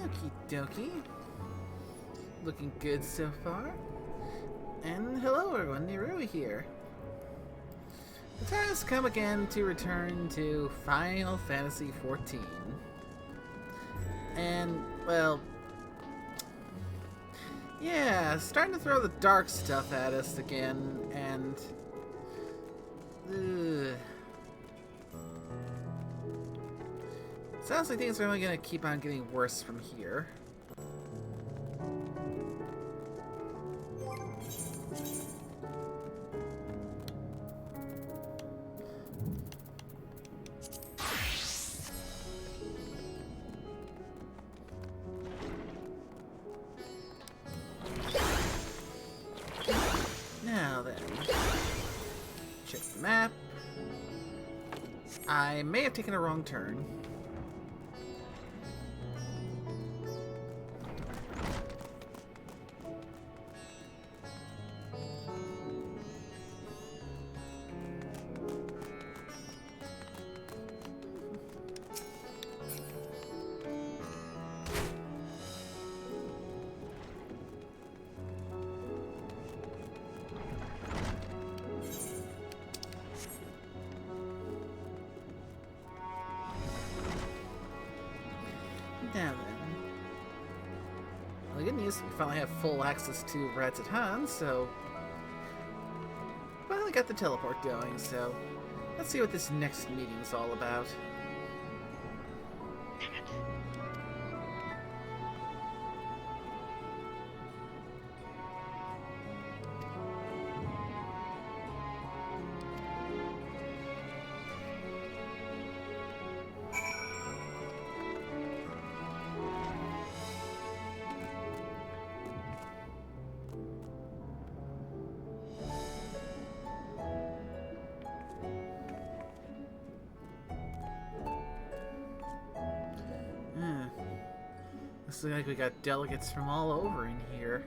Okie dokie. Looking good so far. And hello everyone, Nerui here. The time has come again to return to Final Fantasy XIV. And, well, yeah, starting to throw the dark stuff at us again, and sounds like things are only going to keep on getting worse from here. Now then, check the map. I may have taken a wrong turn. Now then. Well, the good news, we finally have full access to Rats at Han, so finally got the teleport going, so let's see what this next meeting's all about. Looks like we got delegates from all over in here.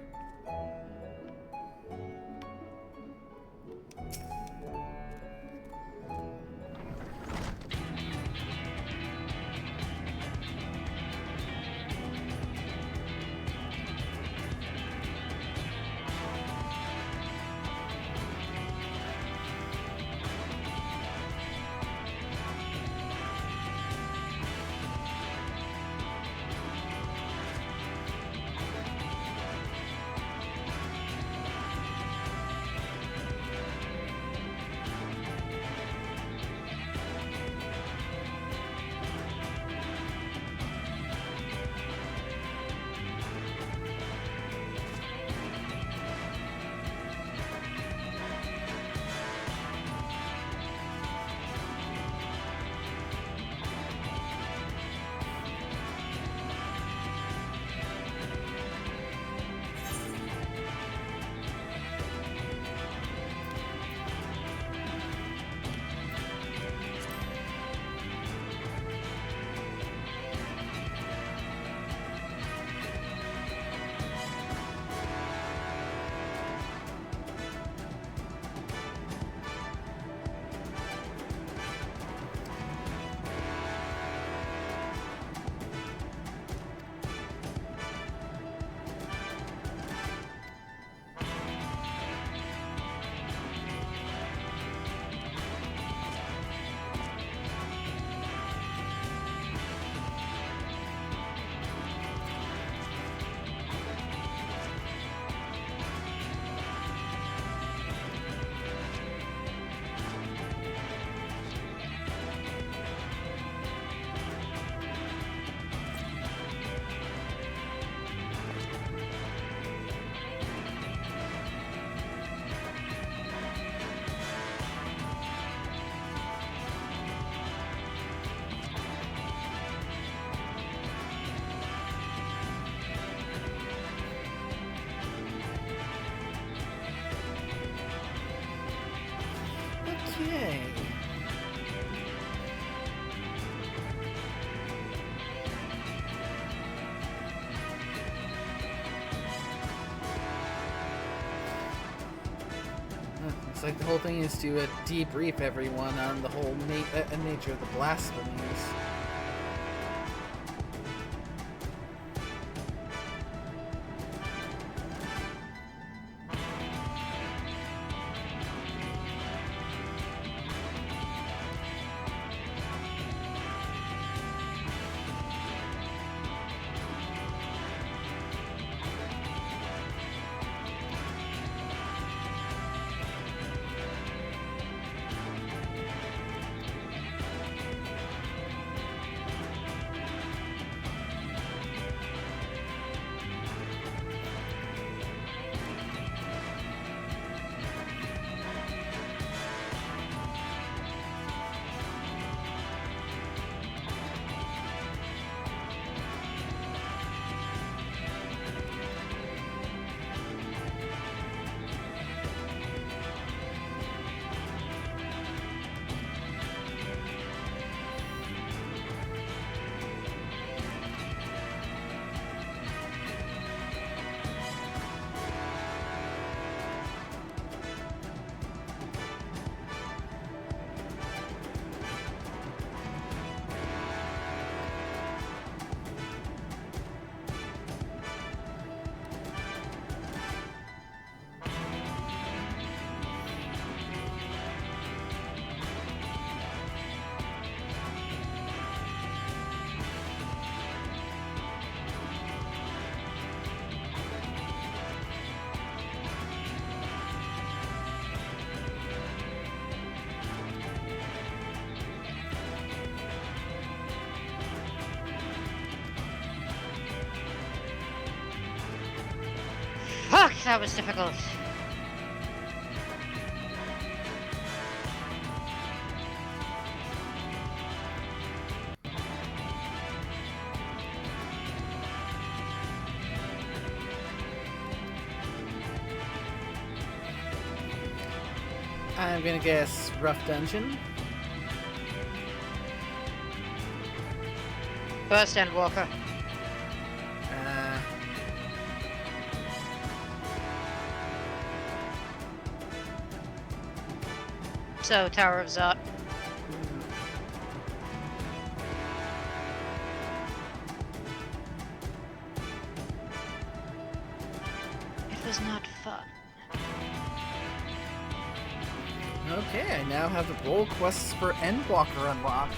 Okay. Looks like the whole thing is to debrief everyone on the whole nature of the blasphemies. Fuck, that was difficult. I'm gonna guess rough dungeon. First Endwalker. So, Tower of Zot. It was not fun. Okay, I now have the role quests for Endwalker unlocked.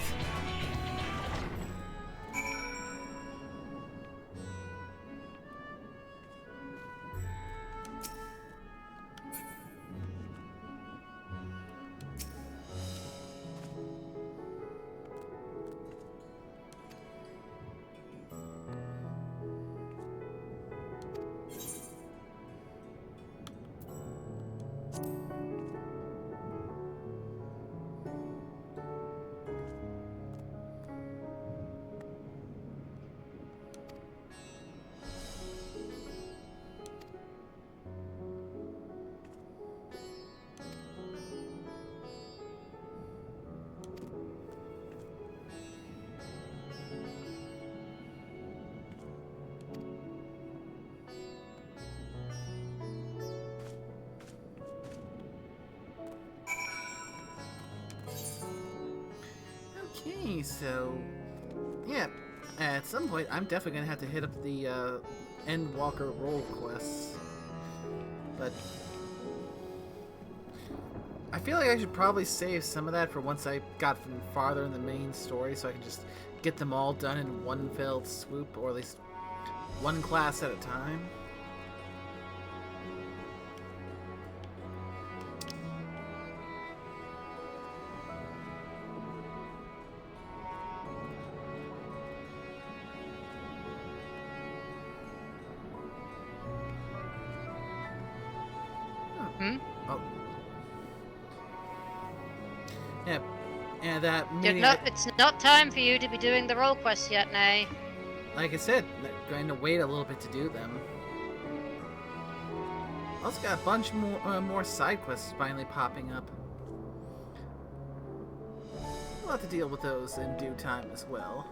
Okay, so yeah, at some point I'm definitely gonna have to hit up the Endwalker role quests, but I feel like I should probably save some of that for once I got farther in the main story, so I can just get them all done in one fell swoop, or at least one class at a time. Hmm? Oh. Yeah, and that Did meaning, not, it's not time for you to be doing the role quests yet, Nay. like I said, I'm going to wait a little bit to do them. Also got a bunch more side quests finally popping up. We'll have to deal with those in due time as well.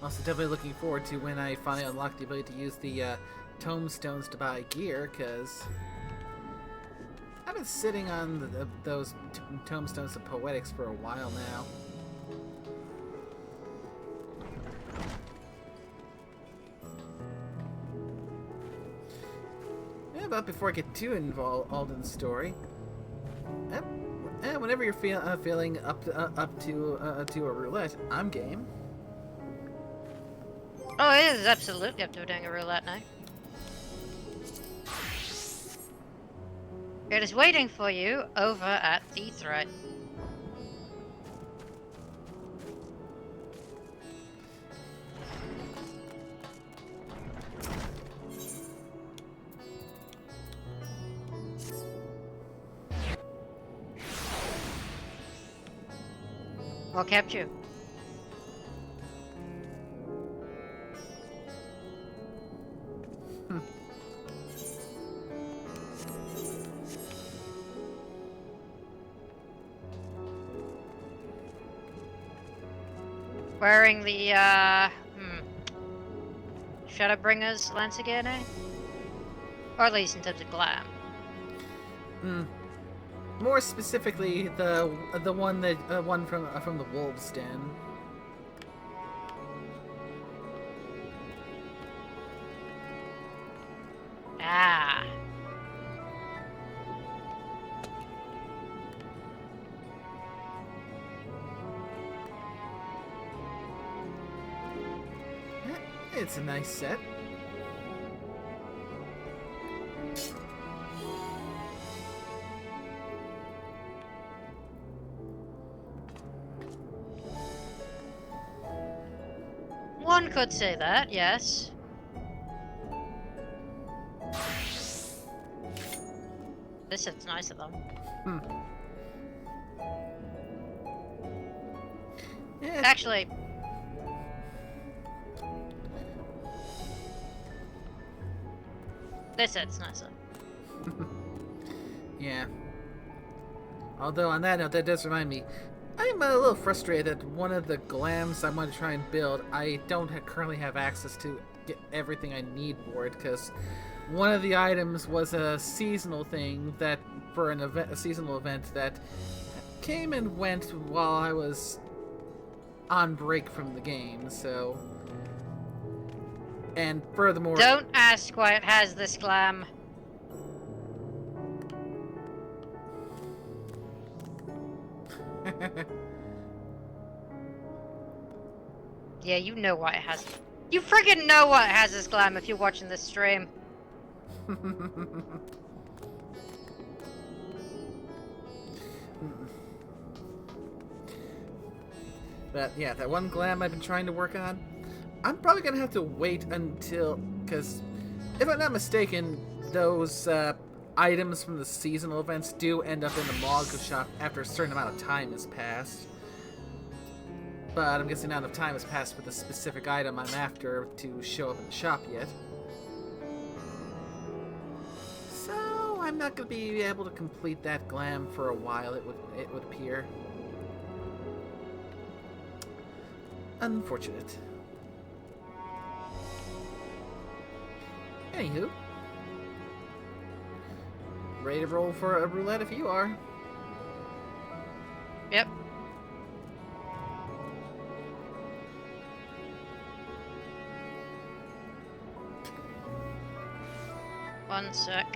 Also, definitely looking forward to when I finally unlock the ability to use the tomestones to buy gear, because I've been sitting on those tomestones of poetics for a while now. Yeah, but before I get too involved in the story, whenever you're feeling up to a roulette, I'm game. Oh, it is absolutely up to doing a roulette now. It is waiting for you over at the threat. What kept you? Wearing the, Shadowbringer's lance again, eh? Or at least in terms of glam. More specifically, the one from the Wolves' Den. Ah. It's a nice set. One could say that, yes. This set's nicer though. Hmm. Yeah. Actually, this set's nicer. Yeah. Although on that note, that does remind me, I'm a little frustrated that one of the glams I want to try and build, I don't currently have access to get everything I need for it, because one of the items was a seasonal thing that, for an event, a seasonal event that came and went while I was on break from the game, so... And furthermore... Don't ask why it has this glam. Yeah, you know why it has it. You friggin' know why it has this glam if you're watching this stream. But yeah, that one glam I've been trying to work on, I'm probably gonna have to wait until, because if I'm not mistaken, those items from the seasonal events do end up in the log shop after a certain amount of time has passed. But I'm guessing not enough time has passed for the specific item I'm after to show up in the shop yet. So I'm not gonna be able to complete that glam for a while, it would appear. Unfortunate. Anywho. Ready to roll for a roulette if you are. Yep. One sec.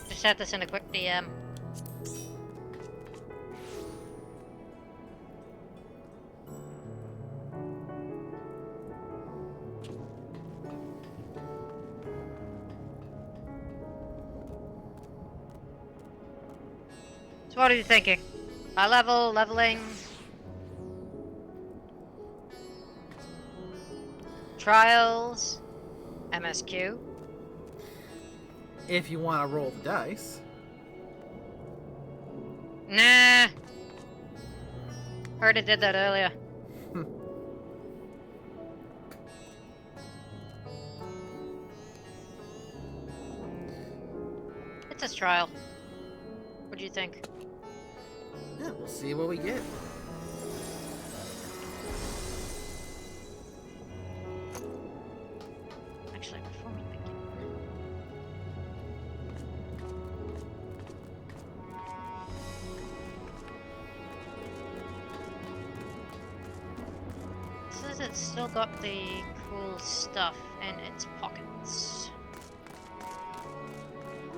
Just had this in a quick DM. So what are you thinking? High level, leveling? Trials? MSQ? If you want to roll the dice. Nah. Heard it did that earlier. It's a trial. What do you think? Yeah, we'll see what we get. Actually, before we begin. It says it's still got the cool stuff in its pockets.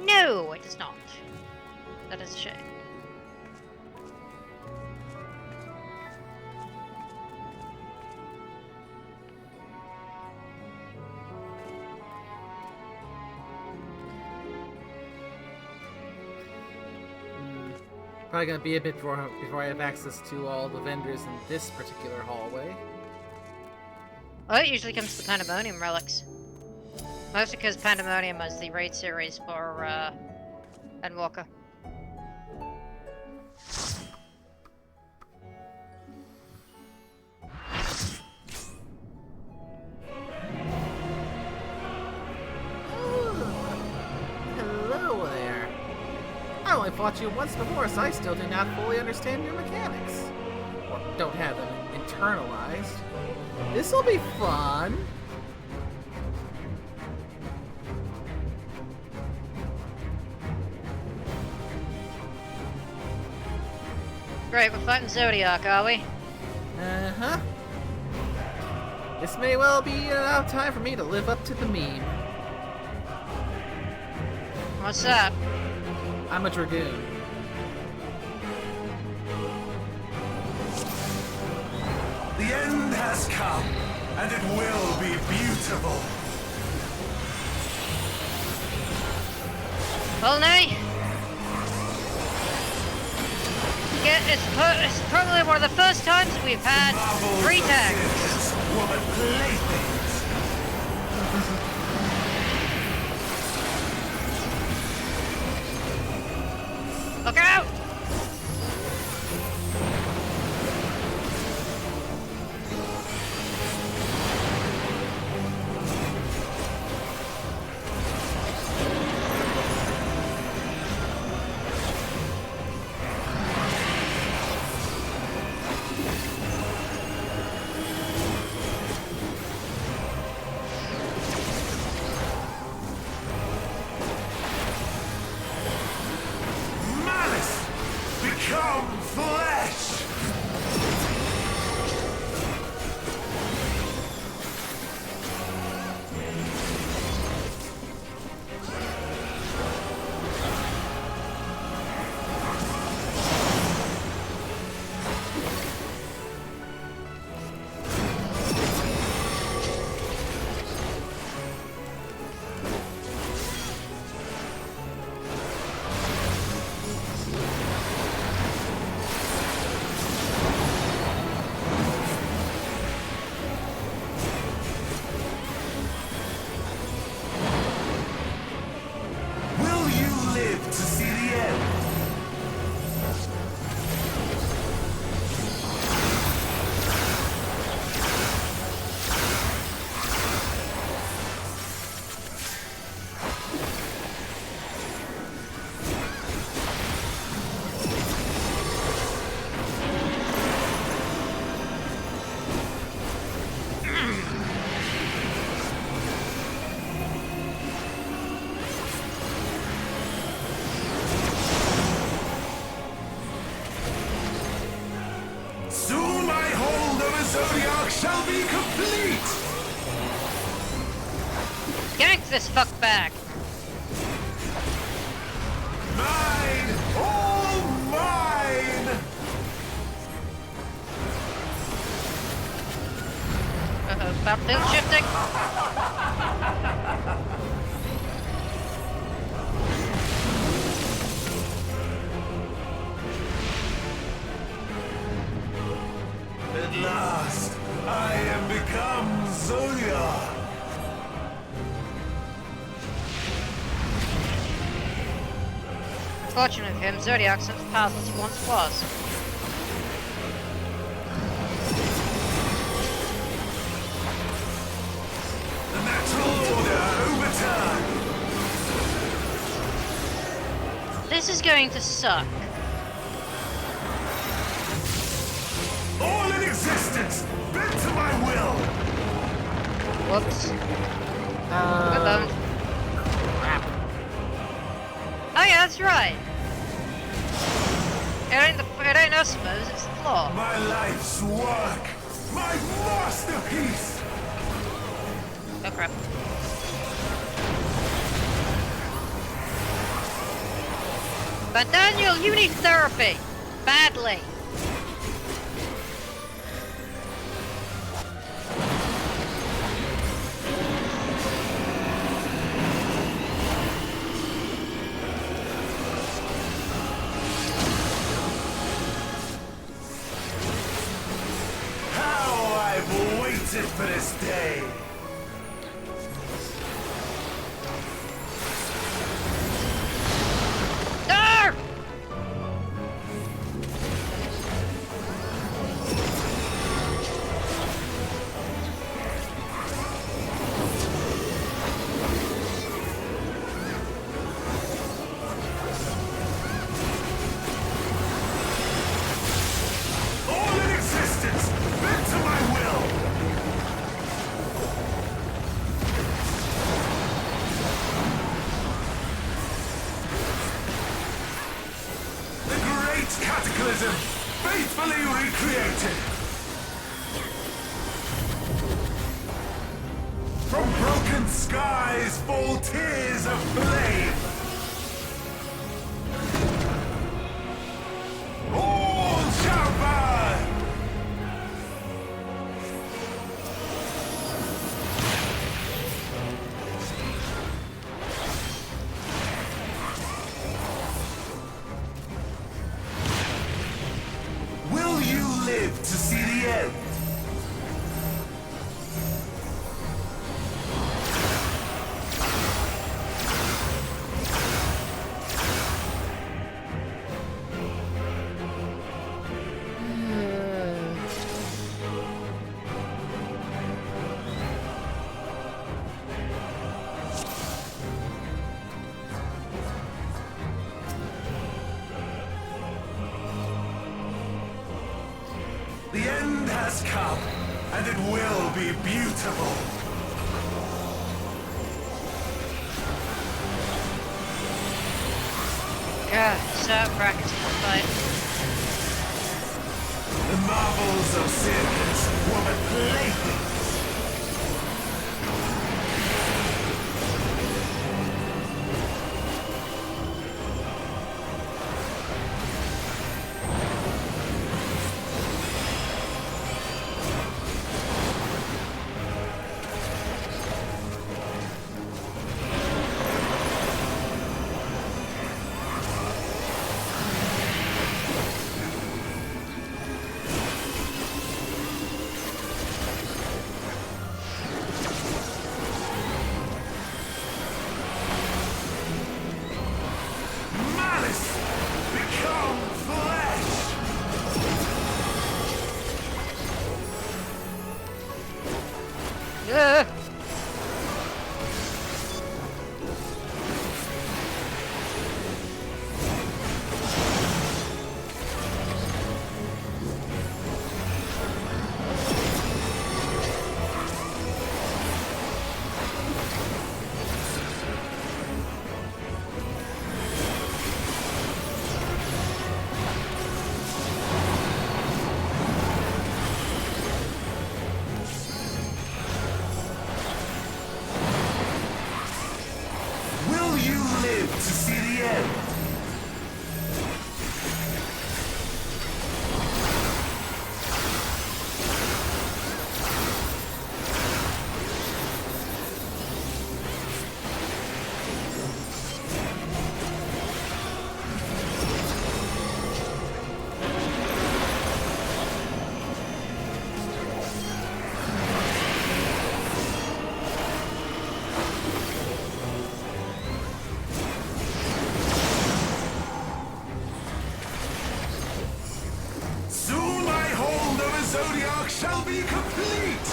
No, it does not. That is a shame. Probably gonna be a bit before I have access to all the vendors in this particular hallway. Well, it usually comes to Pandemonium relics. Mostly because Pandemonium is the raid series for Endwalker. Hello there. I only fought you once before, so I still do not fully understand your mechanics. Or don't have them internalized. This'll be fun. Great, we're fighting Zodiac, are we? Uh-huh. This may well be enough time for me to live up to the meme. What's that? I'm a Dragoon. The end has come, and it will be beautiful. Well, nay. It's probably one of the first times we've had 3 tags. Woman playthings. Look out! Malice, become flesh. Will you live to see the end? Soon my hold over Zodiac shall be complete! Gank this fuck back! Mine! All mine! Uh-oh, about tilt shifting. At last, I am become Zodiac! Fortunate for him, Zodiac's not as powerful as he once was. The natural order overturned! This is going to suck. All in existence, bent to my will! Whoops. We're Uh, boned. Oh yeah, that's right. It ain't us, suppose, it's the floor. My life's work! My masterpiece! Oh crap. But Daniel, you need therapy! Badly! waited for this day. Arr! All in existence, bend to my will. The great cataclysm, faithfully recreated. From broken skies fall tears of flame. All shall burn. Will you live to see the end? The end has come, and it will be beautiful. God, stop practicing the fight. The marvels of circus were but playthings. Malice become flesh. Ugh. Will you live to see the end? Soon my hold of a zodiac shall be complete.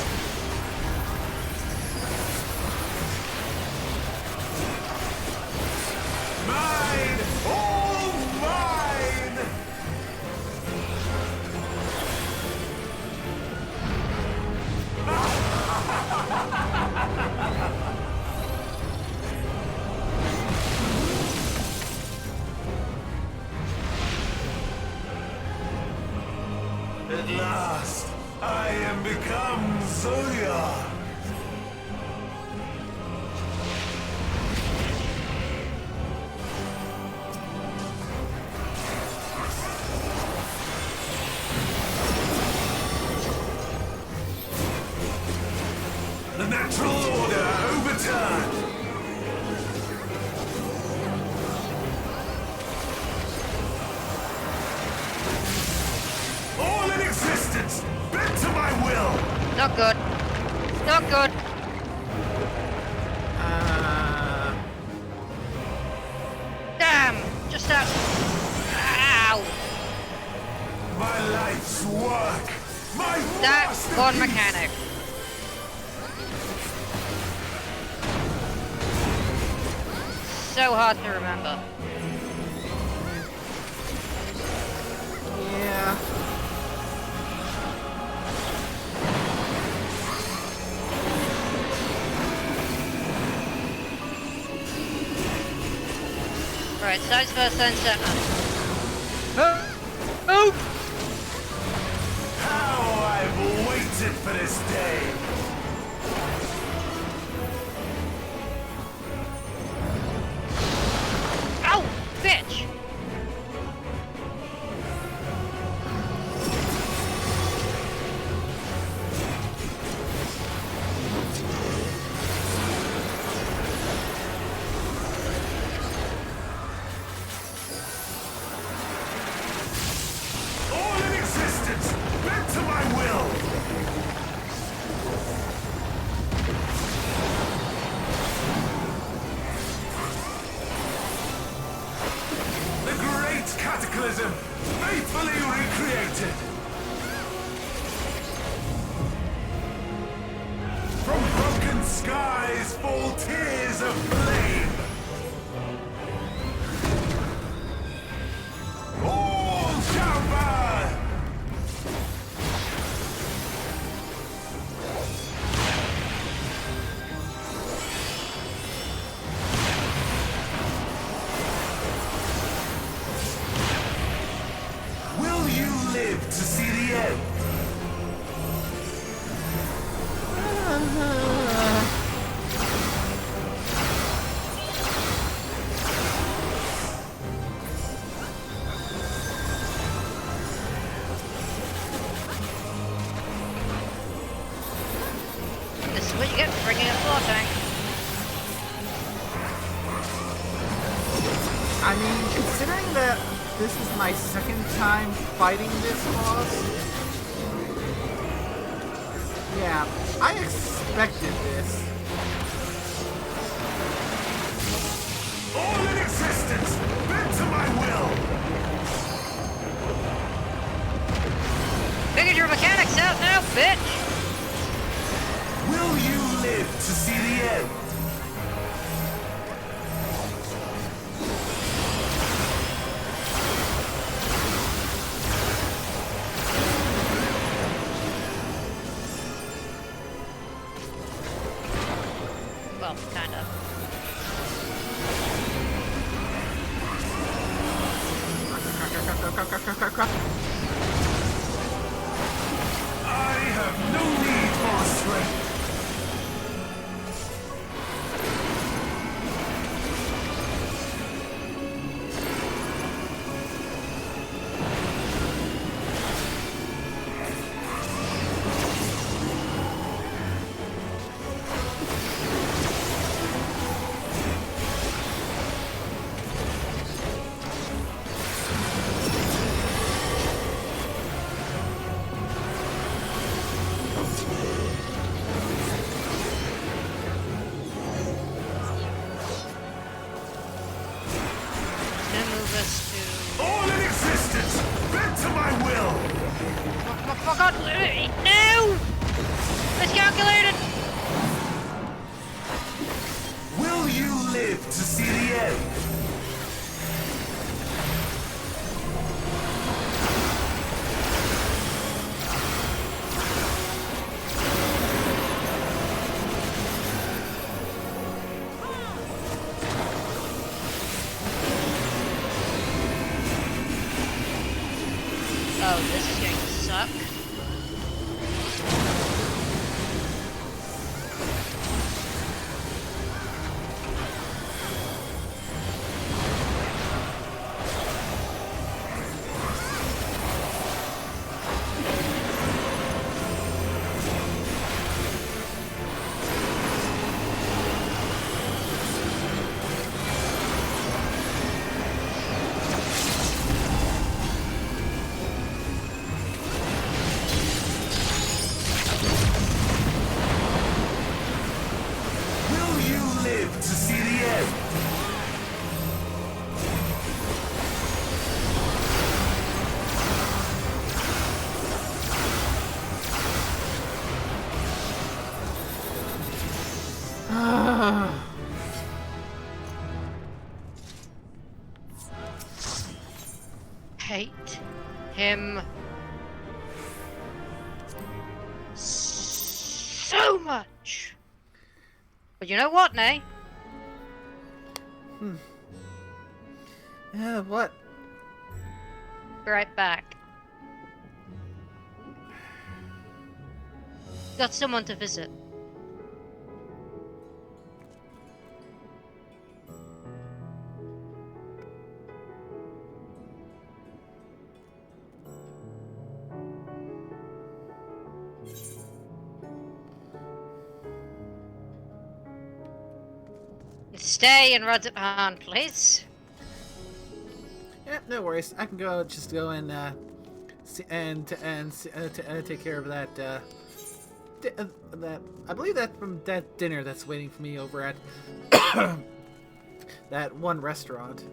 Mine, all mine. At last, I am become Zodiac. The natural order overturned. All in existence, bent to my will. Not good. Not good. Damn! Just that. Ow! My life's work! My That masterpiece! one mechanic. So hard to remember. Yeah. Right, sides first, then center. Oh! How I've waited for this day! Ow! Bitch! All in existence, bent to my will! The great cataclysm, faithfully recreated! From broken skies fall tears of flame! All shall burn! Will you live to see the end? This is what you get for bringing a floor tank. I mean, considering that this is my second time fighting this boss, yeah, I expected this. All in existence, bent to my will! Figured your mechanics out now, bitch! Will you live to see the end? Well, kind of. I have no need for strength. Hate him so much. But you know what, Nay? What? Be right back. Got someone to visit. Stay and run on, please. Yeah, no worries. I can just go and take care of that. That I believe that from that dinner that's waiting for me over at that one restaurant.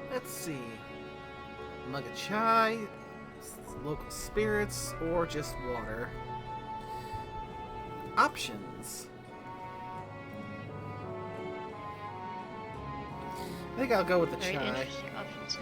Let's see. Mug of chai, local spirits, or just water. Options. I think I'll go with the Very chai. interesting option too.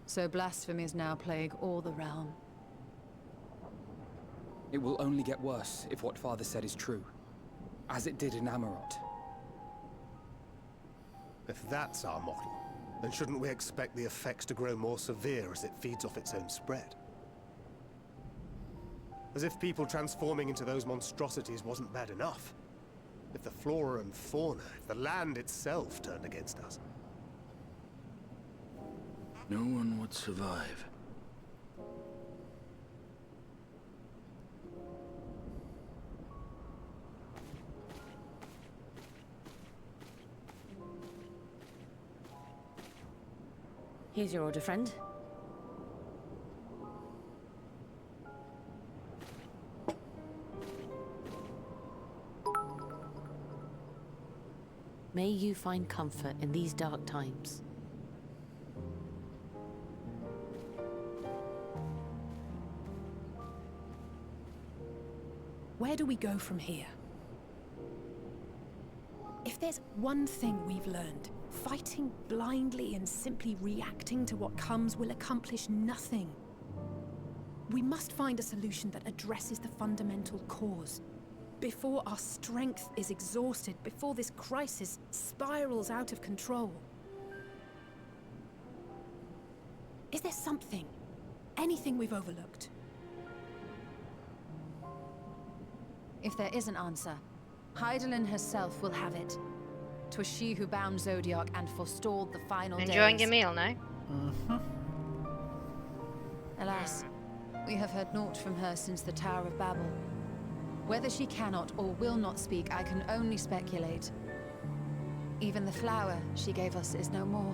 So blasphemies now plague all the realm. It will only get worse if what Father said is true, as it did in Amarot. If that's our model, then shouldn't we expect the effects to grow more severe as it feeds off its own spread? As if people transforming into those monstrosities wasn't bad enough. If the flora and fauna, if the land itself turned against us. No one would survive. Here's your order, friend. May you find comfort in these dark times. Where do we go from here? If there's one thing we've learned, fighting blindly and simply reacting to what comes will accomplish nothing. We must find a solution that addresses the fundamental cause. Before our strength is exhausted, before this crisis spirals out of control. Is there something, anything we've overlooked? If there is an answer, Heidelin herself will have it. 'Twas she who bound Zodiac and forestalled the final Enjoying days. your meal now? Alas, we have heard naught from her since the Tower of Babel. Whether she cannot or will not speak, I can only speculate. Even the flower she gave us is no more.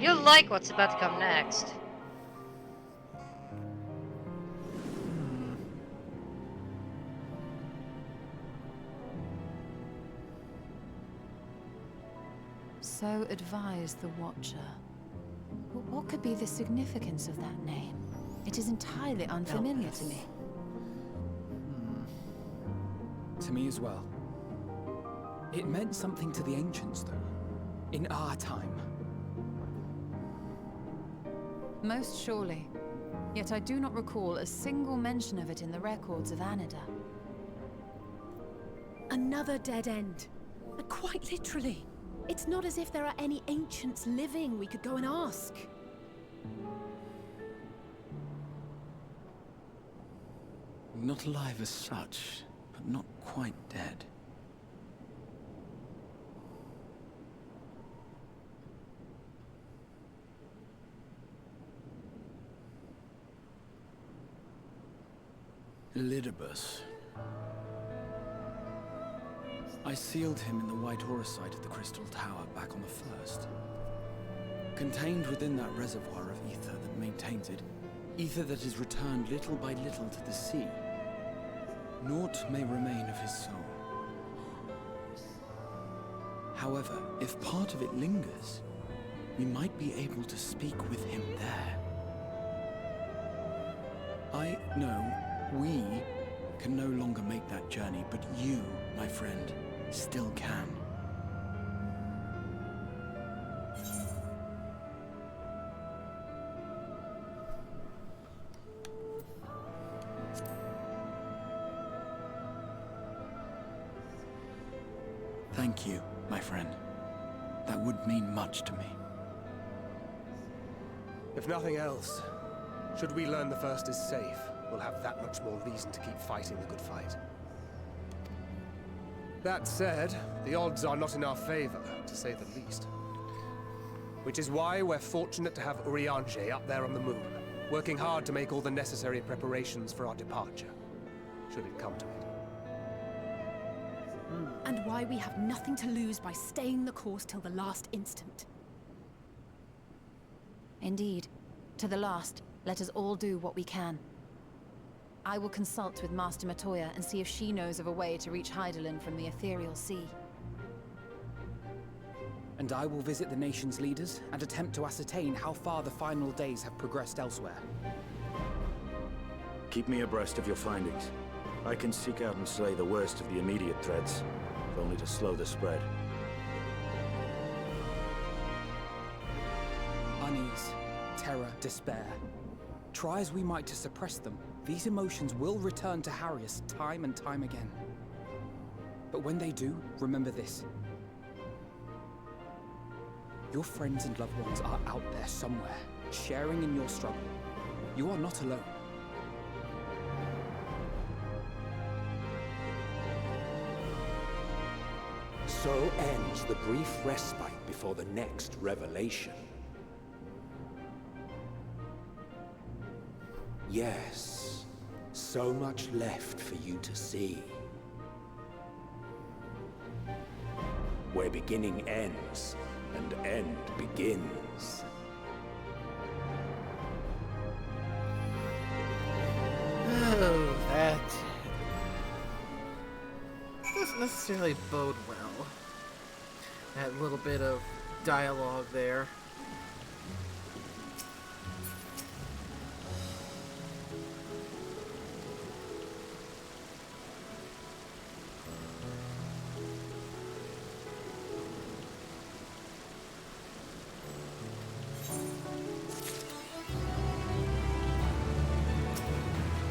You'll like what's about to come next. So advised the Watcher. But what could be the significance of that name? It is entirely unfamiliar to me. To me as well. It meant something to the ancients, though. In our time. Most surely. Yet I do not recall a single mention of it in the records of Anida. Another dead end. Quite literally. It's not as if there are any ancients living we could go and ask. Not alive as such, but not quite dead. Elidibus. I sealed him in the White Auracite of the Crystal Tower back on the first. Contained within that reservoir of ether that maintains it, ether that is returned little by little to the sea. Naught may remain of his soul. However, if part of it lingers, we might be able to speak with him there. I know we can no longer make that journey, but you, my friend, still can. Thank you, my friend. That would mean much to me. If nothing else, should we learn the First is safe, we'll have that much more reason to keep fighting the good fight. That said, the odds are not in our favor, to say the least. Which is why we're fortunate to have Urianger up there on the moon, working hard to make all the necessary preparations for our departure, should it come to it. And why we have nothing to lose by staying the course till the last instant. Indeed. To the last, let us all do what we can. I will consult with Master Matoya and see if she knows of a way to reach Hydaelyn from the ethereal sea. And I will visit the nation's leaders and attempt to ascertain how far the final days have progressed elsewhere. Keep me abreast of your findings. I can seek out and slay the worst of the immediate threats, if only to slow the spread. Unease, terror, despair. Try as we might to suppress them, these emotions will return to harry us time and time again. But when they do, remember this. Your friends and loved ones are out there somewhere, sharing in your struggle. You are not alone. So ends the brief respite before the next revelation. Yes, so much left for you to see. Where beginning ends, and end begins. Oh, that doesn't necessarily bode well. That little bit of dialogue there.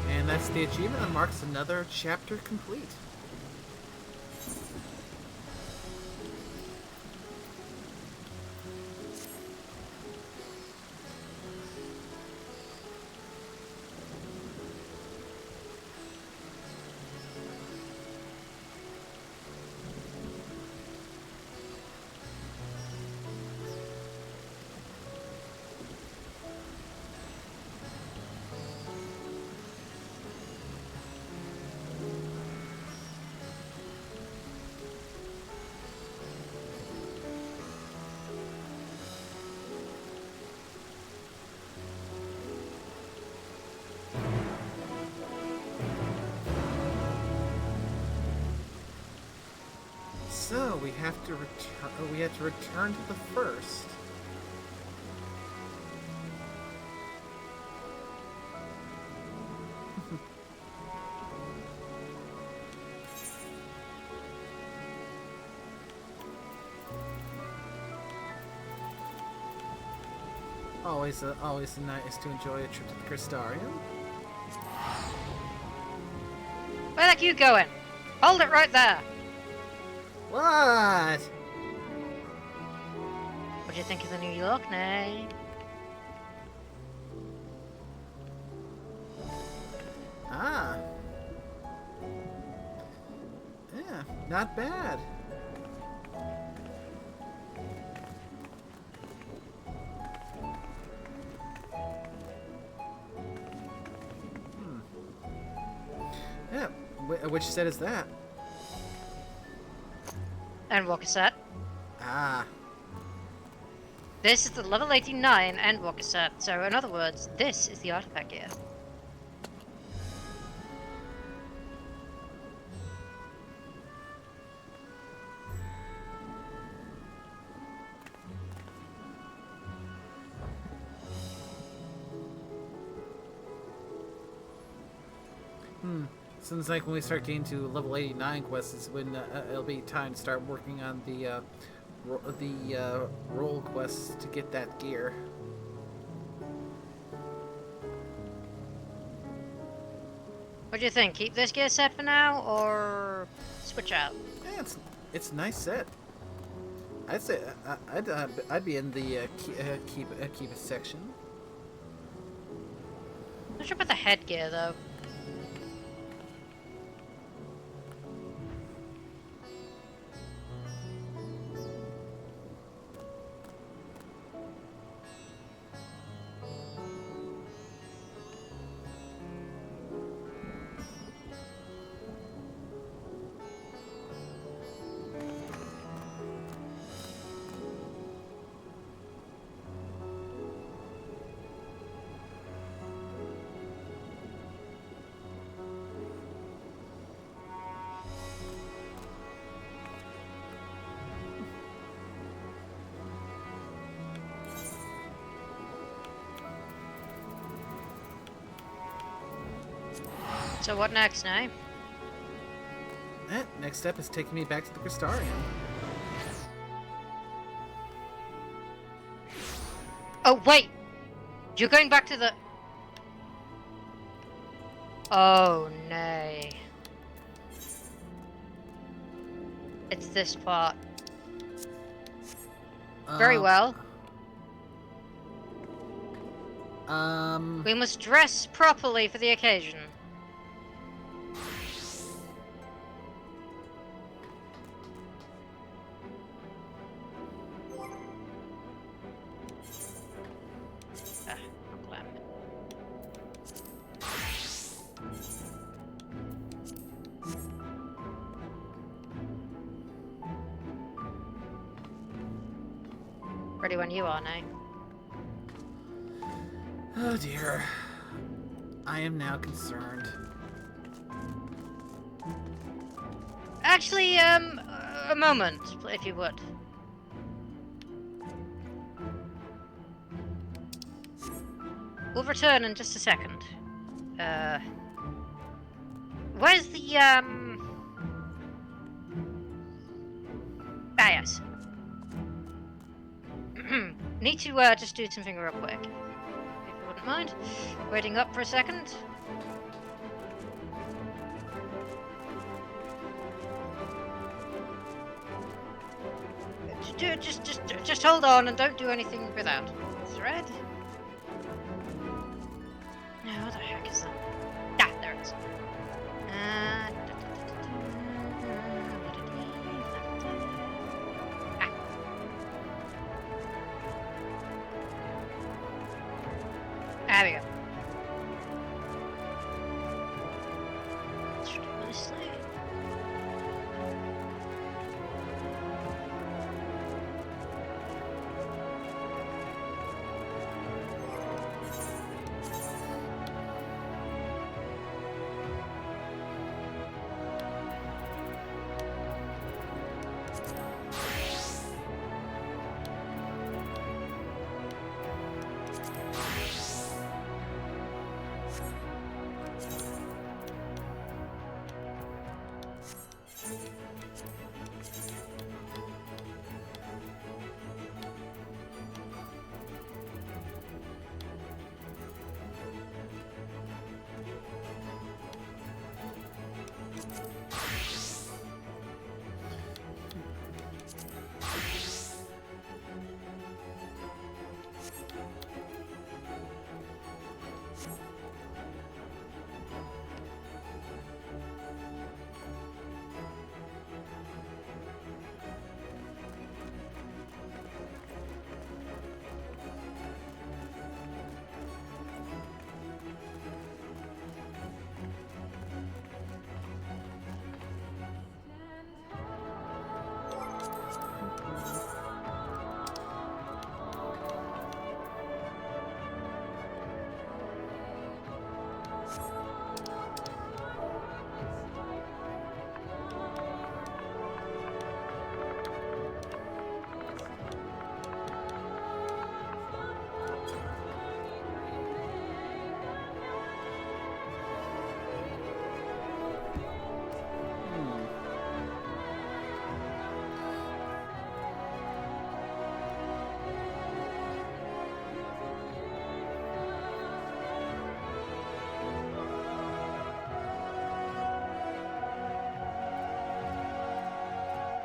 And that's the achievement that marks another chapter complete. So we have to return. We have to return to the first. Always nice to enjoy a trip to the Crystarium. Where the heck are you going? Hold it right there! What? What do you think of the new look, Nay? Ah. Yeah, not bad. Yeah, which set is that? Endwalker set. Ah. This is the level 89 Endwalker set, so in other words, this is the artifact gear. Seems like when we start getting to level 89 quests is when it'll be time to start working on the role quests to get that gear. What do you think? Keep this gear set for now, or switch out? Yeah, it's a nice set. I'd say I'd be in the keep it section. Not sure about the headgear though. So what next, Nay? Next step is taking me back to the Crystarium. Oh, wait! You're going back to the... Oh, nay. It's this part. Very well. We must dress properly for the occasion. Ready when you are, Nay. Oh dear. I am now concerned. Actually, a moment, if you would. We'll return in just a second. Where's the, Ah, yes. Need to, just do something real quick. If you wouldn't mind. Waiting up for a second. Just hold on and don't do anything without. Thread? No, what the heck is that? Ah, there it is. There we go. Nicely.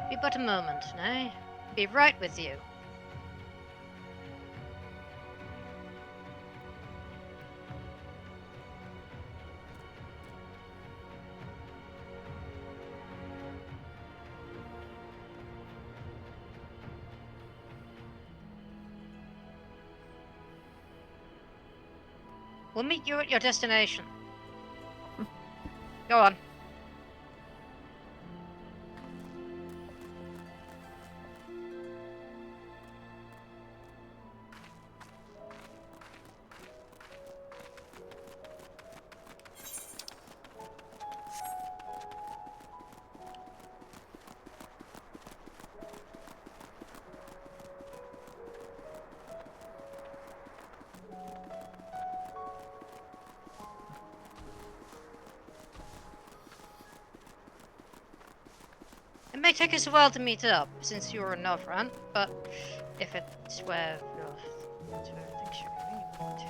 Be but a moment, nay? Be right with you. We'll meet you at your destination. Go on. It may take us a while to meet up, since you're in Northrend, but if it's where things you're going, you want to.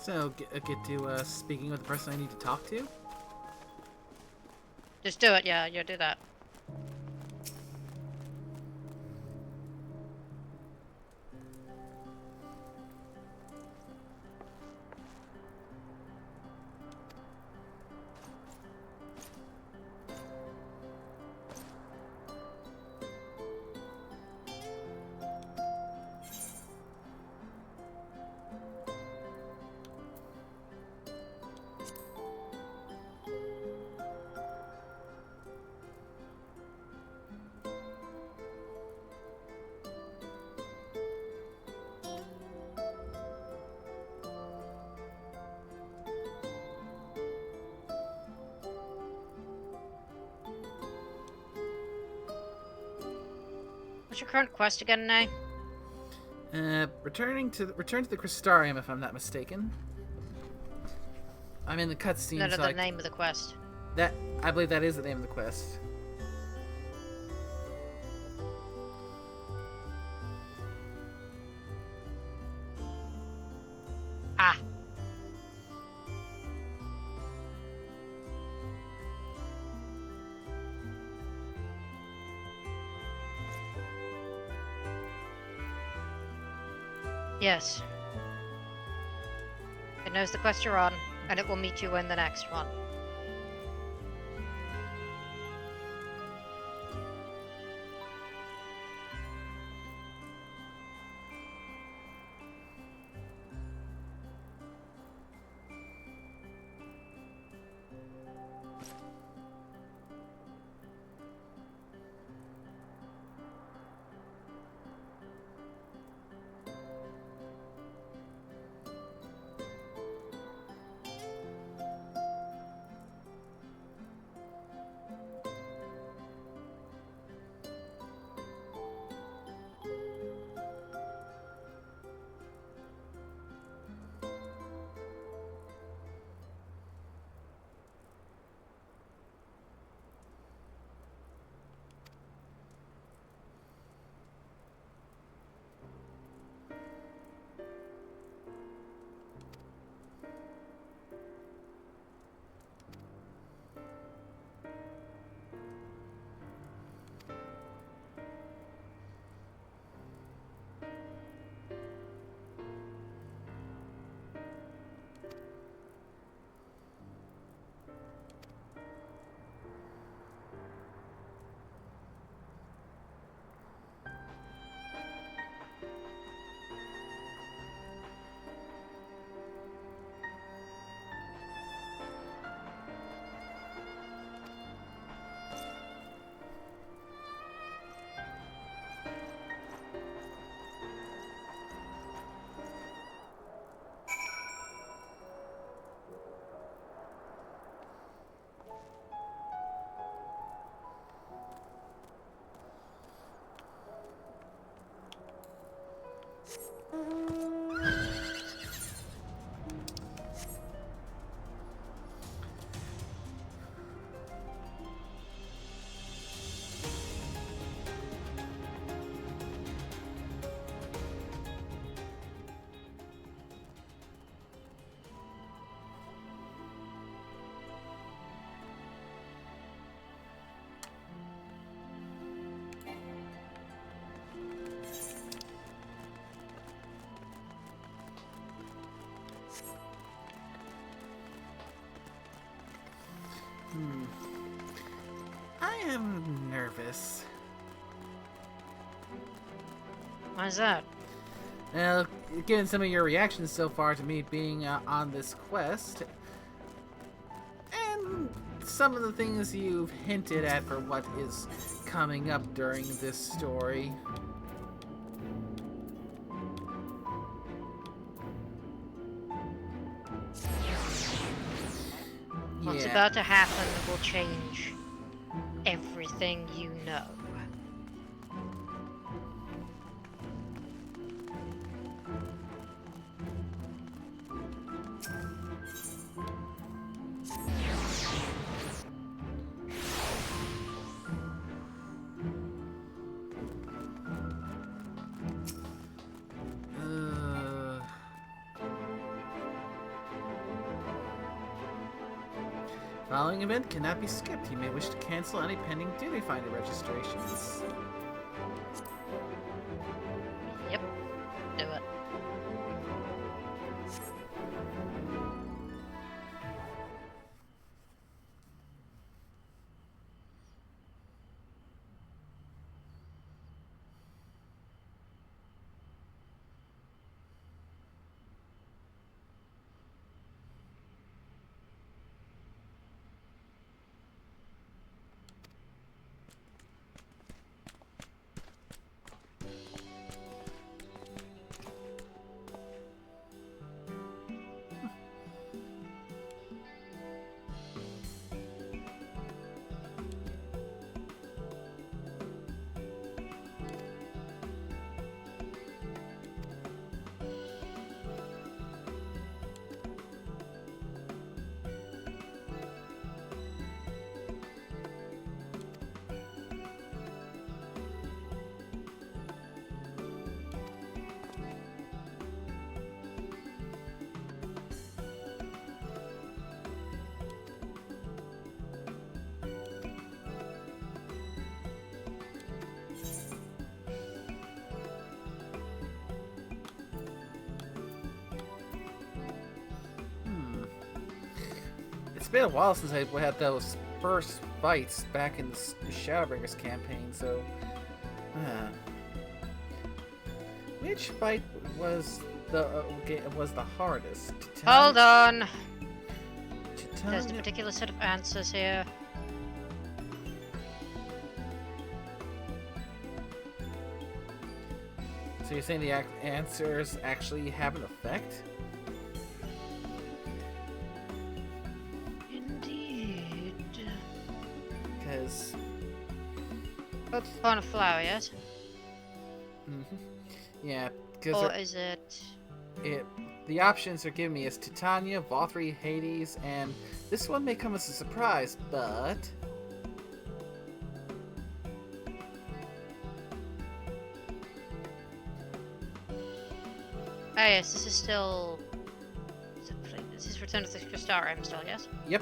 So, get to speaking with the person I need to talk to? Just do it, yeah, do that. What's your current quest again, Nay? Return to the Crystarium, if I'm not mistaken. I'm in the cutscene, No, so the name of the quest. I believe that is the name of the quest. Ah. Yes. It knows the quest you're on, and it will meet you in the next one. this. Why is that? Well, given some of your reactions so far to me being on this quest, and some of the things you've hinted at for what is coming up during this story. What's about to happen will change everything you know. Following event cannot be skipped. You may wish to cancel any pending duty finder registrations. Yep. Do it. It's been a while since I had those first fights back in the Shadowbringers campaign, so... which fight was the hardest? Hold on. Titania- There's a particular set of answers here. So you're saying the answers actually have an effect? Indeed. Because... But on a flower, yes? Yeah, Or because is it... the options they're giving me is Titania, Valkyrie, Hades, and this one may come as a surprise, but... Oh yes, this is still... This is Return to the Crystarium still, yes? Yep.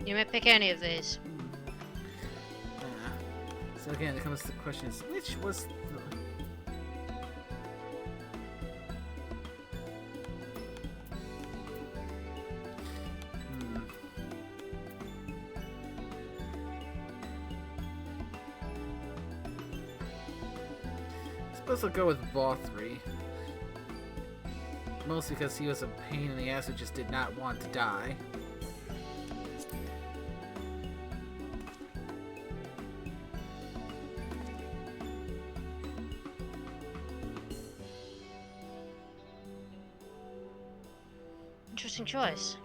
You may pick any of these. So again, it comes to the question is, which was the... I suppose I'll go with Valkyrie. Mostly because he was a pain in the ass who just did not want to die. Interesting choice.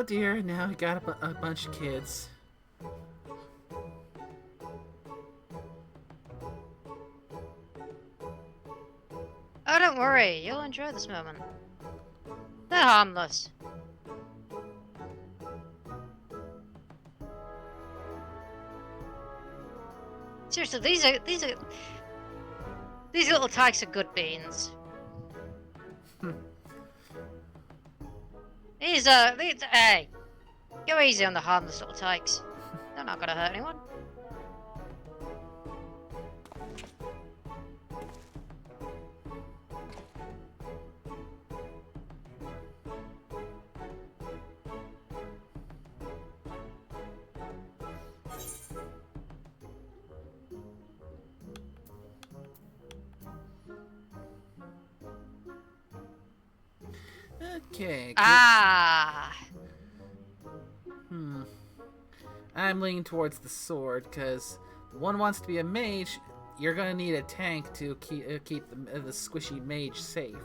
Oh dear, now we got a bunch of kids. Oh, don't worry. You'll enjoy this moment. They're harmless. Seriously, these little tykes are good beans. Hey, go easy on the harmless little tykes. They're not gonna hurt anyone. Okay. Ah! I'm leaning towards the sword, because one wants to be a mage, you're gonna need a tank to keep the squishy mage safe.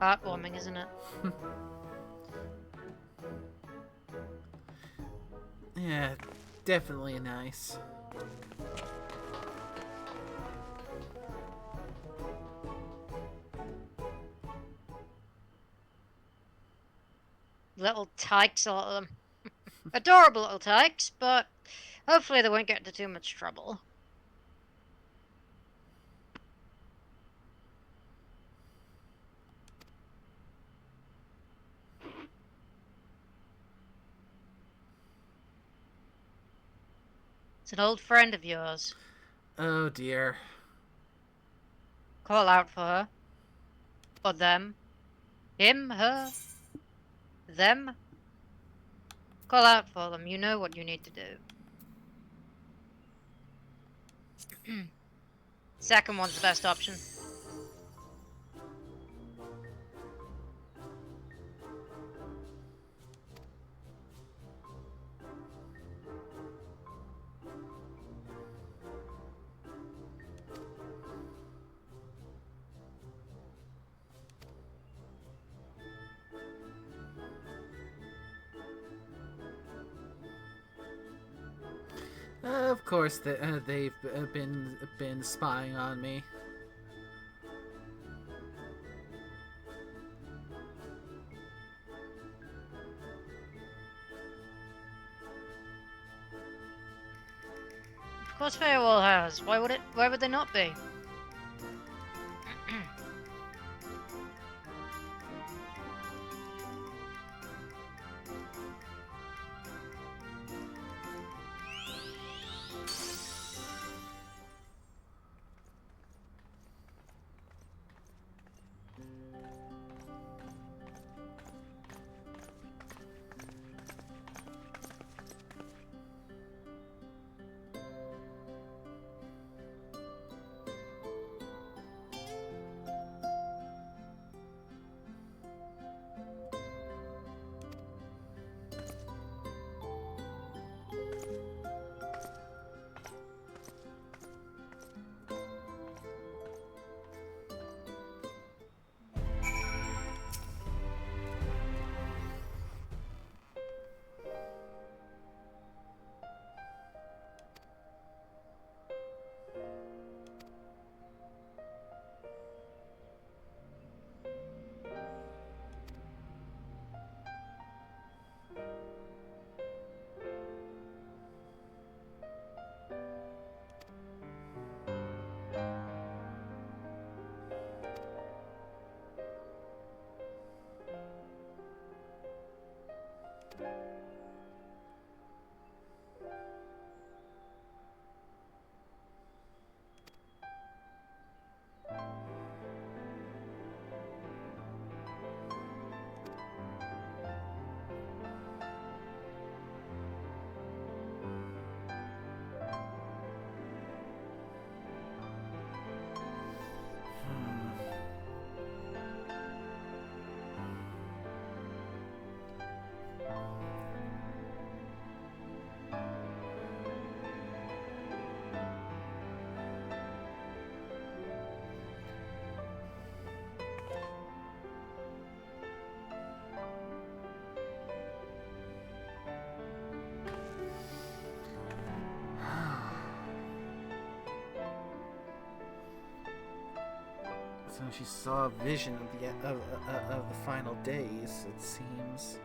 Heartwarming, isn't it? Yeah, definitely nice. Little tykes, a lot of them. Adorable little tykes, but hopefully they won't get into too much trouble. It's an old friend of yours. Oh dear. Call out for her. Or them. Him, her, them. Call out for them. You know what you need to do. Second one's the best option. Of course, they've been spying on me. Of course Firewall has. Why would they not be? So she saw a vision of the final days, it seems.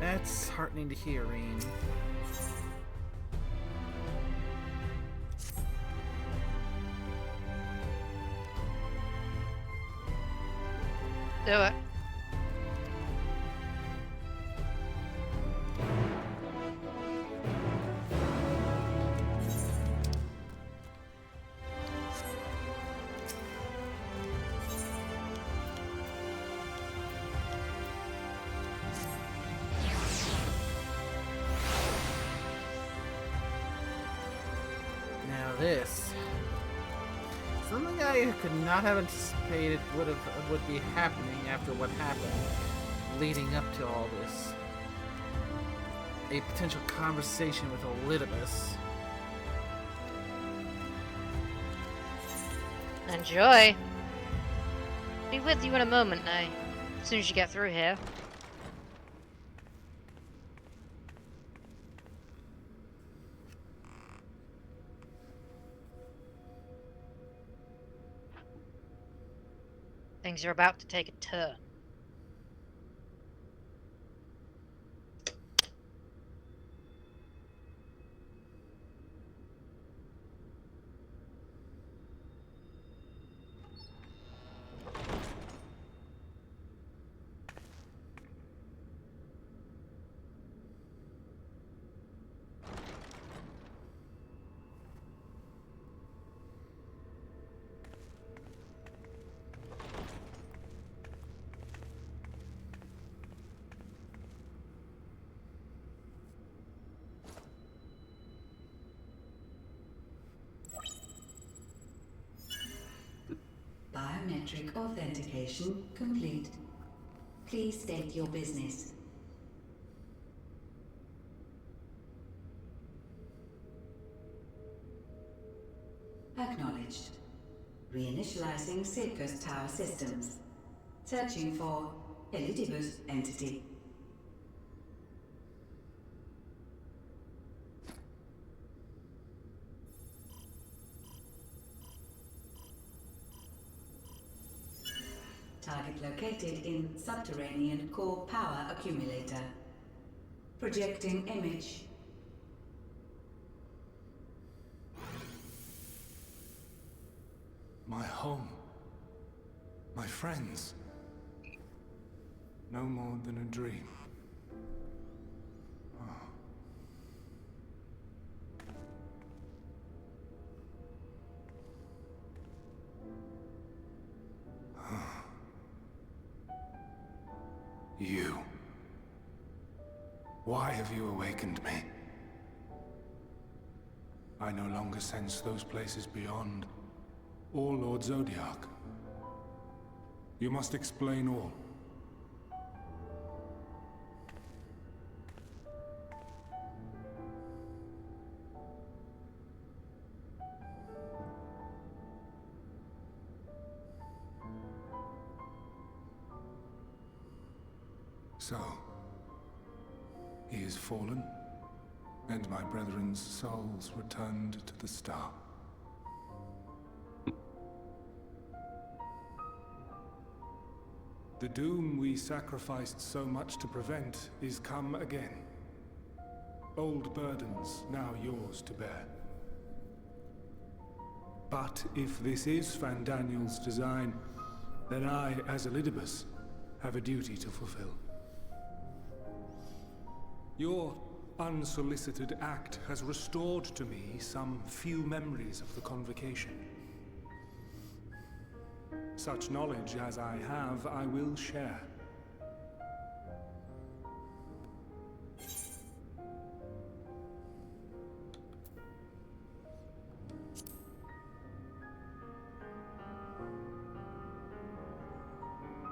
That's heartening to hear, Rain. Do it. Now this. Something I could not have anticipated would be happening after what happened leading up to all this. A potential conversation with Elidibus. Enjoy. Be with you in a moment now. As soon as you get through here. Things are about to take a turn. Biometric authentication complete. Please state your business. Acknowledged. Reinitializing Safecoast Tower systems. Searching for Elidibus entity. Target located in subterranean core power accumulator. Projecting image. My home. My friends. No more than a dream. You. Why have you awakened me? I no longer sense those places beyond, or Lord Zodiac. You must explain all. So, he is fallen, and my brethren's souls returned to the star. The doom we sacrificed so much to prevent is come again. Old burdens now yours to bear. But if this is Fandaniel's design, then I, as Elidibus, have a duty to fulfill. Your unsolicited act has restored to me some few memories of the Convocation. Such knowledge as I have, I will share.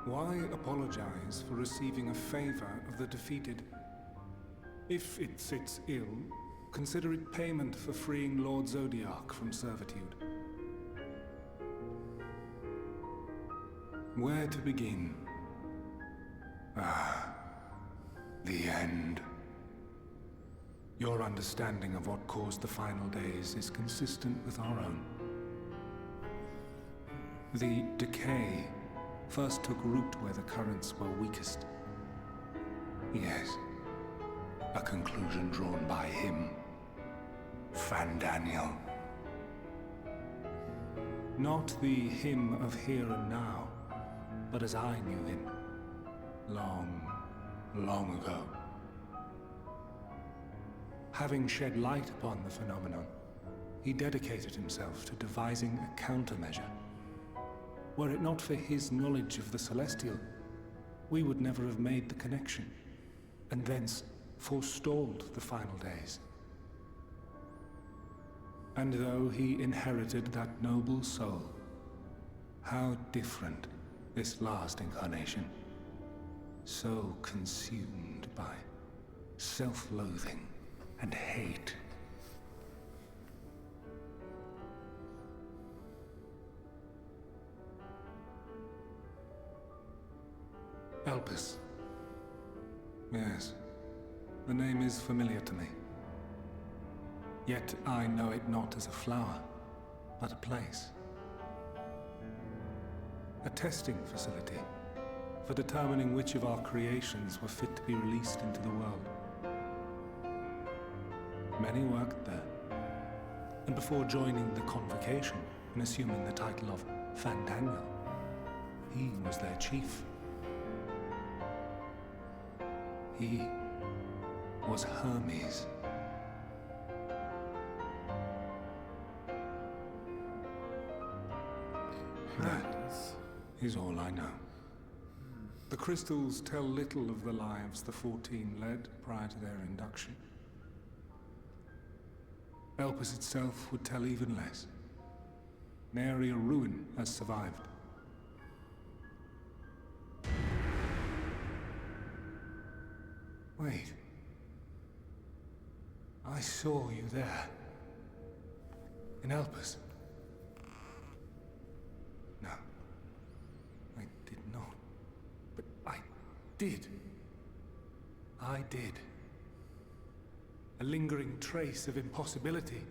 Why apologize for receiving a favor of the defeated? If it sits ill, consider it payment for freeing Lord Zodiac from servitude. Where to begin? Ah, the end. Your understanding of what caused the final days is consistent with our own. The decay first took root where the currents were weakest. Yes, a conclusion drawn by him, Fandaniel. Not the him of here and now, but as I knew him, long, long ago. Having shed light upon the phenomenon, he dedicated himself to devising a countermeasure. Were it not for his knowledge of the Celestial, we would never have made the connection, and thence forestalled the final days. And though he inherited that noble soul, how different this last incarnation, so consumed by self-loathing and hate. Elpis. Yes, the name is familiar to me. Yet I know it not as a flower, but a place. A testing facility for determining which of our creations were fit to be released into the world. Many worked there, and before joining the Convocation and assuming the title of Fandaniel, he was their chief. He was Hermes. That is all I know. The crystals tell little of the lives the 14 led prior to their induction. Elpis itself would tell even less. Nary a ruin has survived. Wait. I saw you there. In Elpis. No. I did not. But I did. I did. A lingering trace of impossibility.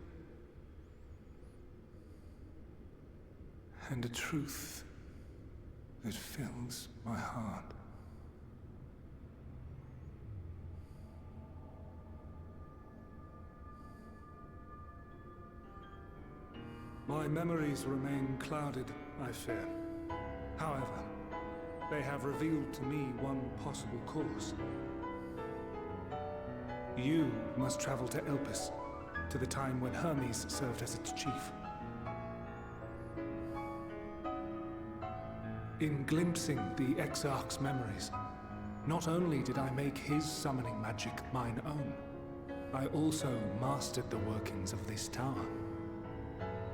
And a truth that fills my heart. My memories remain clouded, I fear. However, they have revealed to me one possible course. You must travel to Elpis, to the time when Hermes served as its chief. In glimpsing the Exarch's memories, not only did I make his summoning magic mine own, I also mastered the workings of this tower,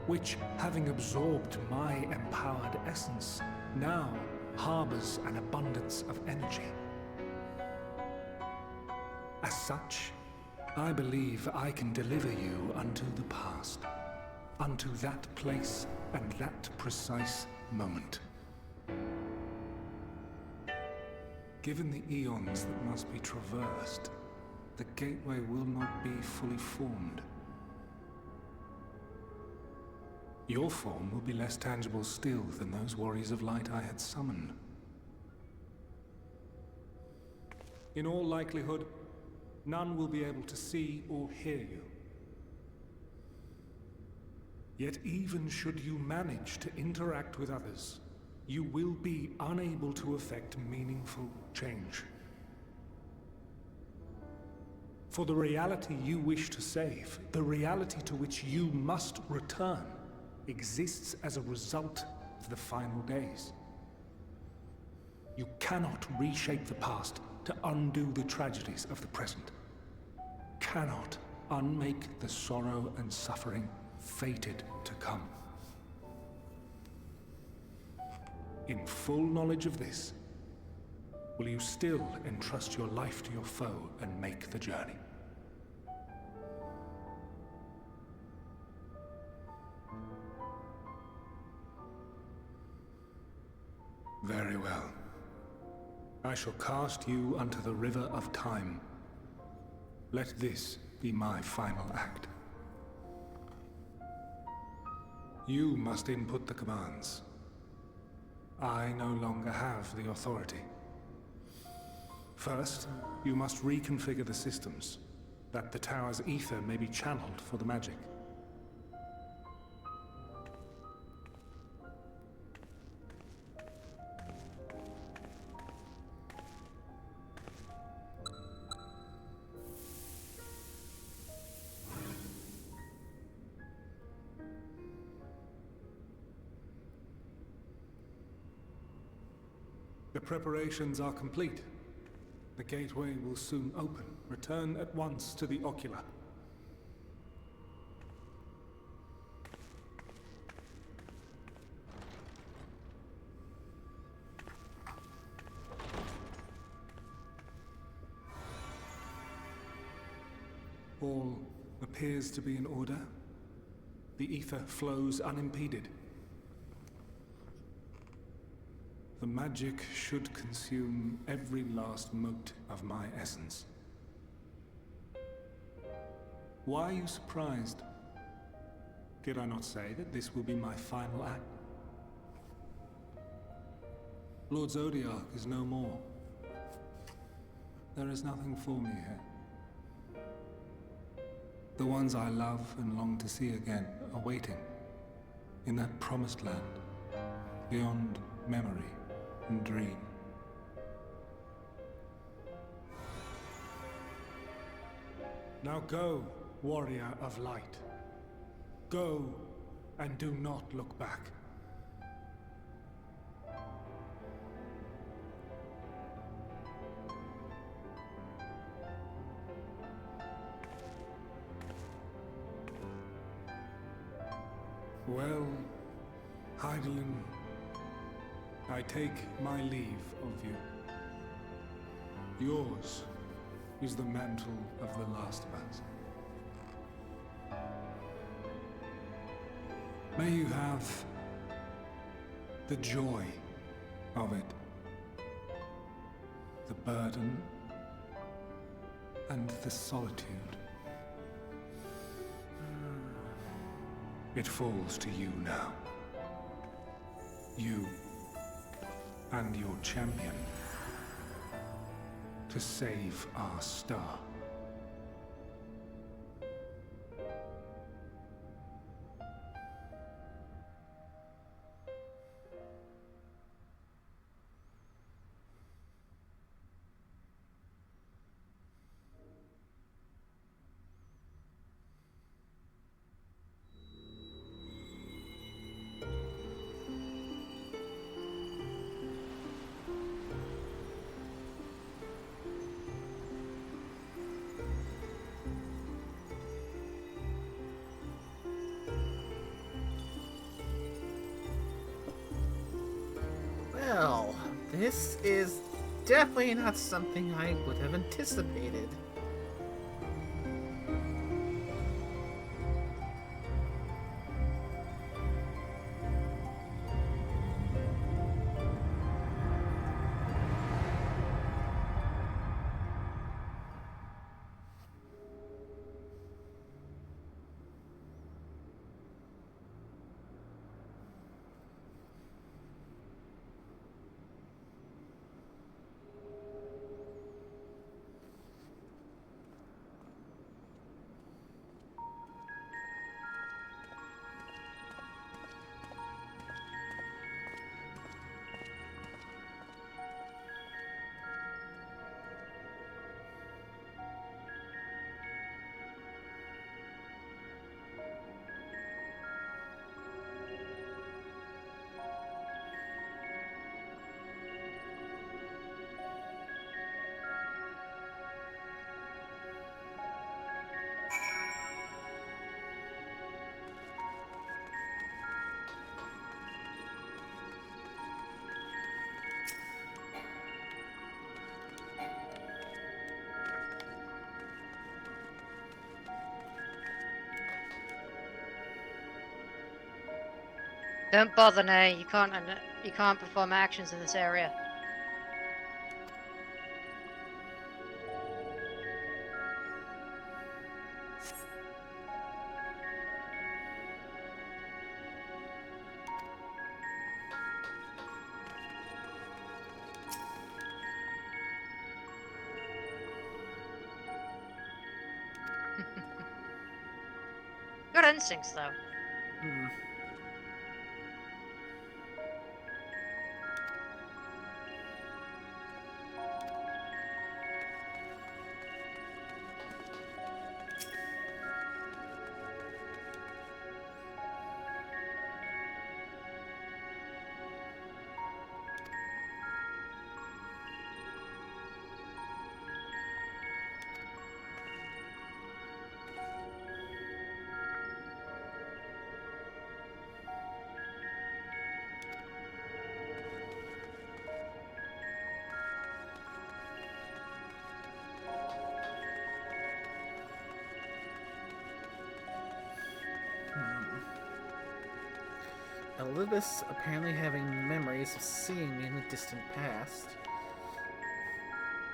which, having absorbed my empowered essence, now harbors an abundance of energy. As such, I believe I can deliver you unto the past, unto that place and that precise moment. Given the eons that must be traversed, the gateway will not be fully formed. Your form will be less tangible still than those warriors of light I had summoned. In all likelihood, none will be able to see or hear you. Yet even should you manage to interact with others, you will be unable to effect meaningful change. For the reality you wish to save, the reality to which you must return, exists as a result of the final days. You cannot reshape the past to undo the tragedies of the present. Cannot unmake the sorrow and suffering fated to come. In full knowledge of this, will you still entrust your life to your foe and make the journey? Very well. I shall cast you unto the river of time. Let this be my final act. You must input the commands. I no longer have the authority. First, you must reconfigure the systems, that the tower's ether may be channeled for the magic. The preparations are complete. The gateway will soon open. Return at once to the Ocular. All appears to be in order. The ether flows unimpeded. The magic should consume every last mote of my essence. Why are you surprised? Did I not say that this will be my final act? Lord Zodiac is no more. There is nothing for me here. The ones I love and long to see again are waiting in that promised land, beyond memory and dream. Now go, warrior of light. Go, and do not look back. Well, Heidelin, I take my leave of you. Yours is the mantle of the last of us. May you have the joy of it, the burden, and the solitude. It falls to you now. You and your champion to save our star. Well, this is definitely not something I would have anticipated. Don't bother, Nay. You can't perform actions in this area. Good instincts, though. Hmm. Elizabeth's apparently having memories of seeing me in the distant past.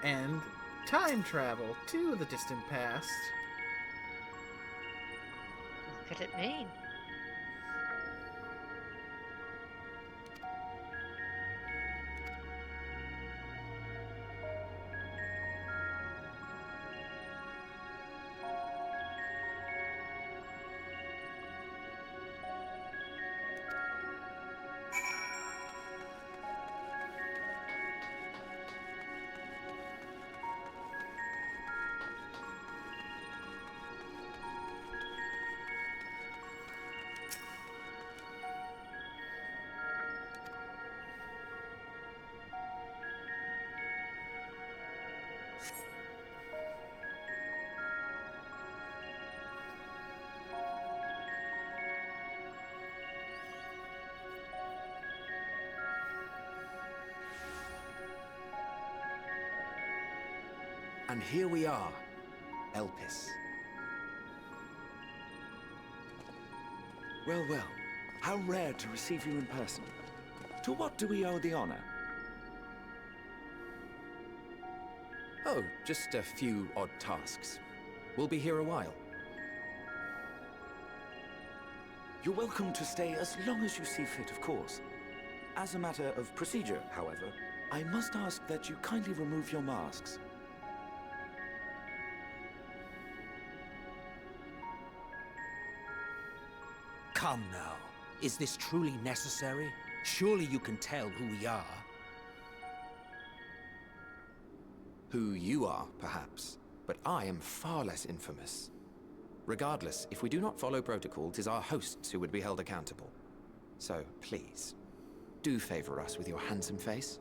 And time travel to the distant past. What could it mean? And here we are, Elpis. Well, well. How rare to receive you in person. To what do we owe the honor? Oh, just a few odd tasks. We'll be here a while. You're welcome to stay as long as you see fit, of course. As a matter of procedure, however, I must ask that you kindly remove your masks. Come now. Is this truly necessary? Surely you can tell who we are. Who you are, perhaps. But I am far less infamous. Regardless, if we do not follow protocol, 'tis our hosts who would be held accountable. So, please, do favor us with your handsome face.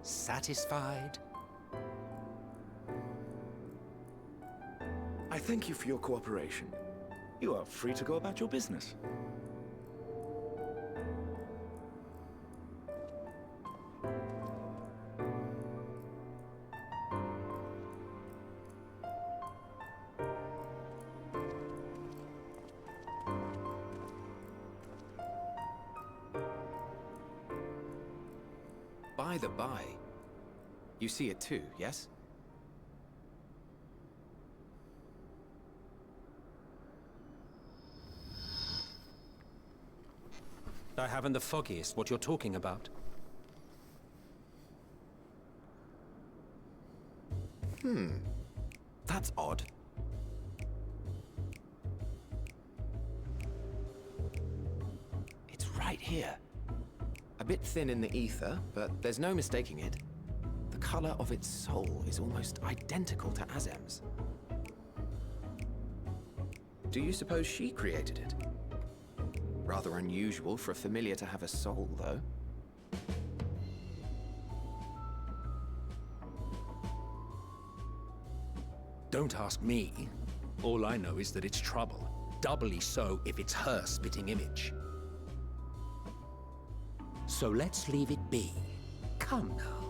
Satisfied? I thank you for your cooperation. You are free to go about your business. By the by, you see it too, yes? I haven't the foggiest what you're talking about. That's odd. It's right here. A bit thin in the ether, but there's no mistaking it. The color of its soul is almost identical to Azem's. Do you suppose she created it? Rather unusual for a familiar to have a soul, though. Don't ask me. All I know is that it's trouble. Doubly so if it's her spitting image. So let's leave it be. Come now.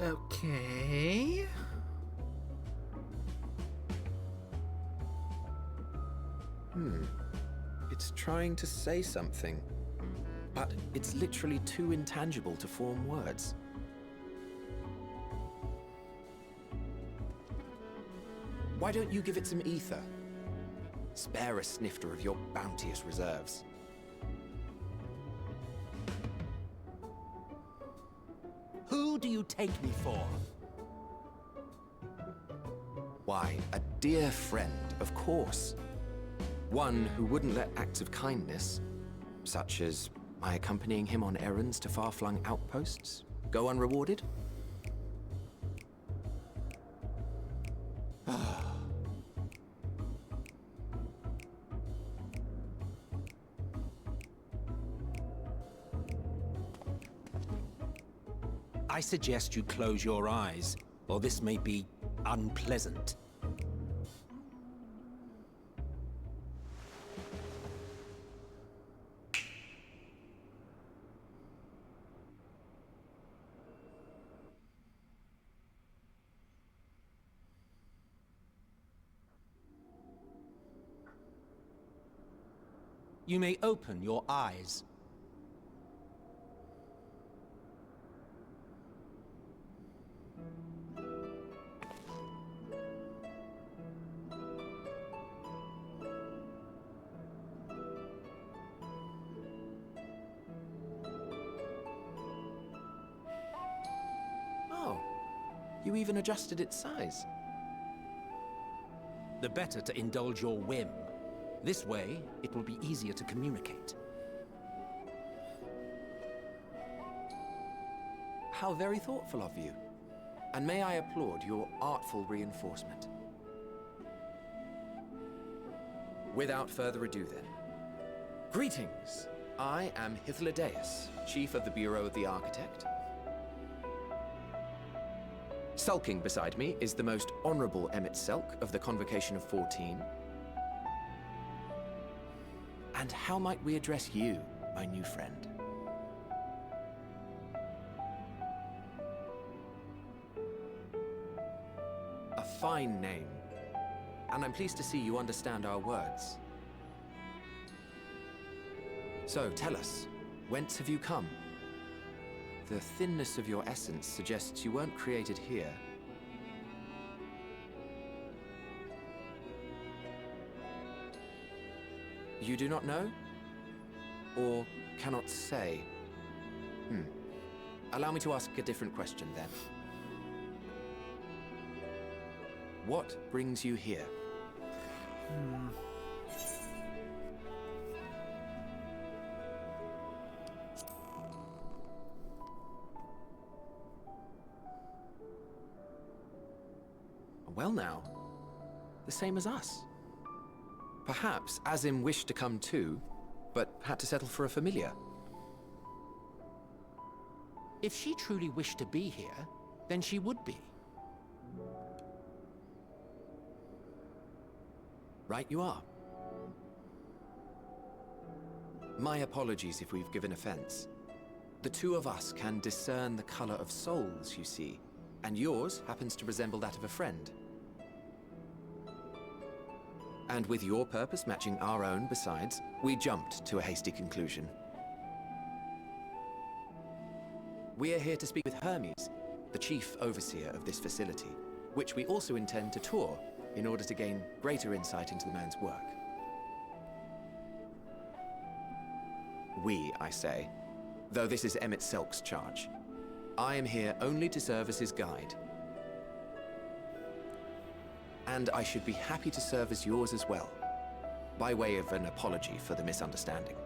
Okay. It's trying to say something, but it's literally too intangible to form words. Why don't you give it some ether? Spare a snifter of your bounteous reserves. Who do you take me for? Why, a dear friend, of course. One who wouldn't let acts of kindness, such as my accompanying him on errands to far-flung outposts, go unrewarded? I suggest you close your eyes, or this may be unpleasant. You may open your eyes. Oh, you even adjusted its size. The better to indulge your whim. This way, it will be easier to communicate. How very thoughtful of you. And may I applaud your artful reinforcement. Without further ado then. Greetings! I am Hythlodaeus, Chief of the Bureau of the Architect. Sulking beside me is the most honorable Emmett Selk of the Convocation of 14. And how might we address you, my new friend? A fine name. And I'm pleased to see you understand our words. So, tell us, whence have you come? The thinness of your essence suggests you weren't created here. You do not know? Or cannot say? Allow me to ask a different question then. What brings you here? Well now, the same as us. Perhaps Azim wished to come too, but had to settle for a familiar. If she truly wished to be here, then she would be. Right you are. My apologies if we've given offense. The two of us can discern the color of souls, you see, and yours happens to resemble that of a friend. And with your purpose matching our own besides, we jumped to a hasty conclusion. We are here to speak with Hermes, the chief overseer of this facility, which we also intend to tour in order to gain greater insight into the man's work. We, I say, though this is Emmett Selk's charge. I am here only to serve as his guide. And I should be happy to serve as yours as well, by way of an apology for the misunderstanding.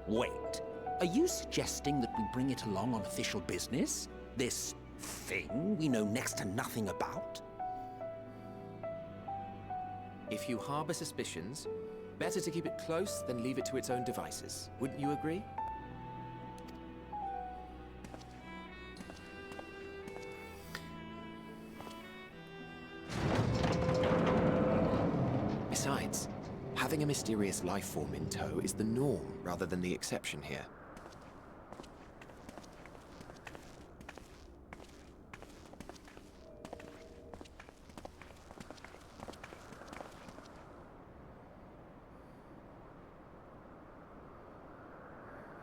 Wait, are you suggesting that we bring it along on official business? This thing we know next to nothing about? If you harbor suspicions, better to keep it close than leave it to its own devices. Wouldn't you agree? Besides, having a mysterious life form in tow is the norm rather than the exception here.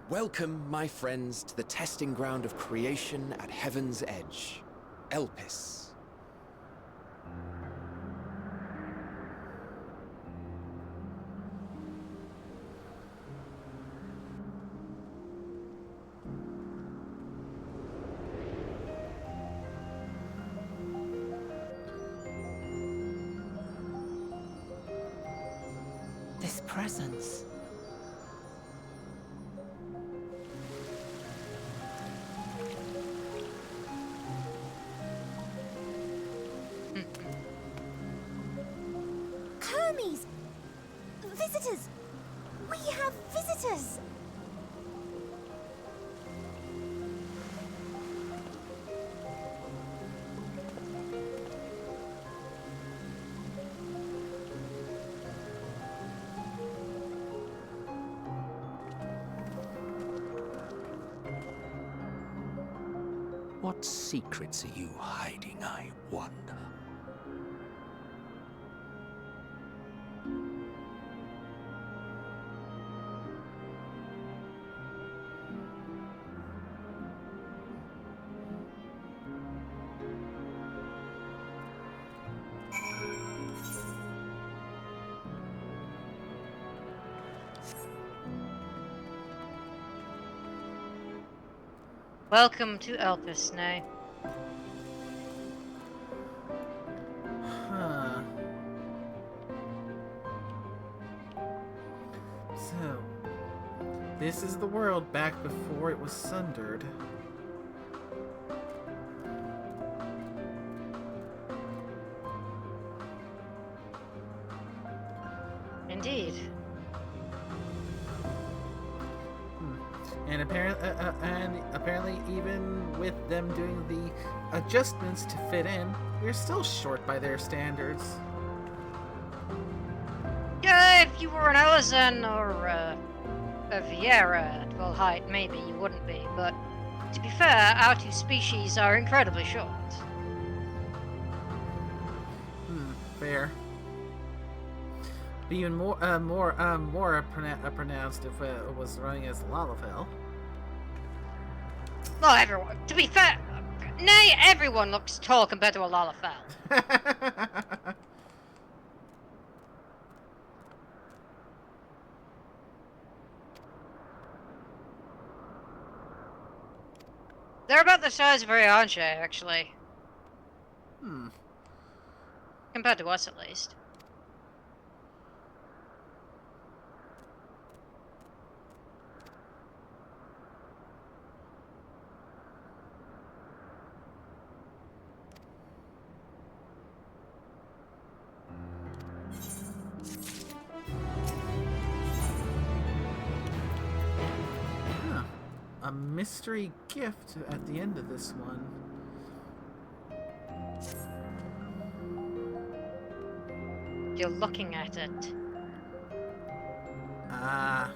Welcome, my friends, to the testing ground of creation at Heaven's Edge, Elpis. This presence. Hermes! Visitors! We have visitors! What secrets are you hiding, I wonder? Welcome to Elpis now. Huh. So, this is the world back before it was sundered. Indeed. And apparently, even with them doing the adjustments to fit in, we're still short by their standards. Yeah, if you were an Alizan or a Viera at full height, maybe you wouldn't be, but to be fair, our two species are incredibly short. Fair. But even more pronounced if it was running as Lalafell. Well, everyone. To be fair, nay, everyone looks tall compared to a Lalafell. They're about the size of Rianche, actually. Compared to us, at least. A mystery gift at the end of this one. You're looking at it. Ah.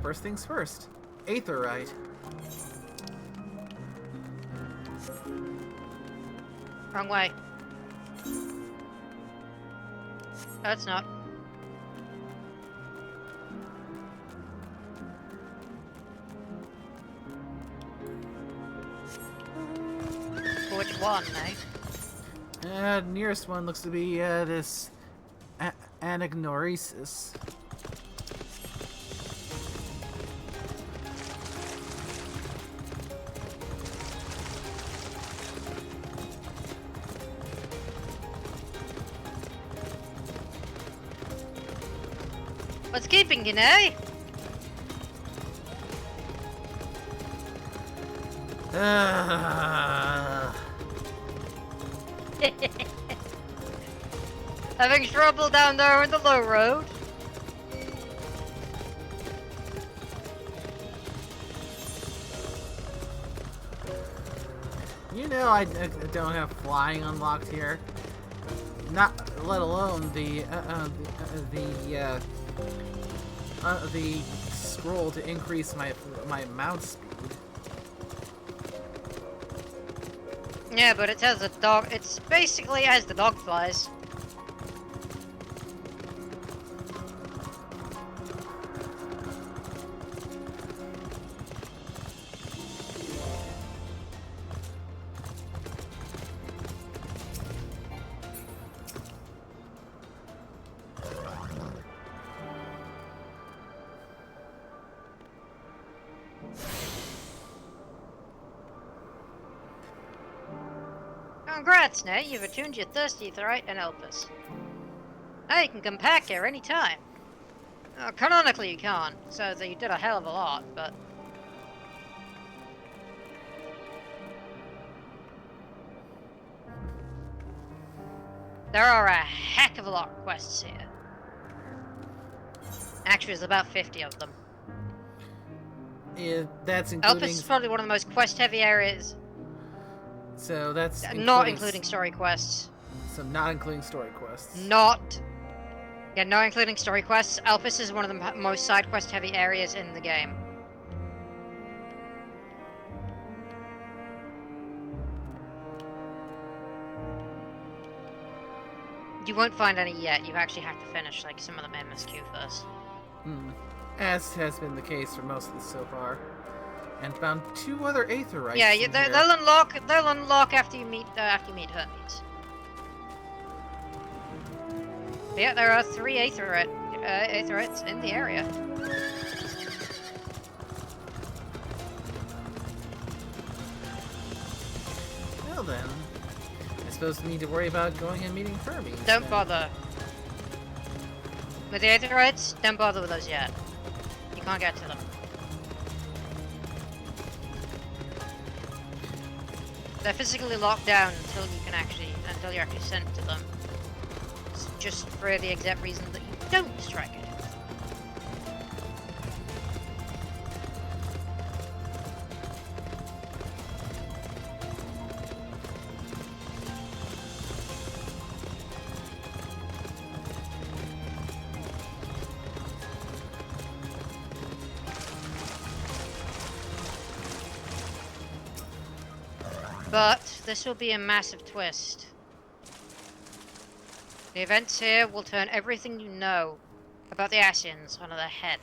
First things first. Aetherite. Wrong way. That's not. which one, eh? Nearest one looks to be this Anagnoresis. What's keeping you, eh? Having trouble down there in the low road? You know I don't have flying unlocked here. Not let alone the scroll to increase my mount speed. Yeah, but it has a dog. It's basically as the dog flies. Congrats, Nate. You've attuned your thirsty Aetherite and Elpis. Now you can come back here anytime. Canonically you can't, so you did a hell of a lot, but... There are a heck of a lot of quests here. Actually, there's about 50 of them. Yeah, that's including... Elpis is probably one of the most quest-heavy areas. So that's not including story quests. So not including story quests. Not including story quests. Elpis is one of the most side quest heavy areas in the game. You won't find any yet. You actually have to finish like some of them MSQ first. As has been the case for most of this so far. And found 2 other Aetherites. Yeah, they'll unlock after you meet Hermes. Yeah, there are 3 Aetherites in the area. Well then, I suppose we need to worry about going and meeting Hermes. Don't bother. With the Aetherites, don't bother with those yet. You can't get to them. They're physically locked down until you're actually sent to them. It's just for the exact reason that you don't strike it. But this will be a massive twist. The events here will turn everything you know about the Ascians on their head.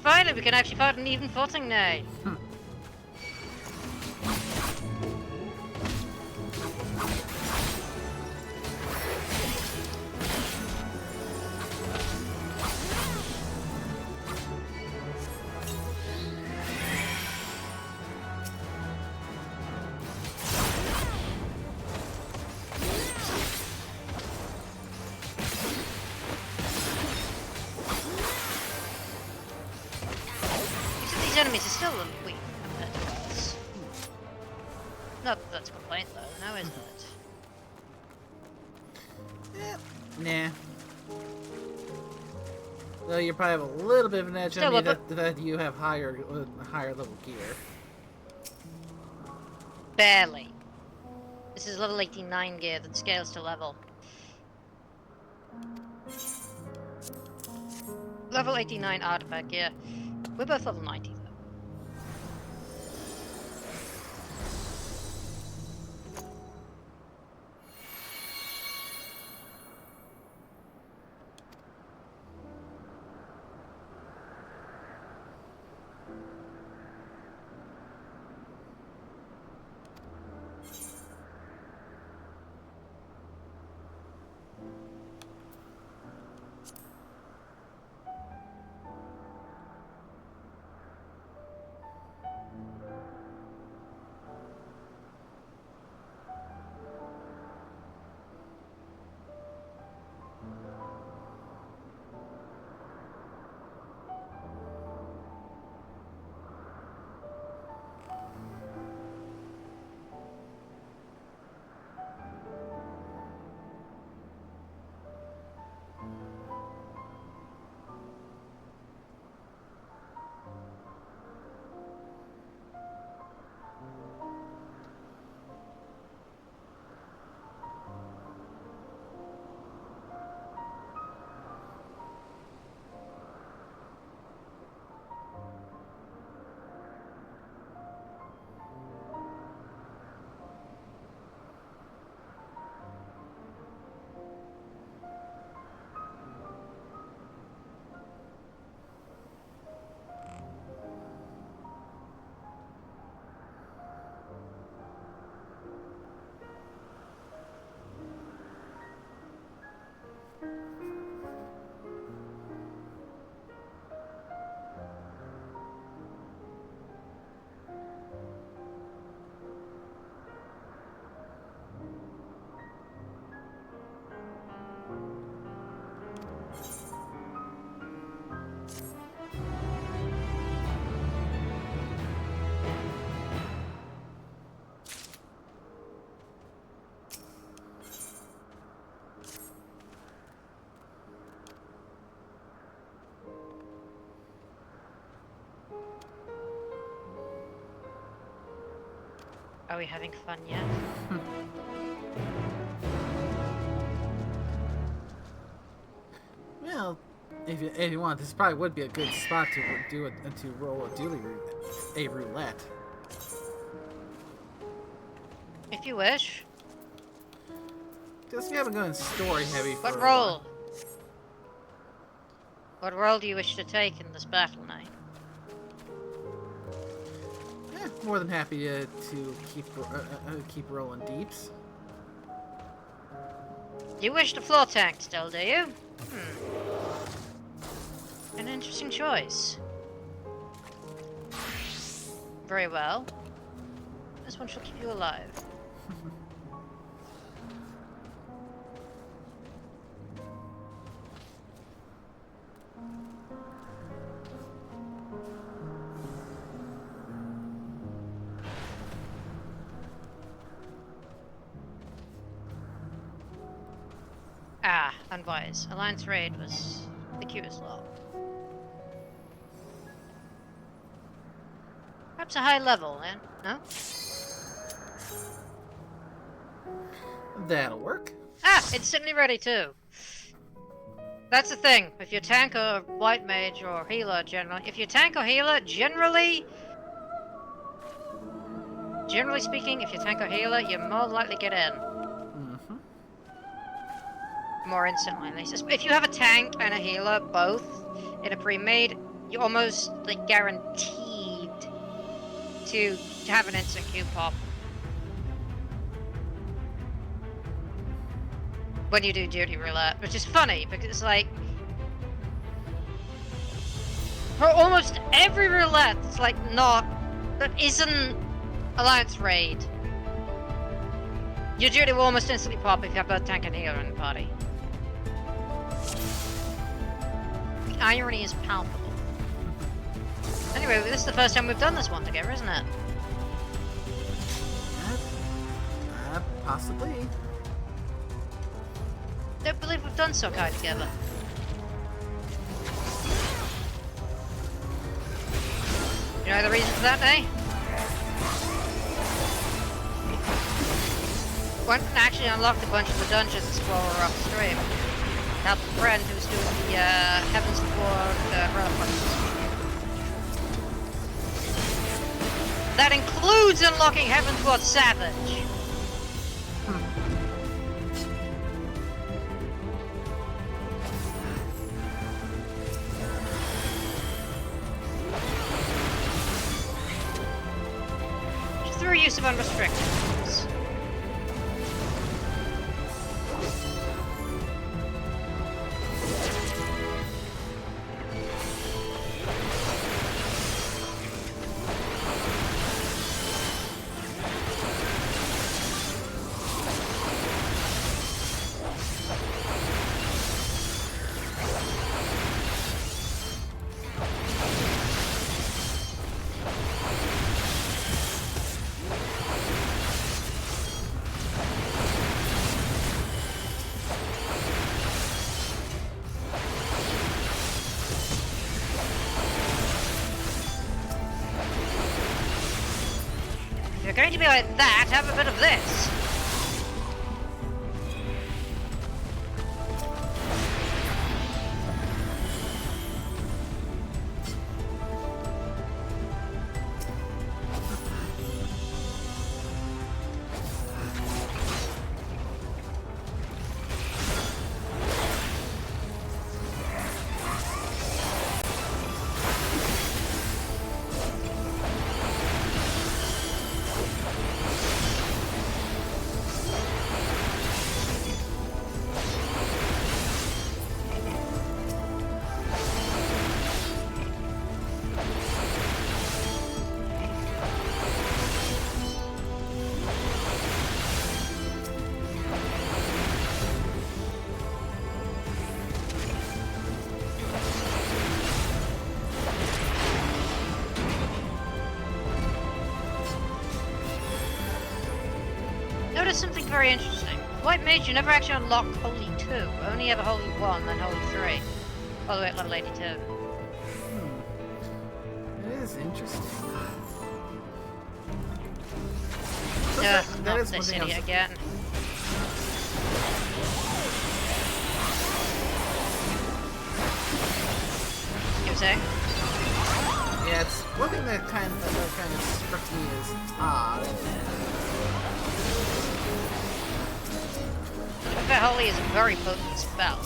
Finally, we can actually fight an even footing now. These enemies are still a little weak compared to us. Not that that's a complaint though, now isn't it? Nah. Though you probably have a little bit of an edge on me that you have higher level gear. Barely. This is level 89 gear that scales to level. Level 89 artifact gear. We're both level 90 though. Are we having fun yet? Well, if you want, this probably would be a good spot to roll a roulette. If you wish. Just we haven't gone story heavy for What role? What role do you wish to take in this battle, Knight? More than happy to keep rolling deeps. You wish to floor tank still, do you? An interesting choice. Very well. This one shall keep you alive. Ah, unwise. Alliance raid was the cutest lot. Perhaps a high level, eh? No? That'll work. Ah, instantly ready too. That's the thing. If you're tank or white mage or healer, generally, if you're tank or healer, generally speaking, if you're tank or healer, you're more likely to get in. More instantly, at least. If you have a tank and a healer, both, in a pre-made, you're almost, like, guaranteed to have an instant Q pop. When you do duty roulette, which is funny, because it's like... For almost every roulette that's, like, that isn't Alliance raid, your duty will almost instantly pop if you have both tank and healer in the party. The irony is palpable. Anyway, this is the first time we've done this one together, isn't it? Possibly. Don't believe we've done Sokai together. You know the reason for that, eh? Went and actually unlocked a bunch of the dungeons while we were off stream. Helped a friend who was doing the Heaven's Sword relic puzzles. That includes unlocking Heaven's Sword Savage. Through use of unrestricted ones. If you're going to be like that, have a bit of this. Notice something very interesting. White Mage, you never actually unlock Holy 2. Only ever Holy 1, then Holy 3. All the way at level 82. It is interesting. Yeah, that not is one this thing idiot again. You were saying? Yeah, it's one thing that kind of struck me as odd. That Holy is a very potent spell.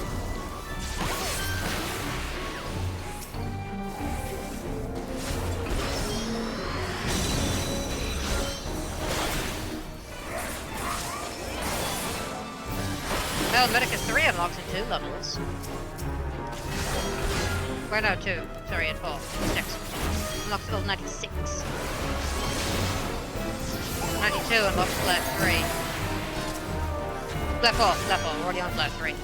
Well, Medicus 3 unlocks in 2 levels. Wait, no, 2. Sorry, in 4. 6. Unlocks level 96. 92 unlocks flat 3. Flat 4, we're already on flat 3.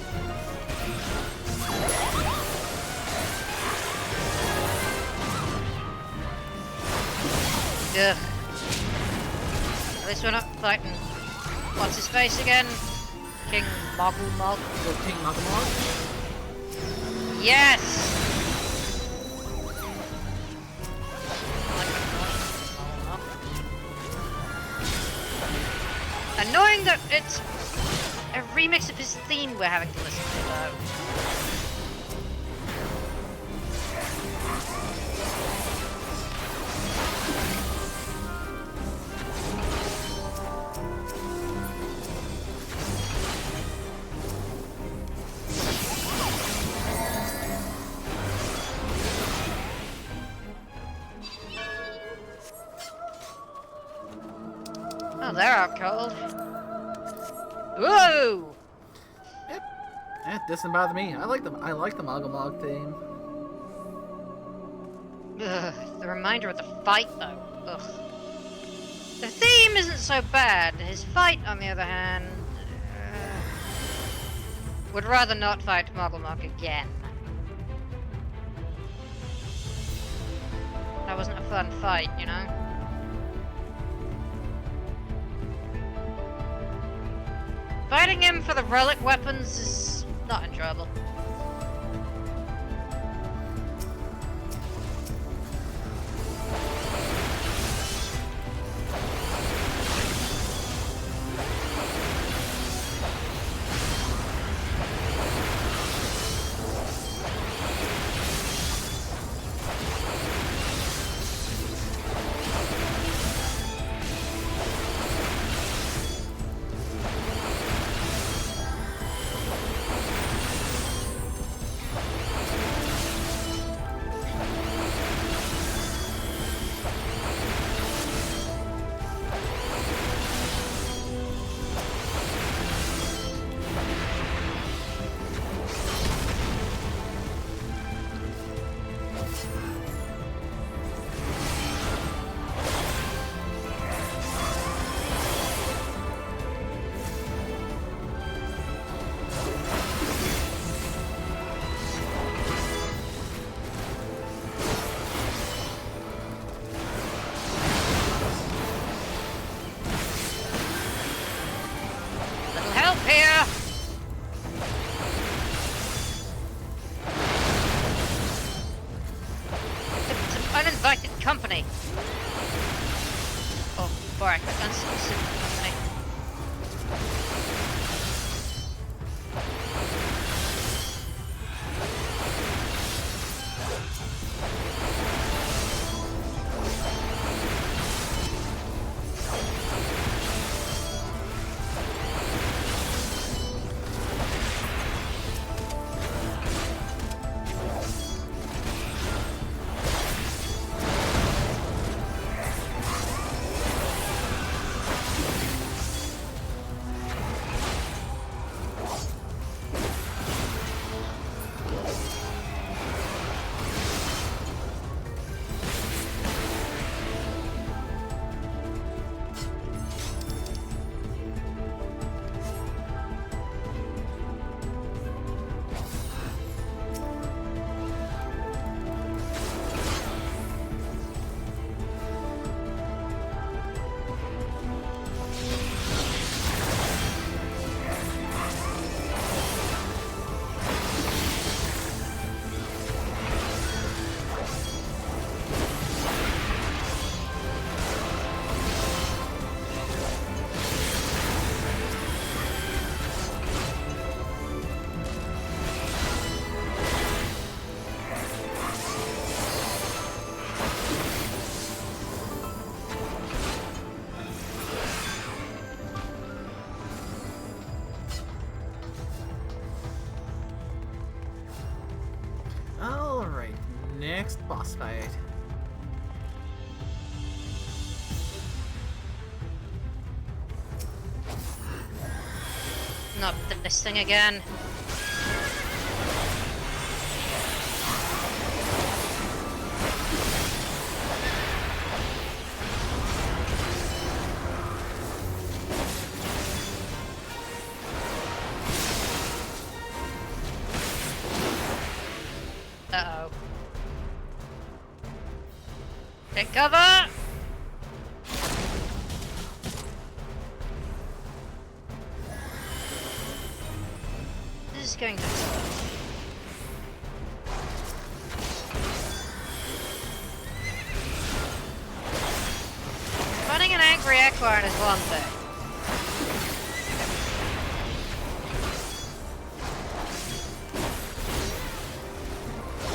Ugh. At least we're not fighting. What's his face again? King Mogul Mog? King Mogul Mog? Yes! Annoying that it's a remix of his theme we're having to listen to, though. Oh, they're out cold. Whoa! Yep. It doesn't bother me. I like the Mogul Mog theme. Ugh, the reminder of the fight, though. Ugh. The theme isn't so bad. His fight, on the other hand, would rather not fight Mogul Mog again. That wasn't a fun fight, you know? Fighting him for the relic weapons is not enjoyable. Here! Some uninvited company. Oh, boy, unsolicited company. Alright, next boss fight. Not this thing again. Uh-oh. Take cover! This is going to explode. Running an angry equine is one thing.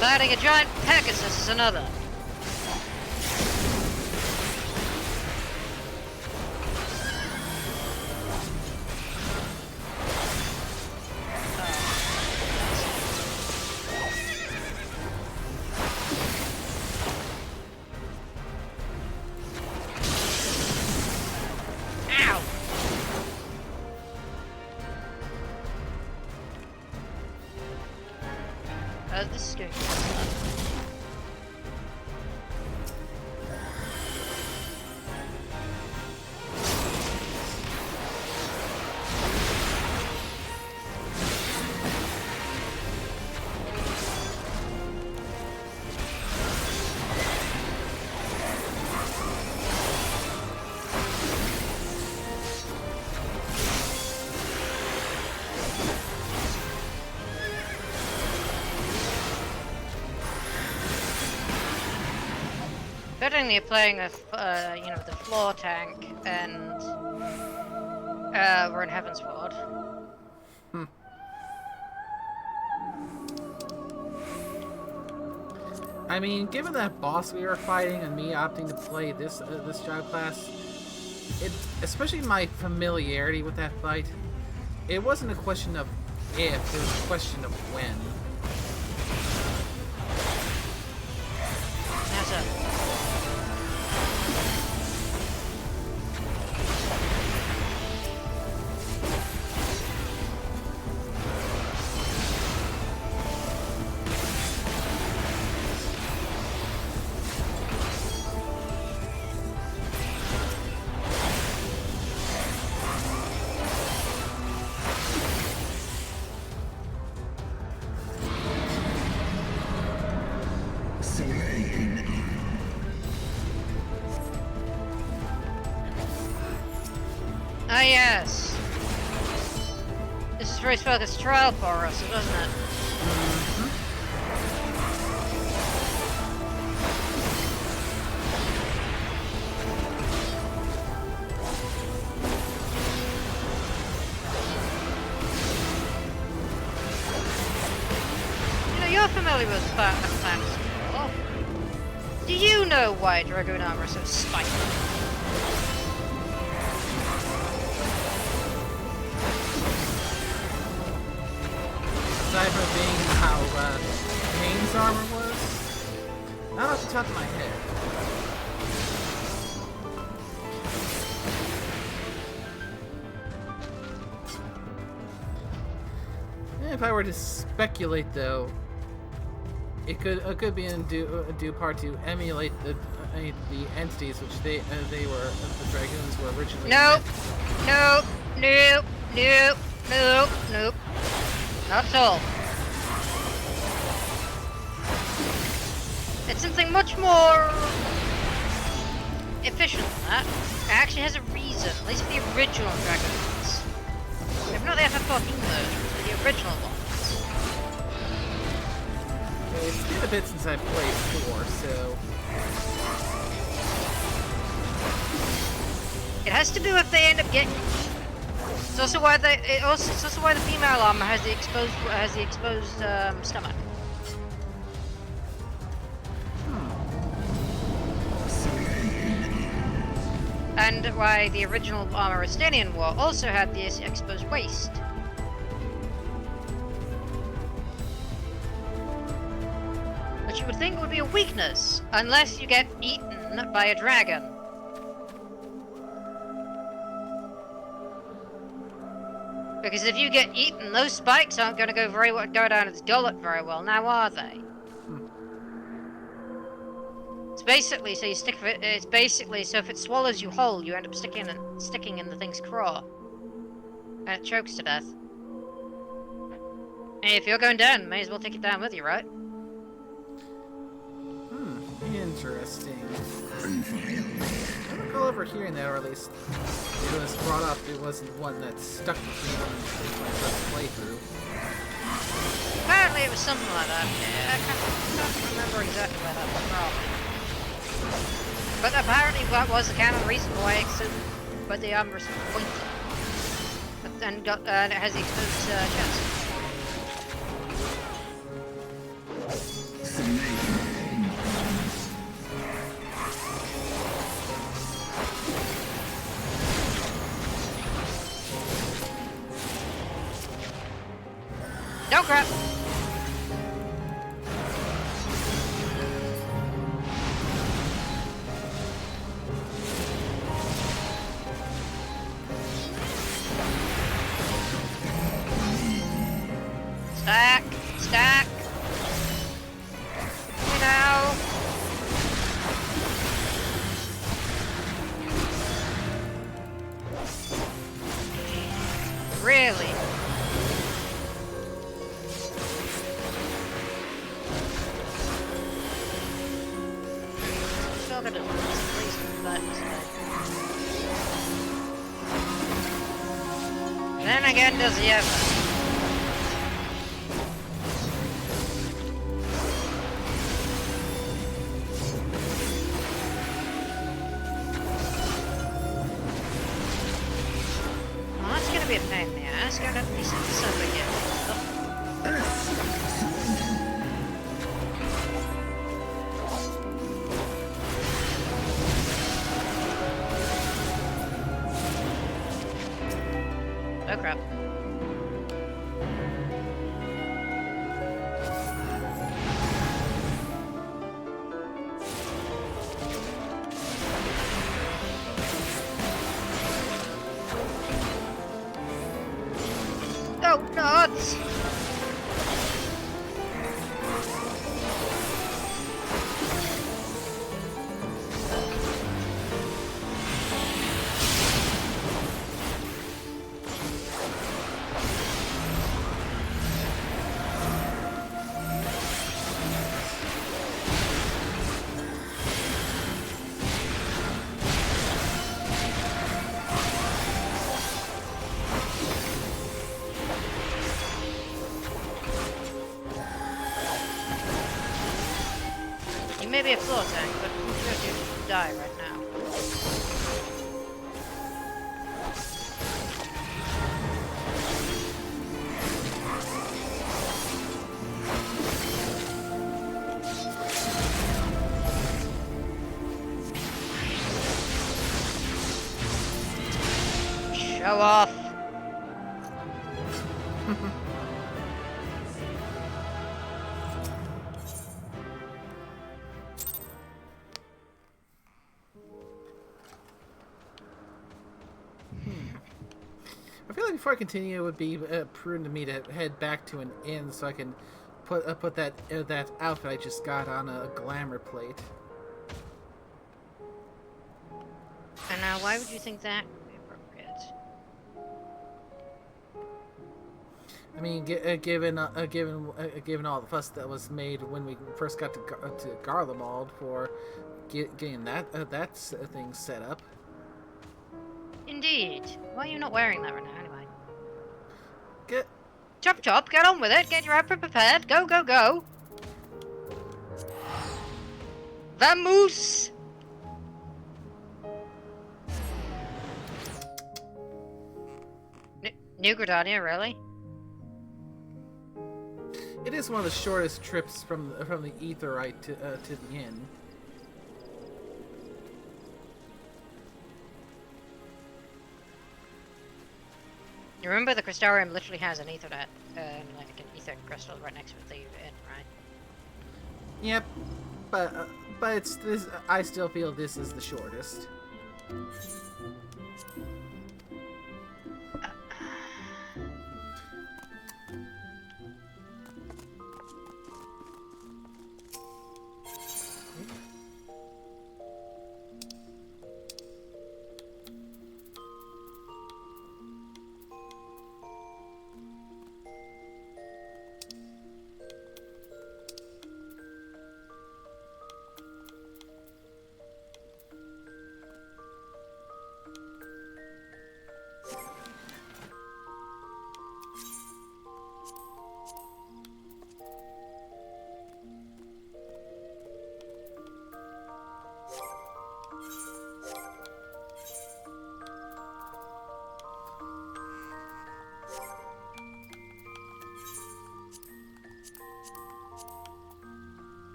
Fighting a giant Pegasus is another. Ow! This is going to be slow. considering you're playing with, you know, the floor tank and we're in Heaven's Ward. I mean, given that boss we were fighting and me opting to play this this job class, especially my familiarity with that fight, it wasn't a question of if, it was a question of when. That's it. Ah, yes. This is very focused trial for us, doesn't it? You know, you're familiar with Final Fantasy lore. Do you know why Dragoon armor is so spiky? Aside from being how Kane's armor was, not off the top of my head. If I were to speculate, though, it could be in due part to emulate the entities which the dragoons were originally. Nope. Nope. Nope. Nope. Nope. Nope. Not at all. It's something much more efficient than that. It actually has a reason, at least for the original Dragoons. If not the FF14 version, but the original ones. It's been a bit since I played 4, so... It has to do if they end up getting... It's also why it's also why the female armor has the exposed stomach. And why the original armor of Estonian War also had the exposed waist. Which you would think would be a weakness, unless you get eaten by a dragon. Because if you get eaten, those spikes aren't going to go down its gullet very well, now are they? It's basically so you stick. It's basically so if it swallows you whole, you end up sticking in the thing's craw, and it chokes to death. And if you're going down, may as well take it down with you, right? Interesting. I recall over hearing that, or at least it was brought up. It wasn't one that stuck with me on my first playthrough. Apparently, it was something like that. Yeah, I can't remember exactly where that was from. But apparently that was the canon reason why the armor was pointed. And it has the exposed chest. No crap! Stack! Stack! You know! Really? Still got a reason for that. Then again, does he ever? gonna be a pain in the ass. Go to these son of a oh crap. Go nuts! You may be a floor tank, but I'm sure you die right now. Show off! I feel like before I continue, it would be prudent to me to head back to an inn so I can put that outfit I just got on a glamour plate. And now, why would you think that would be appropriate? I mean, given all the fuss that was made when we first got to Garlemald for getting that thing set up. Indeed. Why are you not wearing that right now, anyway? Get Chop chop, get on with it, get your outfit prepared, go go go! Vamos! New Gridania, really? It is one of the shortest trips from the Aetheryte to the inn. You remember the Crystarium literally has an ether like an ether crystal right next to the inn, right? Yep, but it's this. I still feel this is the shortest.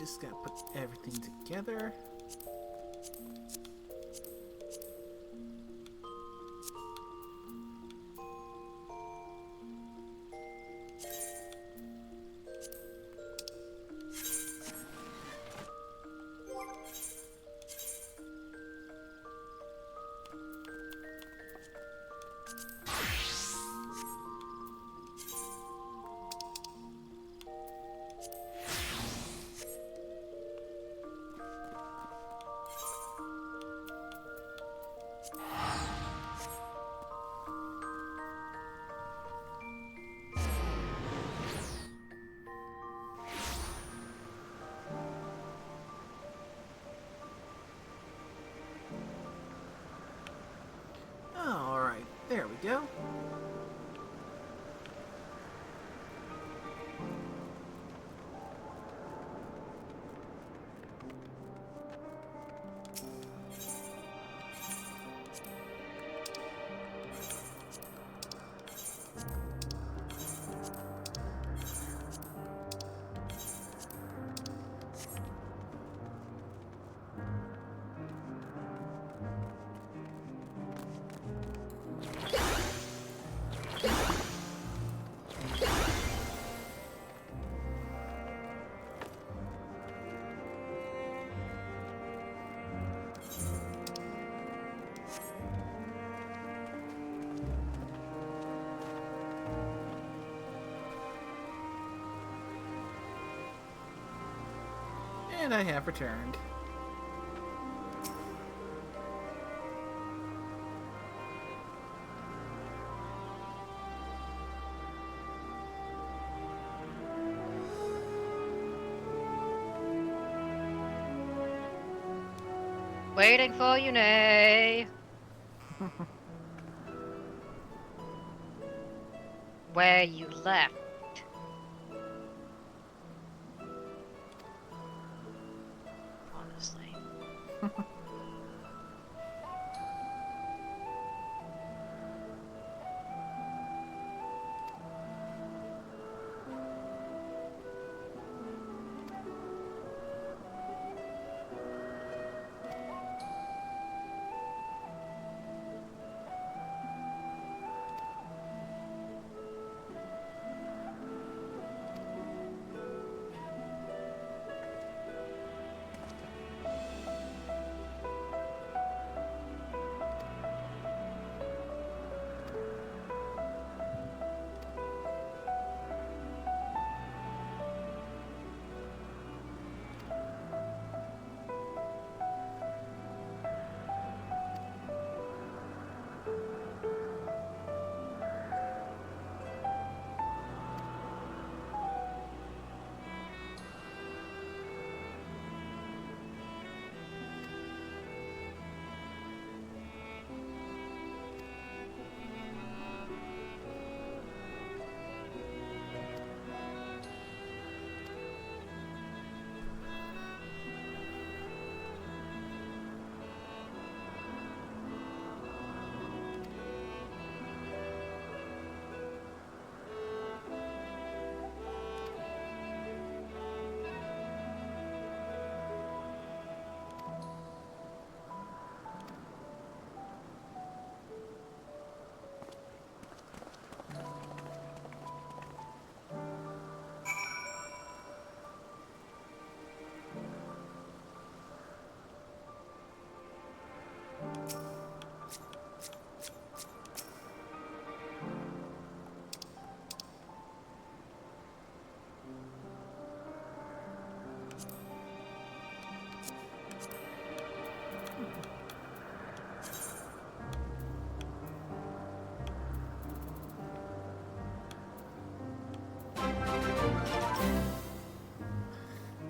just gotta put everything together. Alright, there we go. And I have returned. Waiting for you, Nay. Where you left. Honestly.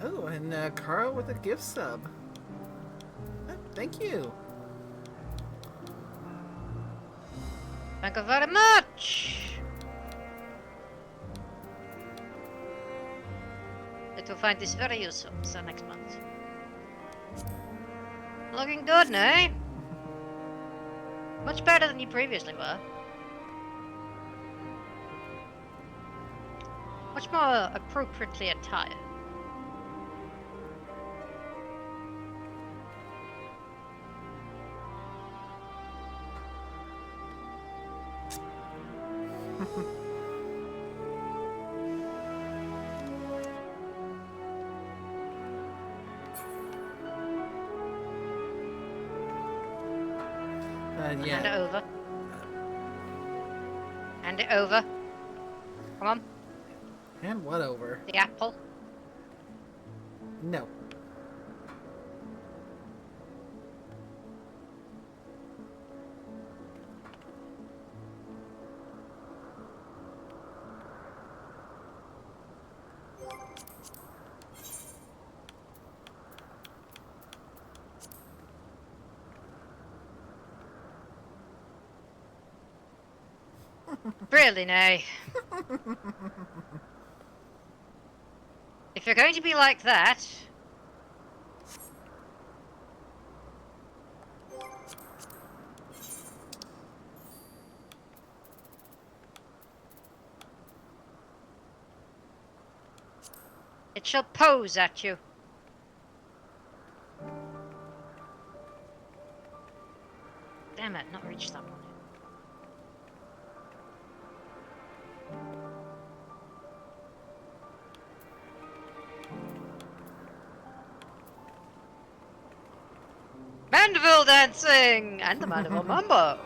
Oh, and Carl with a gift sub. Thank you. Thank you very much! It will find this very useful, so next month. Looking good, no? Much better than you previously were. Much more appropriately attired. Hand it Yeah. over. Hand it over. Come on. Hand what over? The apple. No. Really, nay. If you're going to be like that... It shall pose at you. Damn it, not reached that one. Mandeville dancing! And the Mandeville Mambo!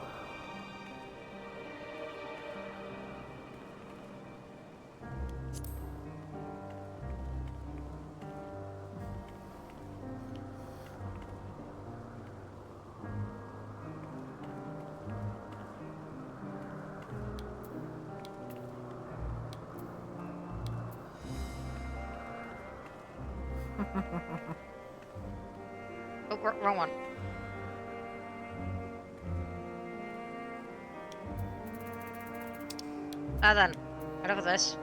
Oh, wrong one. Ah then, enough of this.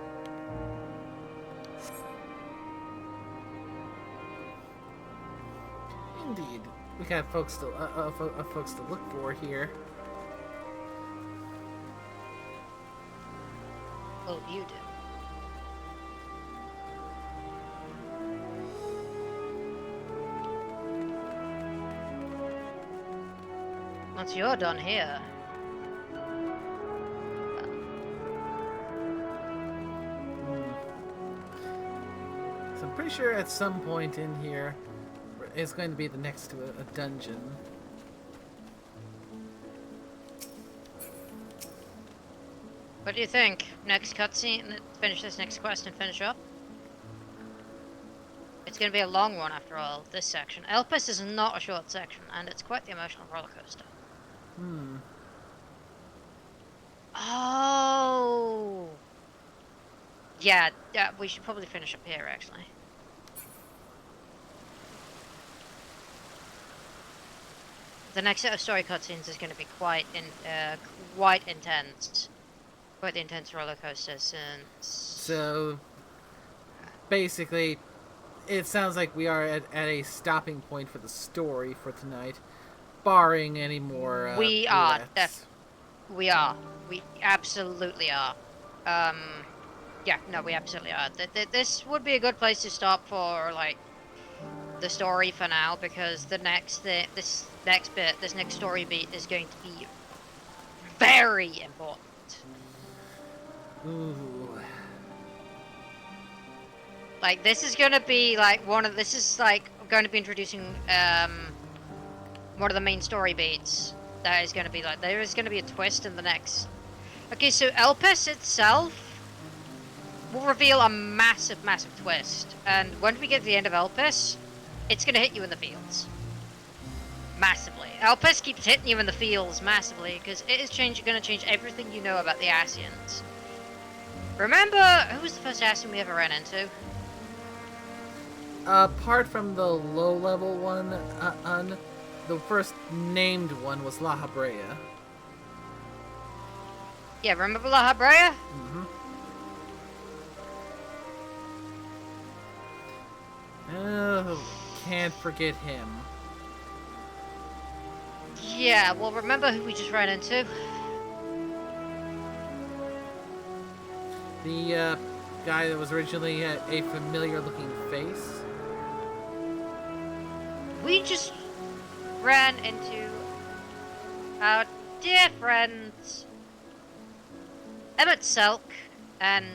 Indeed. We got folks to folks to look for here. Oh, you do. Once you're done here... So I'm pretty sure at some point in here it's going to be the next to a dungeon. What do you think? Next cutscene? Finish this next quest and finish up? It's going to be a long one after all, this section. Elpis is not a short section, and it's quite the emotional rollercoaster. Hmm. Oh! Yeah, we should probably finish up here, actually. The next set of story cutscenes is going to be quite intense. Quite the intense roller coaster since... So, basically, it sounds like we are at a stopping point for the story for tonight, barring any more we roulettes. We are. We absolutely are. Yeah, no, we absolutely are. This would be a good place to stop for, like, the story for now, because the next this next story beat is going to be very important. Ooh. Like, this is gonna be like this is like going to be introducing one of the main story beats. That is going to be like, there is going to be a twist in the next. Okay, so Elpis itself will reveal a massive twist, and when we get to the end of Elpis, it's going to hit you in the feels. Massively. Elpis keeps hitting you in the feels massively, because it is going to change everything you know about the Ascians. Remember, who was the first Ascian we ever ran into? Apart from the low-level one, the first named one was La Habrea. Yeah, remember La Habrea? Mm-hmm. Oh, can't forget him. Yeah, well, remember who we just ran into? The guy that was originally a familiar-looking face. We just ran into our dear friends Emmett Selk and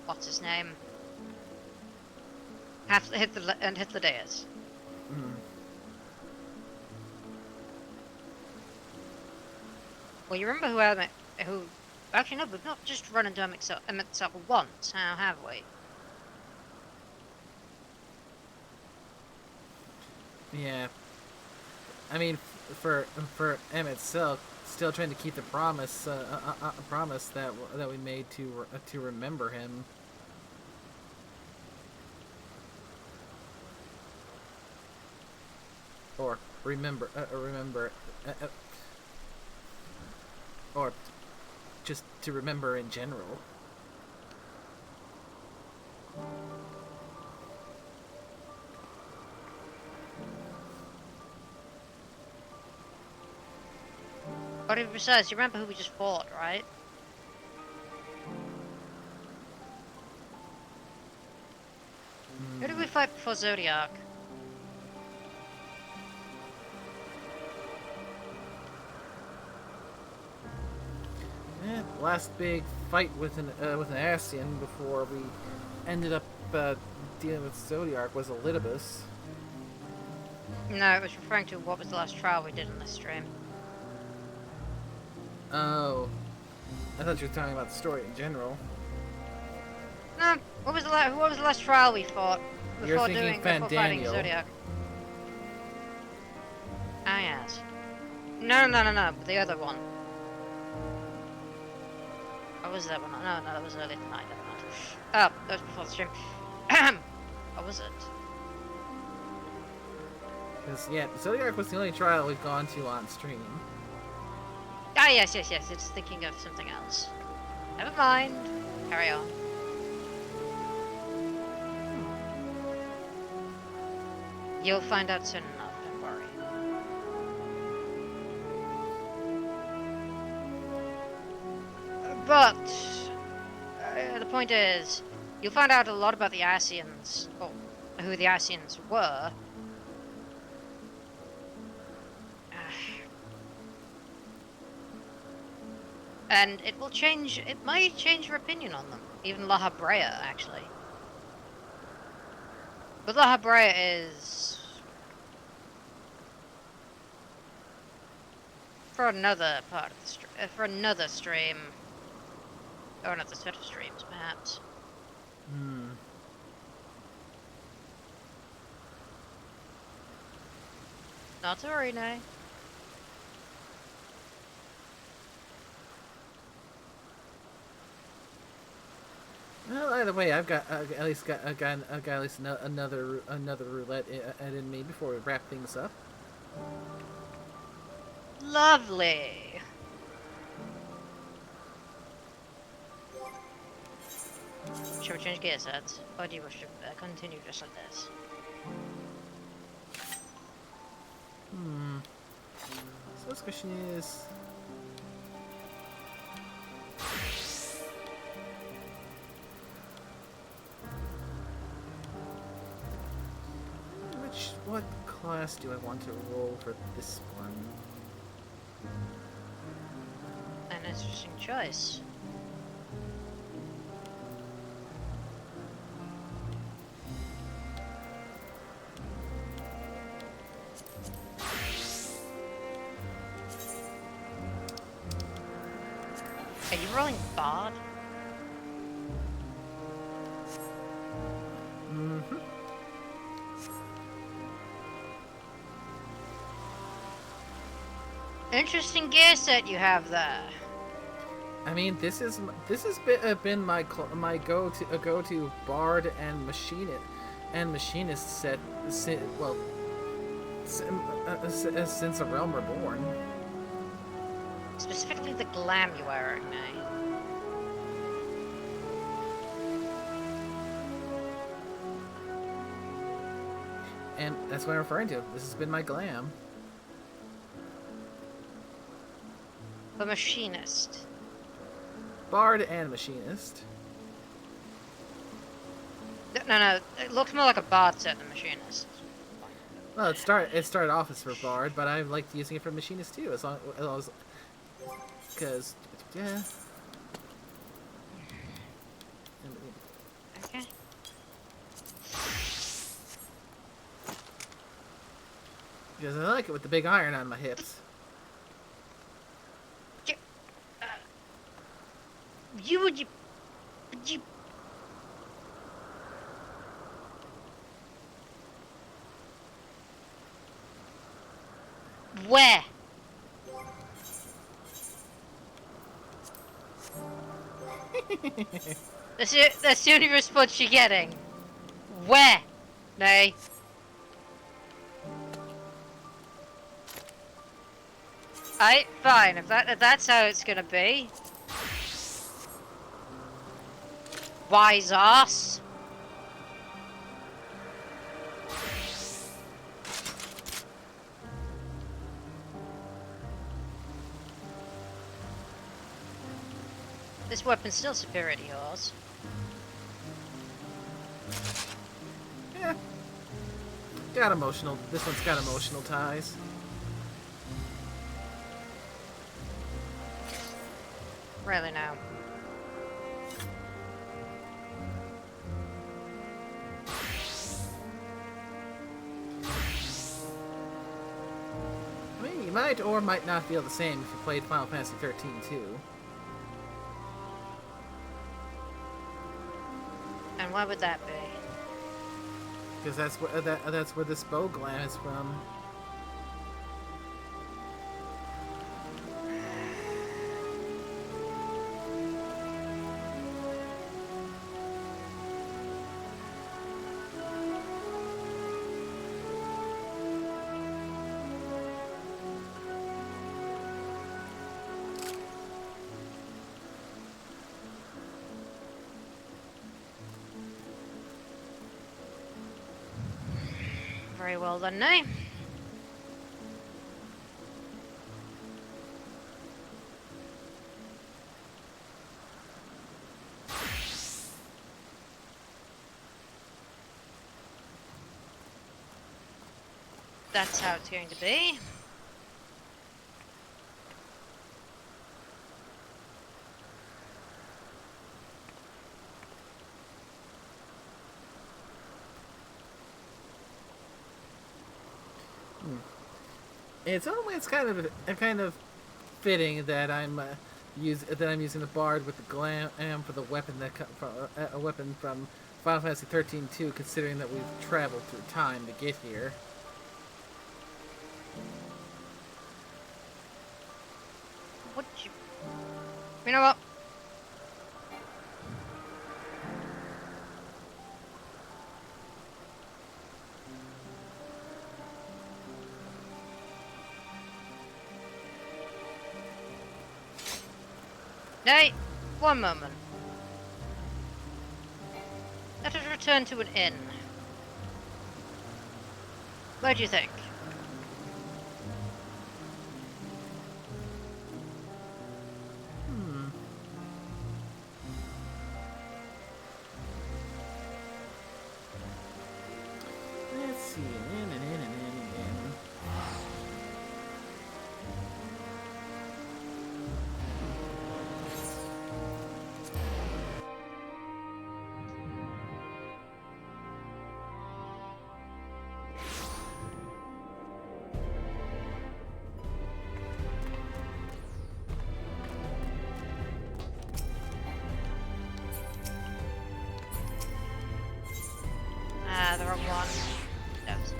what's his name? Hitler Deus. Mm. Well, you remember who... Actually, no, we've not just run into Emmett once, now have we? Yeah. I mean, for Emmett still trying to keep the promise promise that we made to remember him. Or remember or just to remember in general. But besides, you remember who we just fought, right? Who did we fight before Zodiac? Yeah, last big fight with an Ascian before we ended up dealing with Zodiac was Elidibus. No, it was referring to what was the last trial we did in this stream. Oh, I thought you were talking about the story in general. No, what was the last trial we fought before fighting Zodiac? Ah, yes. No, the other one. What was that one? No, that was early tonight. Oh, that was before the stream. What was it? Because, yeah, Zodiac was the only trial we've gone to on stream. Ah, yes. It's thinking of something else. Never mind. Carry on. You'll find out soon enough, don't worry. But the point is, you'll find out a lot about the Ascians, or who the Ascians were. And it might change your opinion on them. Even La Habrea, actually. But La Habrea is... for another part of the for another stream. Or another set of streams, perhaps. Not to worry, Nay. Well, either way, I've got at least another roulette in me before we wrap things up. Lovely. Shall we change gear sets, or do you wish to continue just like this? So this question is... what class do I want to roll for this one? An interesting choice. Are you rolling Bard? Interesting gear set you have there. I mean, this has been my go-to Bard and Machinist set since A Realm Reborn. Specifically the glam you're wearing now. And that's what I'm referring to. This has been my glam. The Machinist. Bard and Machinist. No, it looks more like a Bard set than Machinist. Well, it started off as for Bard, but I liked using it for Machinist too, as long as because yeah. Okay. Because I like it with the big iron on my hips. You. Where? That's the only response you're getting. Where? Nay. Alright, fine. If that's how it's gonna be. Wise ass. This weapon's still superior to yours. Yeah. Got emotional. This one's got emotional ties. Really now. I mean, you might or might not feel the same if you played Final Fantasy 13 too. And why would that be? Because that's where this bow glam is from. Very well done, no? That's how it's going to be. It's always kind of fitting that I'm using the bard with the glam for the weapon a weapon from Final Fantasy 13 too, considering that we've traveled through time to get here. What you know what? Nay, one moment. Let us return to an inn. Where do you think? Let's see. Ah, the wrong one. Oops.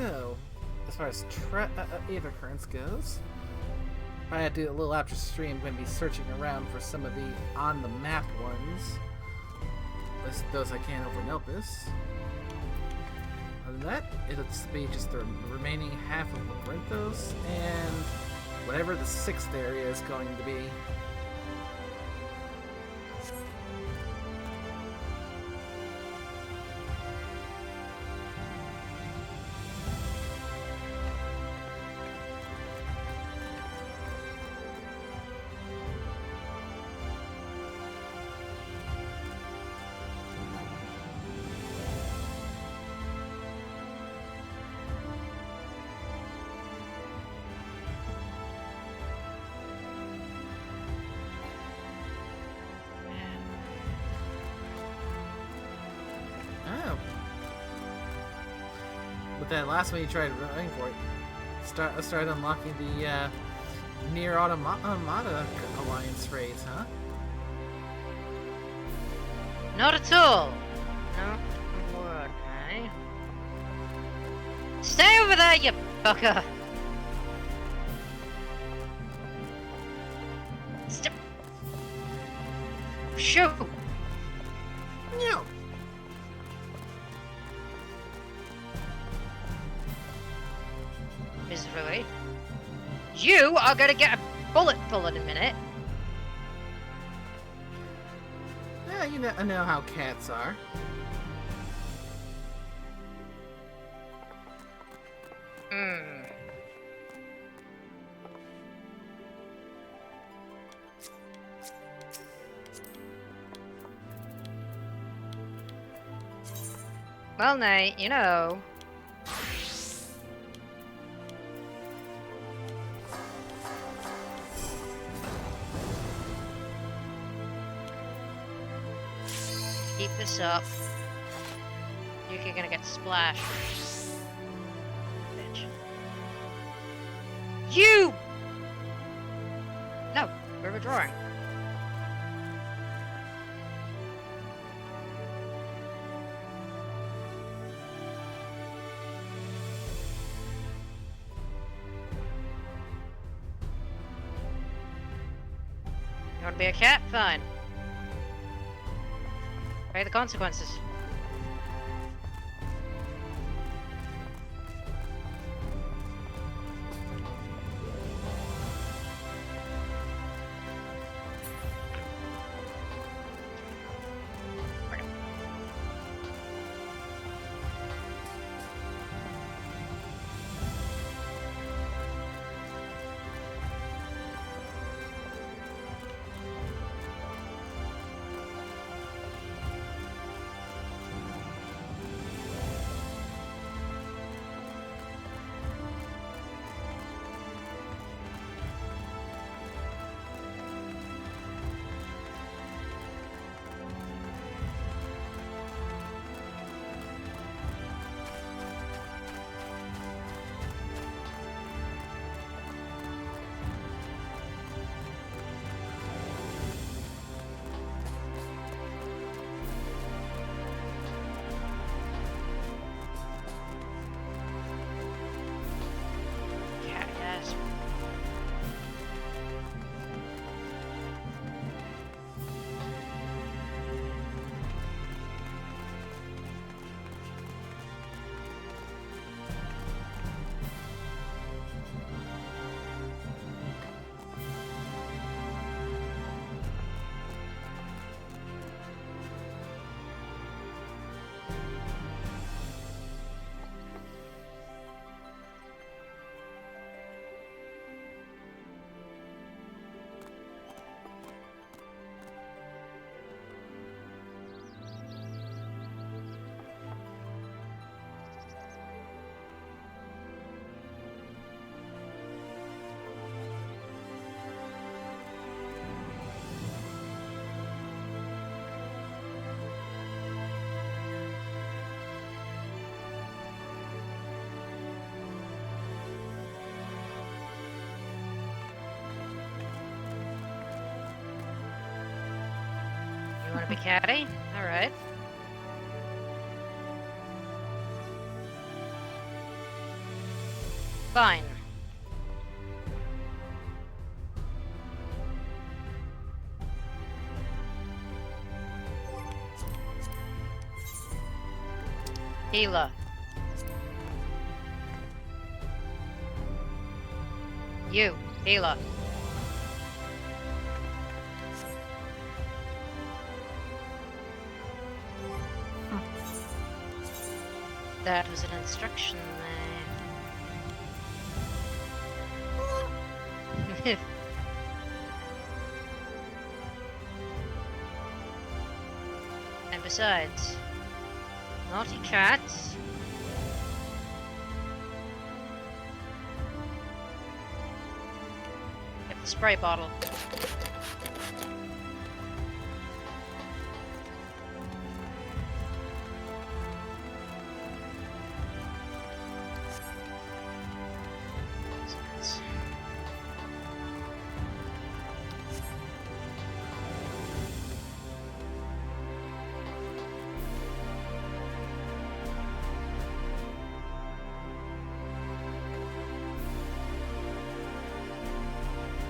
So, as far as Ava Currents goes, I had to do a little after stream. I'm going to be searching around for some of the on-the-map ones. List those I can over Nelpus. Other than that, it'll just be just the remaining half of Labyrinthos and whatever the 6th area is going to be. But that last one you tried running for it, started unlocking the Near Automata Alliance raids, huh? Not at all. No word, eh? Stay over there, you fucker! Stop! Shoot! No. Miserably. You are gonna get a bullet full in a minute. Yeah, you know, I know how cats are. Hmm. Well, Nate, you know. Keep this up. You're gonna get splashed. Bitch. You! No, we're withdrawing. You wanna be a cat? Fine. Pay the consequences. You wanna be catty? Alright. Fine. Healer. You, healer. That was an instruction there. And besides, naughty cats. Get the spray bottle.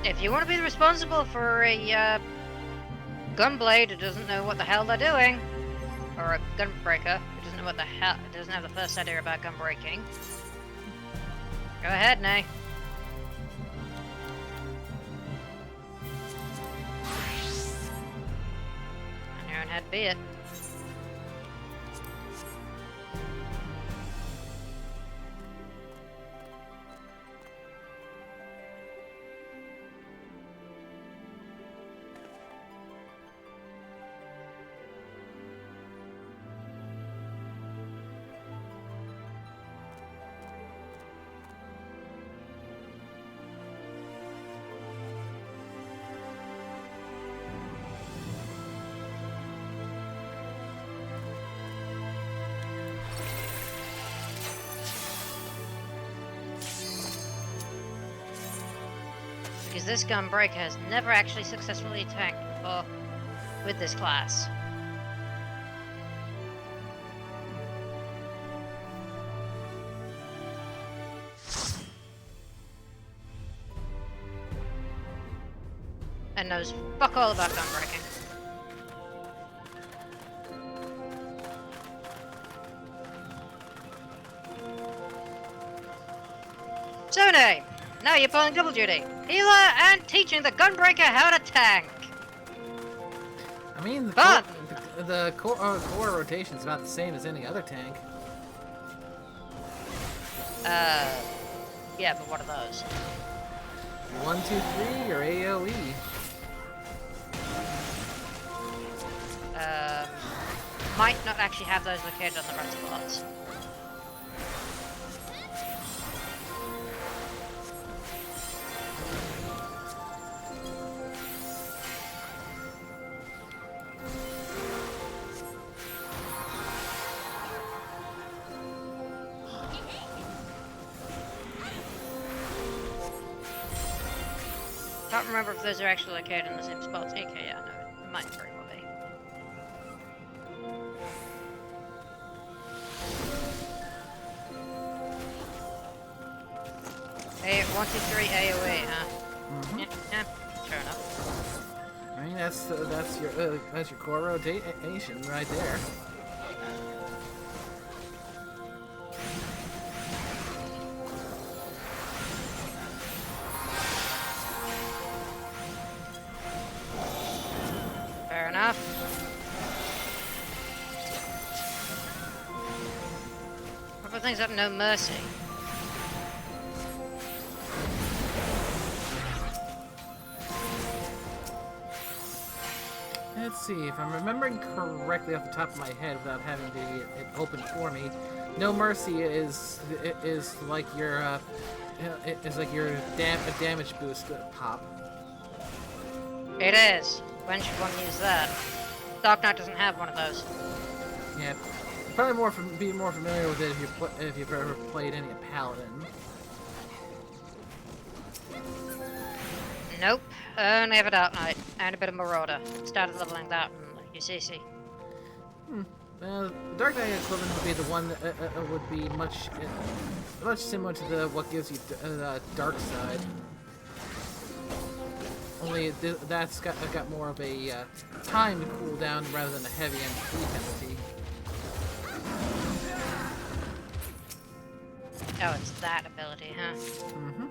If you want to be responsible for a gunblade who doesn't know what the hell they're doing, or a gunbreaker who doesn't know what the hell, doesn't have the first idea about gunbreaking, go ahead, Nay. On your own head be it. Because this gunbreaker has never actually successfully attacked before with this class. And knows fuck all about gunbreaking. Sune! Now you're pulling double duty. Healer and teaching the gunbreaker how to tank. I mean, the core rotation is about the same as any other tank. Yeah, but what are those? 1, 2, 3, or AoE. Might not actually have those located on the right spots. Can't remember if those are actually located in the same spots. Okay, yeah, no, it might very well be. Hey, 1, 2, 3 AoE, huh? Mm-hmm. Yeah, fair enough. I mean, that's your core rotation right there. Fair enough. What about things that have no mercy? Let's see, if I'm remembering correctly off the top of my head without having to get it open for me, No Mercy is like your damage boost pop. It is. When should one use that? Dark Knight doesn't have one of those. Yeah, probably be more familiar with it if you've ever played any Paladin. Nope. Only have a Dark Knight and a bit of Marauder. Started leveling that in UCC. The Dark Knight equivalent would be the one that would be much similar to the what gives you the dark side. Only that's got more of a time cooldown rather than a heavy MP penalty. Oh, it's that ability, huh? Mm-hmm.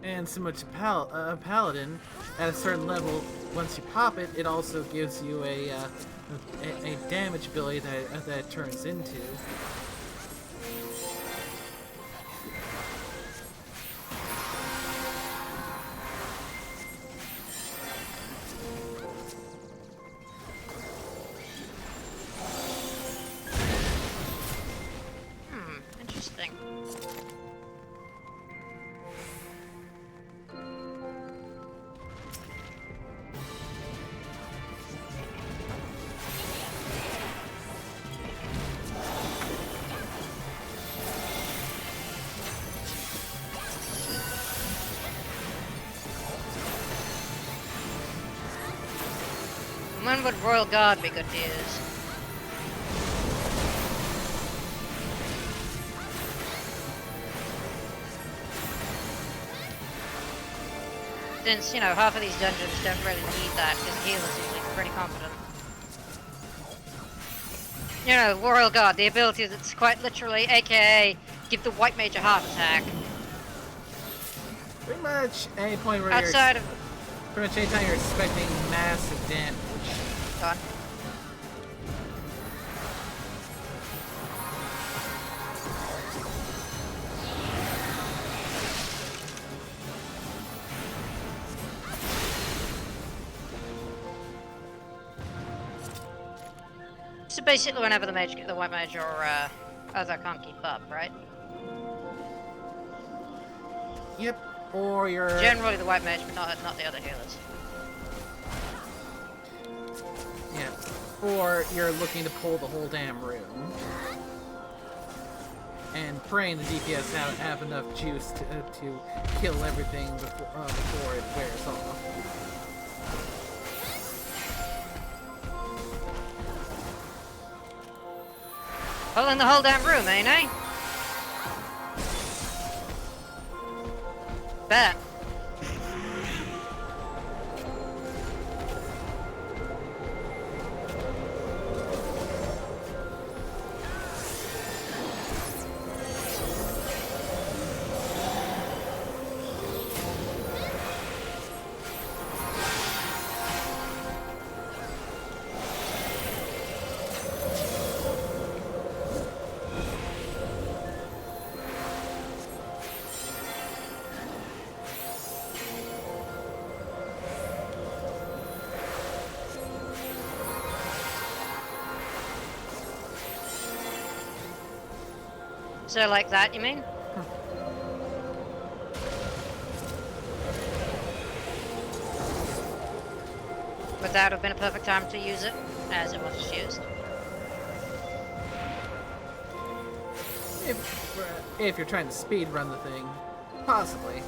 And similar to Paladin, at a certain level, once you pop it, it also gives you a damage ability that it turns into. Interesting. When would Royal Guard be good to use? Since, you know, half of these dungeons don't really need that, because the healer's usually pretty competent. You know, Royal Guard, the ability that's quite literally, aka, give the White Mage a heart attack. Pretty much any point where Outside of... Pretty much anytime you're expecting massive damage. Gone. So basically, whenever the White Mage or other can't keep up, right? Yep. Or you're generally the White Mage, but not the other healers. Yeah. Or you're looking to pull the whole damn room, and praying the DPS have enough juice to kill everything before it wears off. Pulling the whole damn room, ain't I? Bet. So like that, you mean? Would that have been a perfect time to use it, as it was just used? If you're trying to speed run the thing, possibly.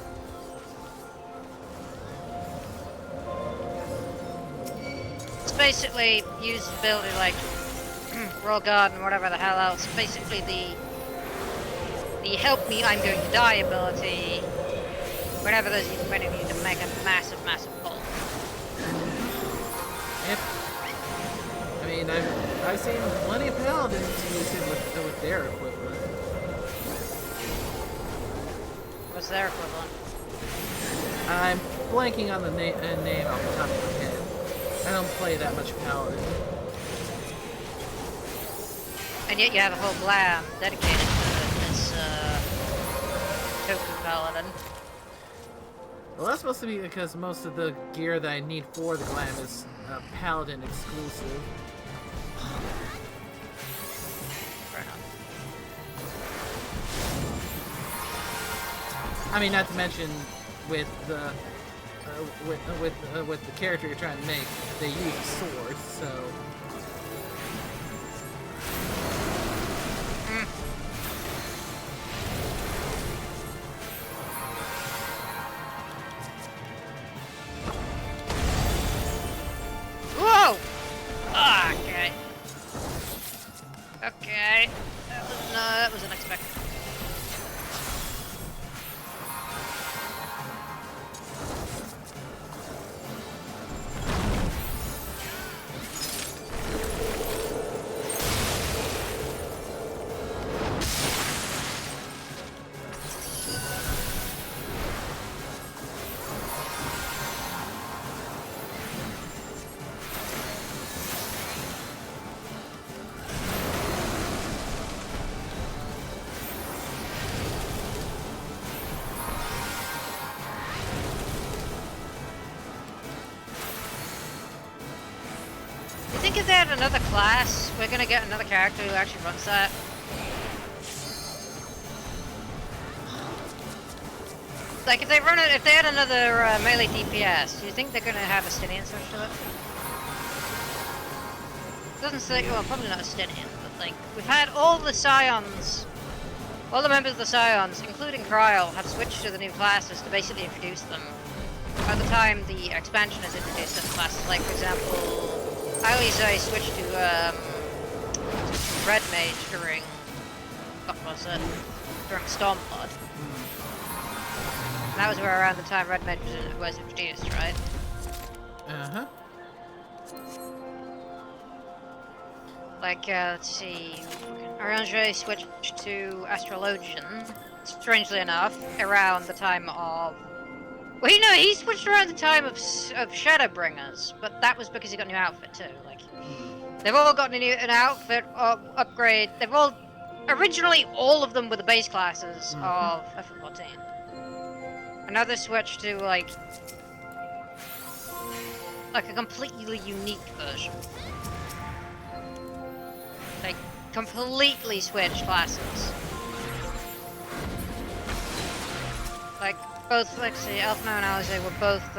It's basically used ability like Royal Guard and whatever the hell else. Basically the help me, I'm going to die ability. Whenever there's when you need to make a massive pull. Yep. I mean, I've seen plenty of paladins use it with their equivalent. What's their equivalent? I'm blanking on the name off the top of my head. I don't play that much paladin. And yet you have a whole glam dedicated to this token paladin. Well, that's supposed to be because most of the gear that I need for the glam is paladin exclusive. Fair enough. I mean, not to mention with the with the character you're trying to make, they use a sword, so. Okay. That was unexpected. I think if they had another class, we're gonna get another character who actually runs that. Like if they run it, if they had another melee DPS, do you think they're gonna have a Stinian switch to it? Doesn't say, well, probably not a Stinian, but like we've had all the Scions, all the members of the Scions, including Kryl, have switched to the new classes to basically introduce them. By the time the expansion has introduced certain classes, like for example. Alize switched to Red Mage during what was it? During Stormblood. That was around the time Red Mage was introduced, right? Uh-huh. Like, let's see. Orange switched to Astrologian, strangely enough, around the time of. Well, you know, he switched around the time of Shadowbringers, but that was because he got a new outfit too. Like, they've all got an outfit upgrade. They've all, originally, all of them were the base classes of FF14. Another switch to like a completely unique version. Like, completely switched classes. Like. Both, let's see, Elfno and Alize were both,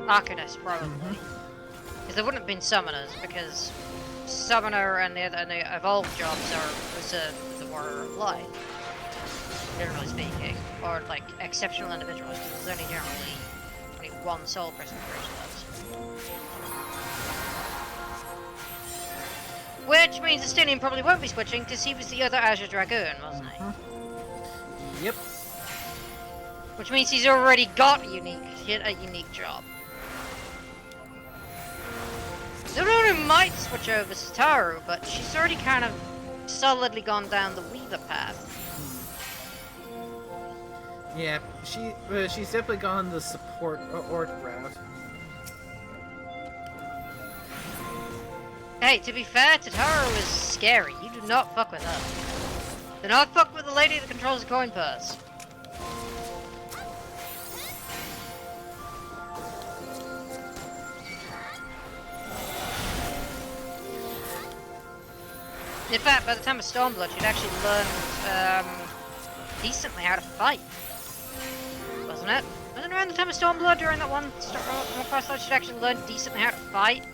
Arcanists, probably. Because they wouldn't have been Summoners, because Summoner and the Evolved jobs are reserved for the Warrior of Light, generally speaking. Or, like, exceptional individuals, because there's only generally one soul person for each of those. Which means the Stinian probably won't be switching, because he was the other Azure Dragoon, wasn't he? Yep. Which means he's already got a unique job. Zururu might switch over to Taru, but she's already kind of solidly gone down the Weaver path. Yeah, she's definitely gone the support orc route. Hey, to be fair, Tataru is scary. You do not fuck with her. Do not fuck with the lady that controls the coin purse. In fact, by the time of Stormblood, she'd actually learned decently how to fight. Wasn't it? Wasn't it around the time of Stormblood during that one quest that she'd actually learned decently how to fight?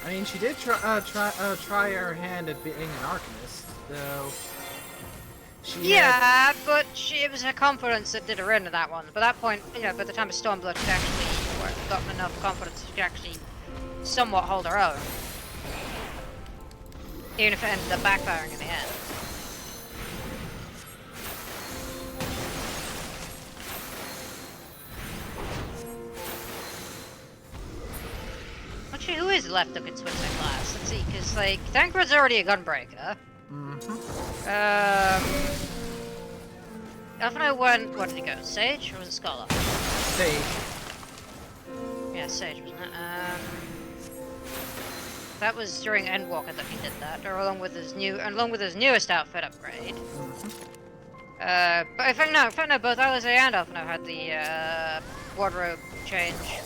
I mean, she did try her hand at being an Arcanist, though. Yeah, but it was her confidence that did her in that one. By that point, you know, by the time of Stormblood, she'd actually gotten enough confidence to actually somewhat hold her own. Even if it ended up backfiring in the end. Actually, who is left that could switch their class? Let's see, because, like, Thancred's already a Gunbreaker. Elfino went, where did he go? Sage? Or was it Scholar? Sage. Yeah, Sage, wasn't it? That was during Endwalker that he did that, or along with his newest outfit upgrade. But in fact no, both Alize and Elfino had the wardrobe change.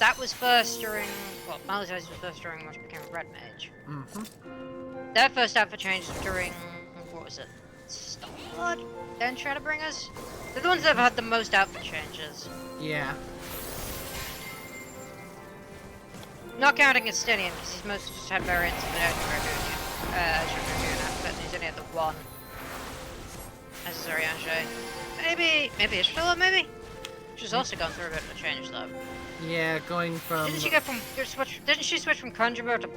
That was first during, well, Alize's was first during when she became a Red Mage. Their first outfit change was during, what was it? Stormblood? Then Shadowbringers? They're the ones that have had the most outfit changes. Yeah. Not counting his Stinian, because he's mostly just had variants of the Azure Dragoon outfit, and he's only had the one. As is Oriange. Maybe Ishvilla, maybe? She's also gone through a bit of a change, though. Yeah, going from... Didn't she switch from Conjurer to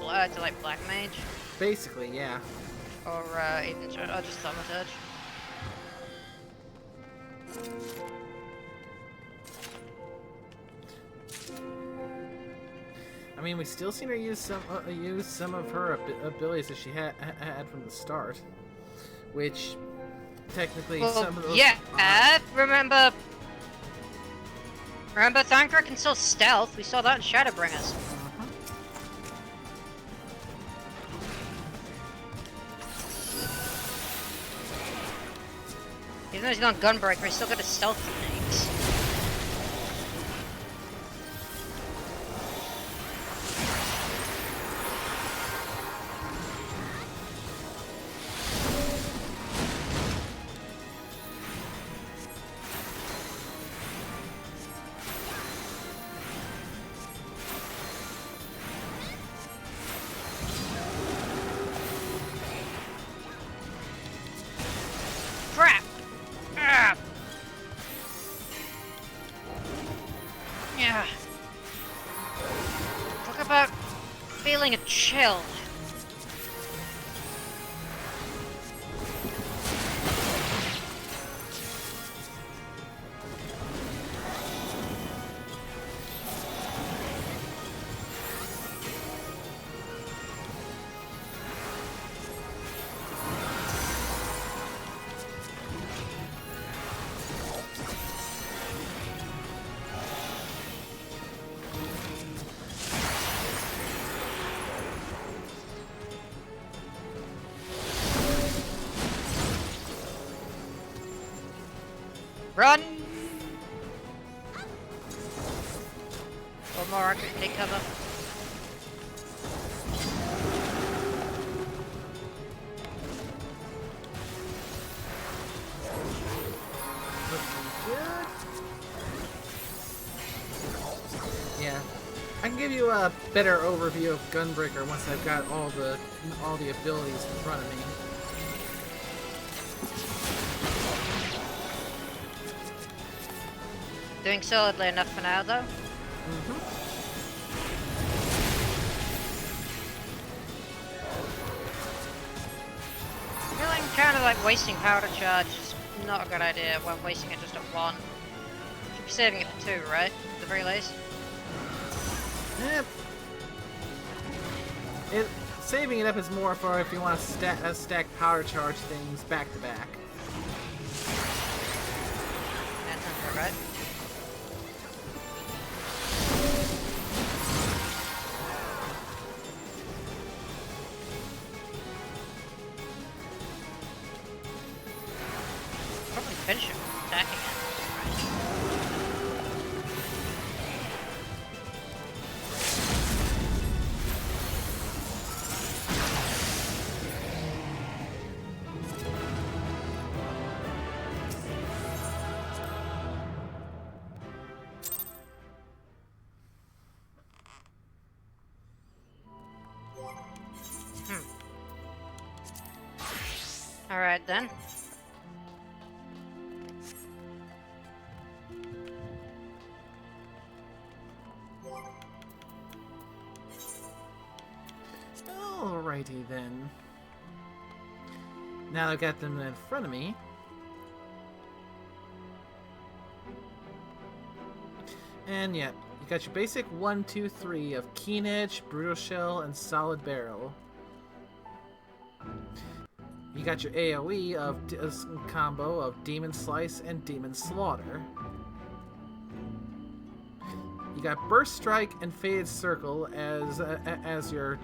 like Black Mage? Basically, yeah. Or even just thaumaturge. I mean, we still seen her use some of her abilities that she had from the start, which technically some of those. Yeah, remember Thancred can still stealth. We saw that in Shadowbringers. Even though he's not Gunbreaker, he's still got his stealth techniques. Crap! Ah. Yeah. Talk about feeling a chill. Run! One more archer can take cover. Yeah, I can give you a better overview of Gunbreaker once I've got all the abilities in front of me. Doing solidly enough for now, though. Feeling kind of like wasting powder charge is not a good idea when wasting it just at one. Should be saving it for two, right? At the very least. Saving it up is more for if you want to stack powder charge things back to back. That sounds about right. Probably finish him attacking it. Alright then. Alrighty then. Now I've got them in front of me. And yeah, you got your basic 1, 2, 3 of Keen Edge, Brutal Shell, and Solid Barrel. You got your AoE of combo of Demon Slice and Demon Slaughter. You got Burst Strike and Faded Circle as your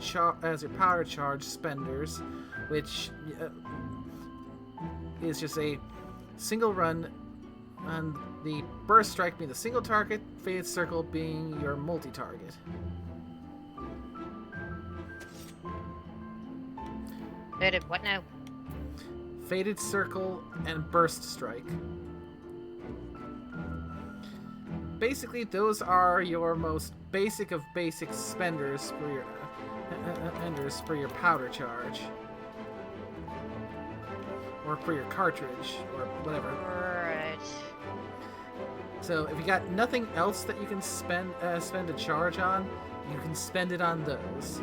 powder charge spenders, which is just a single run, and the Burst Strike being the single target, Faded Circle being your multi-target. Faded what now? Faded Circle and Burst Strike. Basically, those are your most basic of basic spenders for your powder charge, or for your cartridge, or whatever. Right. So if you got nothing else that you can spend a charge on, you can spend it on those.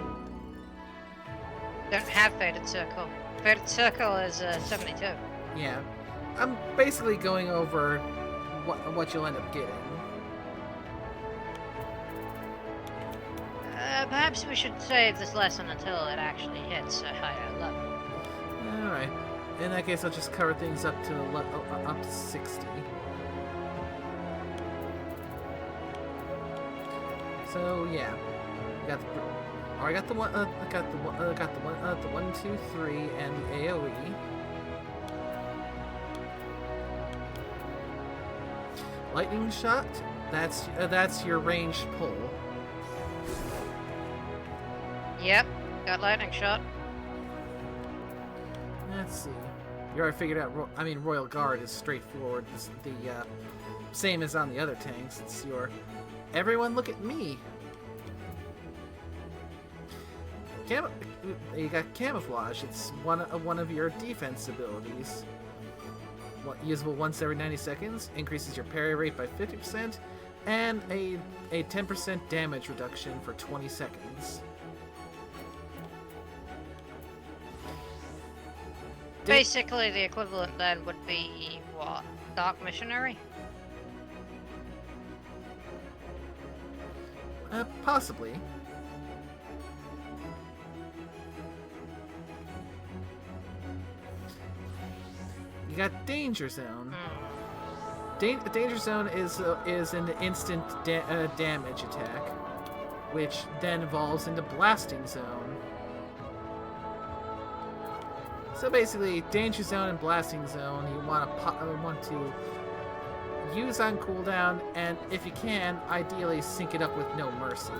don't have Faded Circle. Faded Circle is 72. Yeah. I'm basically going over what you'll end up getting. Perhaps we should save this lesson until it actually hits a higher level. Alright. In that case, I'll just cover things up to up to 60. So yeah, got the. Oh, I got the one. Got the one. The 1, 2, 3, and the AOE. Lightning shot. That's your ranged pull. Yep, got lightning shot. Let's see. You already figured out. Royal Guard is straightforward. The same as on the other tanks. It's your. Everyone, look at me. You got camouflage. It's one of your defense abilities. Usable once every 90 seconds. Increases your parry rate by 50%, and a 10% damage reduction for 20 seconds. Basically, the equivalent then would be what? Dark Missionary? Possibly. You got Danger Zone. Danger Zone is an instant damage attack, which then evolves into Blasting Zone. So basically, Danger Zone and Blasting Zone you want to use on cooldown, and if you can, ideally sync it up with No Mercy.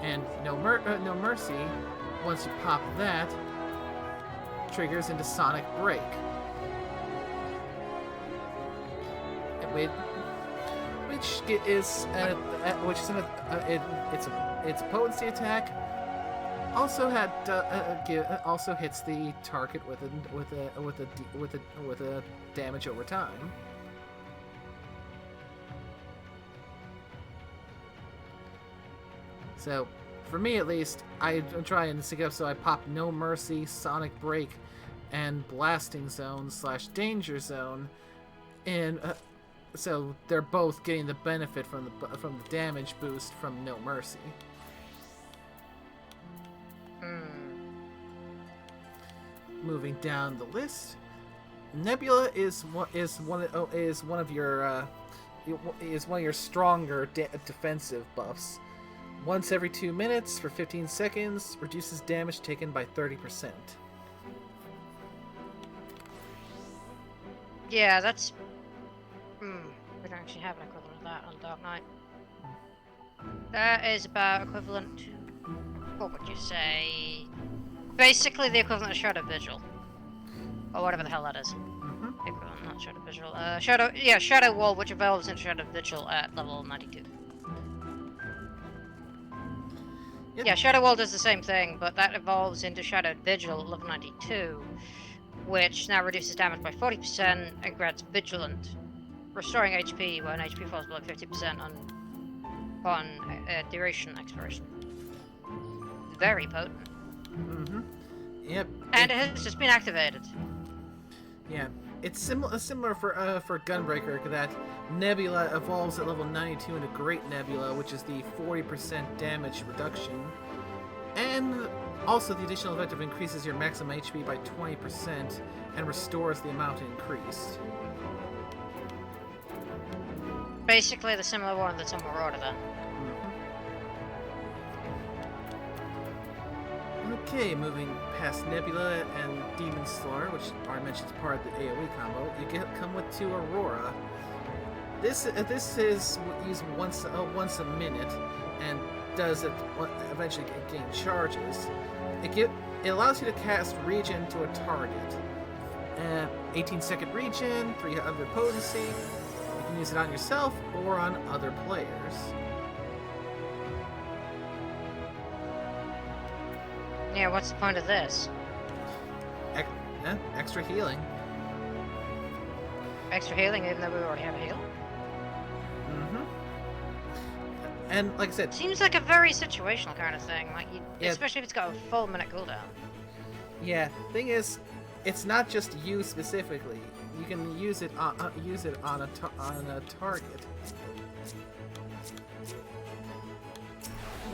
And No Mercy, once you pop that, triggers into Sonic Break. It's a potency attack. Also also hits the target with a damage over time. So, for me at least, I'm trying to sync up so I pop No Mercy, Sonic Break, and Blasting Zone / Danger Zone, and so they're both getting the benefit from the damage boost from No Mercy. Moving down the list, Nebula is one of your stronger defensive buffs. Once every 2 minutes for 15 seconds, reduces damage taken by 30%. Yeah, that's. We don't actually have an equivalent of that on Dark Knight. That is about equivalent to. What would you say? Basically, the equivalent of Shadow Vigil, or whatever the hell that is. Equivalent, not Shadow Vigil. Shadow Wall, which evolves into Shadow Vigil at level 92. Yep. Yeah, Shadow Wall does the same thing, but that evolves into Shadow Vigil at level 92, which now reduces damage by 40% and grants Vigilant, restoring HP when HP falls below 50% upon duration expiration. Very potent. Yep. And it has just been activated. Yeah, it's similar for Gunbreaker, that Nebula evolves at level 92 into Great Nebula, which is the 40% damage reduction, and also the additional effect of increases your maximum HP by 20% and restores the amount increased. Basically the similar one that's on Marauder then. Okay, moving past Nebula and Demon Slaughter, which I mentioned is part of the AoE combo, you come with 2 Aurora. This is used once a minute, and does it eventually gain charges. It allows you to cast Regen to a target. 18-second Regen, 300 potency. You can use it on yourself or on other players. Yeah, what's the point of this? Extra healing. Extra healing even though we already have a heal? And like I said, Seems like a very situational kind of thing, like Yeah. especially if it's got a full minute cooldown. yeah. Thing is, it's not just you specifically. You can use it on a target.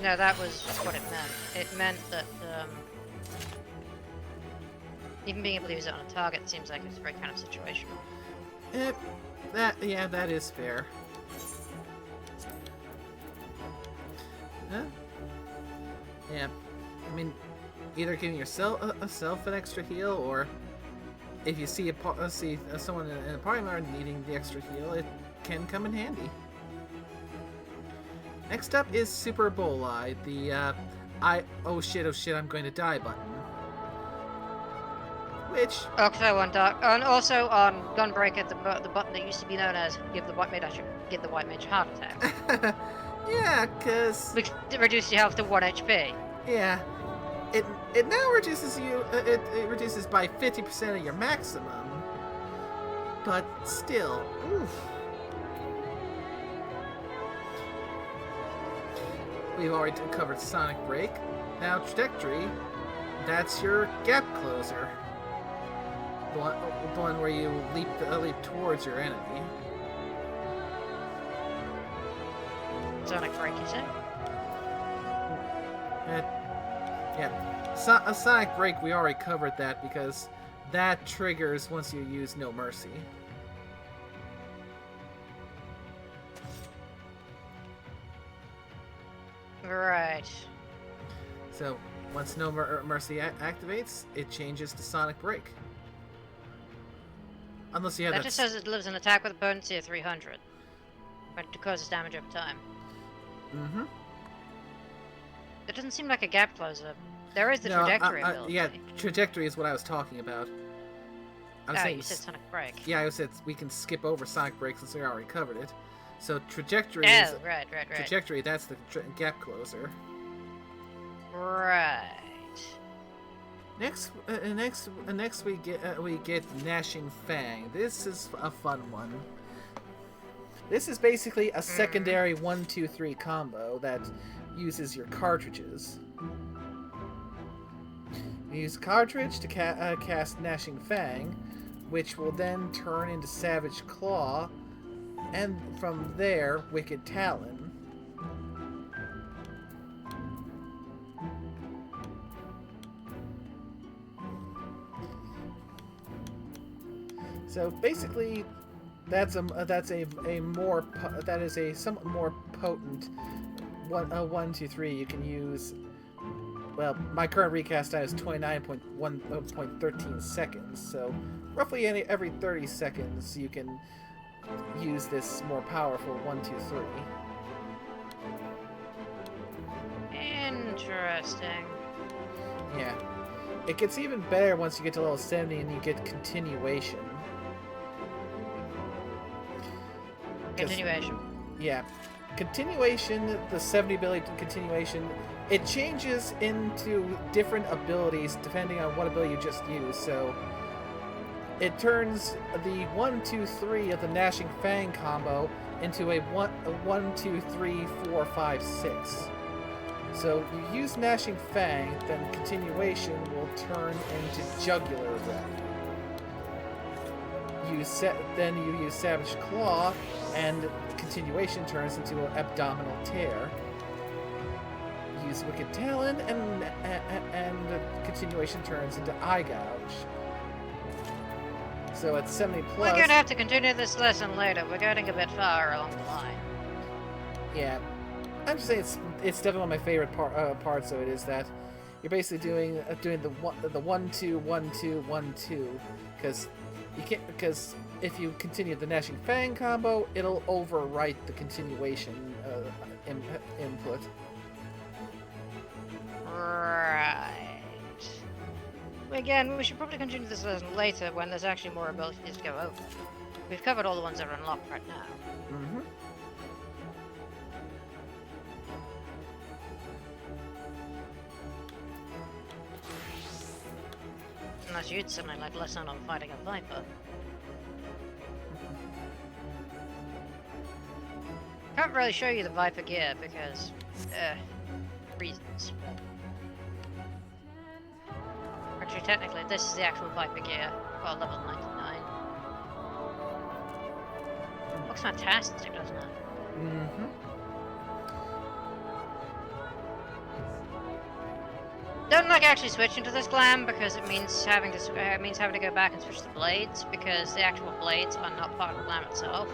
No, that was what it meant. It meant that even being able to use it on a target seems like it's very kind of situational. That is fair. Huh? Yeah, I mean, either giving yourself an extra heal, or if you see someone in a party member needing the extra heal, it can come in handy. Next up is Super Boli, the oh shit, I'm going to die button. Which... Also on and also on Gunbreaker, the button that used to be known as give the white mage a heart attack. Yeah, cause it reduces your health to 1 HP. Yeah, it now reduces you. It reduces by 50% of your maximum. But still, oof. We've already covered Sonic Break. Now Trajectory. That's your gap closer. The one where you leap towards your enemy. Sonic Break, you say? Yeah. A Sonic Break, we already covered that because that triggers once you use No Mercy. Right. So, once No Mercy activates, it changes to Sonic Break. Unless you have that just says it delivers an attack with a potency of 300. But it causes damage over time. Mm-hmm. It doesn't seem like a gap closer. There is the Trajectory ability. Yeah, Trajectory is what I was talking about. I was saying, you said Sonic Break. Yeah, I said we can skip over Sonic Break since we already covered it. So Trajectory right. Trajectory, that's the gap closer. Right. Next we get Gnashing Fang. This is a fun one. This is basically a secondary 1-2-3 combo that uses your cartridges. You use cartridge to cast Gnashing Fang, which will then turn into Savage Claw, and from there, Wicked Talon. So basically, that is a somewhat more potent 1-2-3. You can use. Well, my current recast time is 29.13 seconds, so roughly every 30 seconds you can use this more powerful 1-2-3. Interesting. Yeah. It gets even better once you get to level 70 and you get Continuation. Continuation. Yeah. Continuation, the 70 ability Continuation, it changes into different abilities depending on what ability you just used. So it turns the 1-2-3 of the Gnashing Fang combo into a 1-2-3-4-5-6. So you use Gnashing Fang, then Continuation will turn into Jugular Rep. Then you use Savage Claw, and Continuation turns into an Abdominal Tear. Use Wicked Talon, and Continuation turns into Eye Gouge. So at 70 plus... We're gonna have to continue this lesson later. We're getting a bit far along the line. Yeah. I'm just saying it's definitely one of my favorite parts of it is that you're basically doing the 1-2-1-2-1-2 because if you continue the Gnashing Fang combo, it'll overwrite the Continuation input. Right. Again, we should probably continue this lesson later when there's actually more abilities to go over. We've covered all the ones that are unlocked right now. Mm-hmm. Unless you'd something like lesson on fighting a Viper. Can't really show you the Viper gear because, reasons. Actually, technically, this is the actual Viper gear. Well, level 99. Looks fantastic, doesn't it? Mm-hmm. Don't like actually switching to this glam because it means having to go back and switch the blades because the actual blades are not part of the glam itself,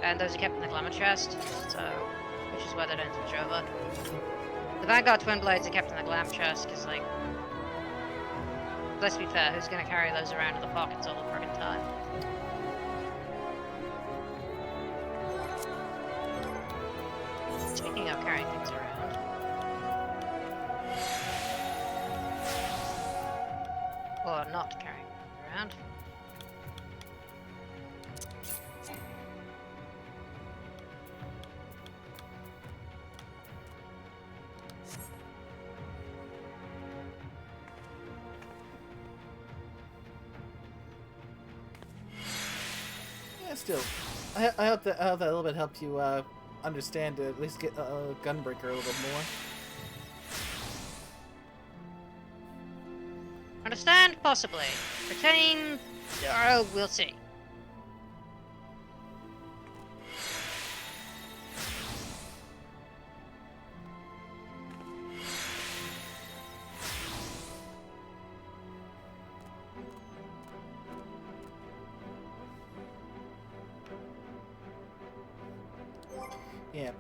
and those are kept in the glamour chest. So, which is why they don't switch over. The Vanguard twin blades are kept in the glam chest because, like, let's be fair, who's gonna carry those around in the pockets all the friggin' time? Speaking of carrying things around. Or not carrying things around. Yeah, still. I hope that a little bit helped you understand to at least get Gunbreaker a little more. Understand? Possibly. Retain? Oh, we'll see. Yeah.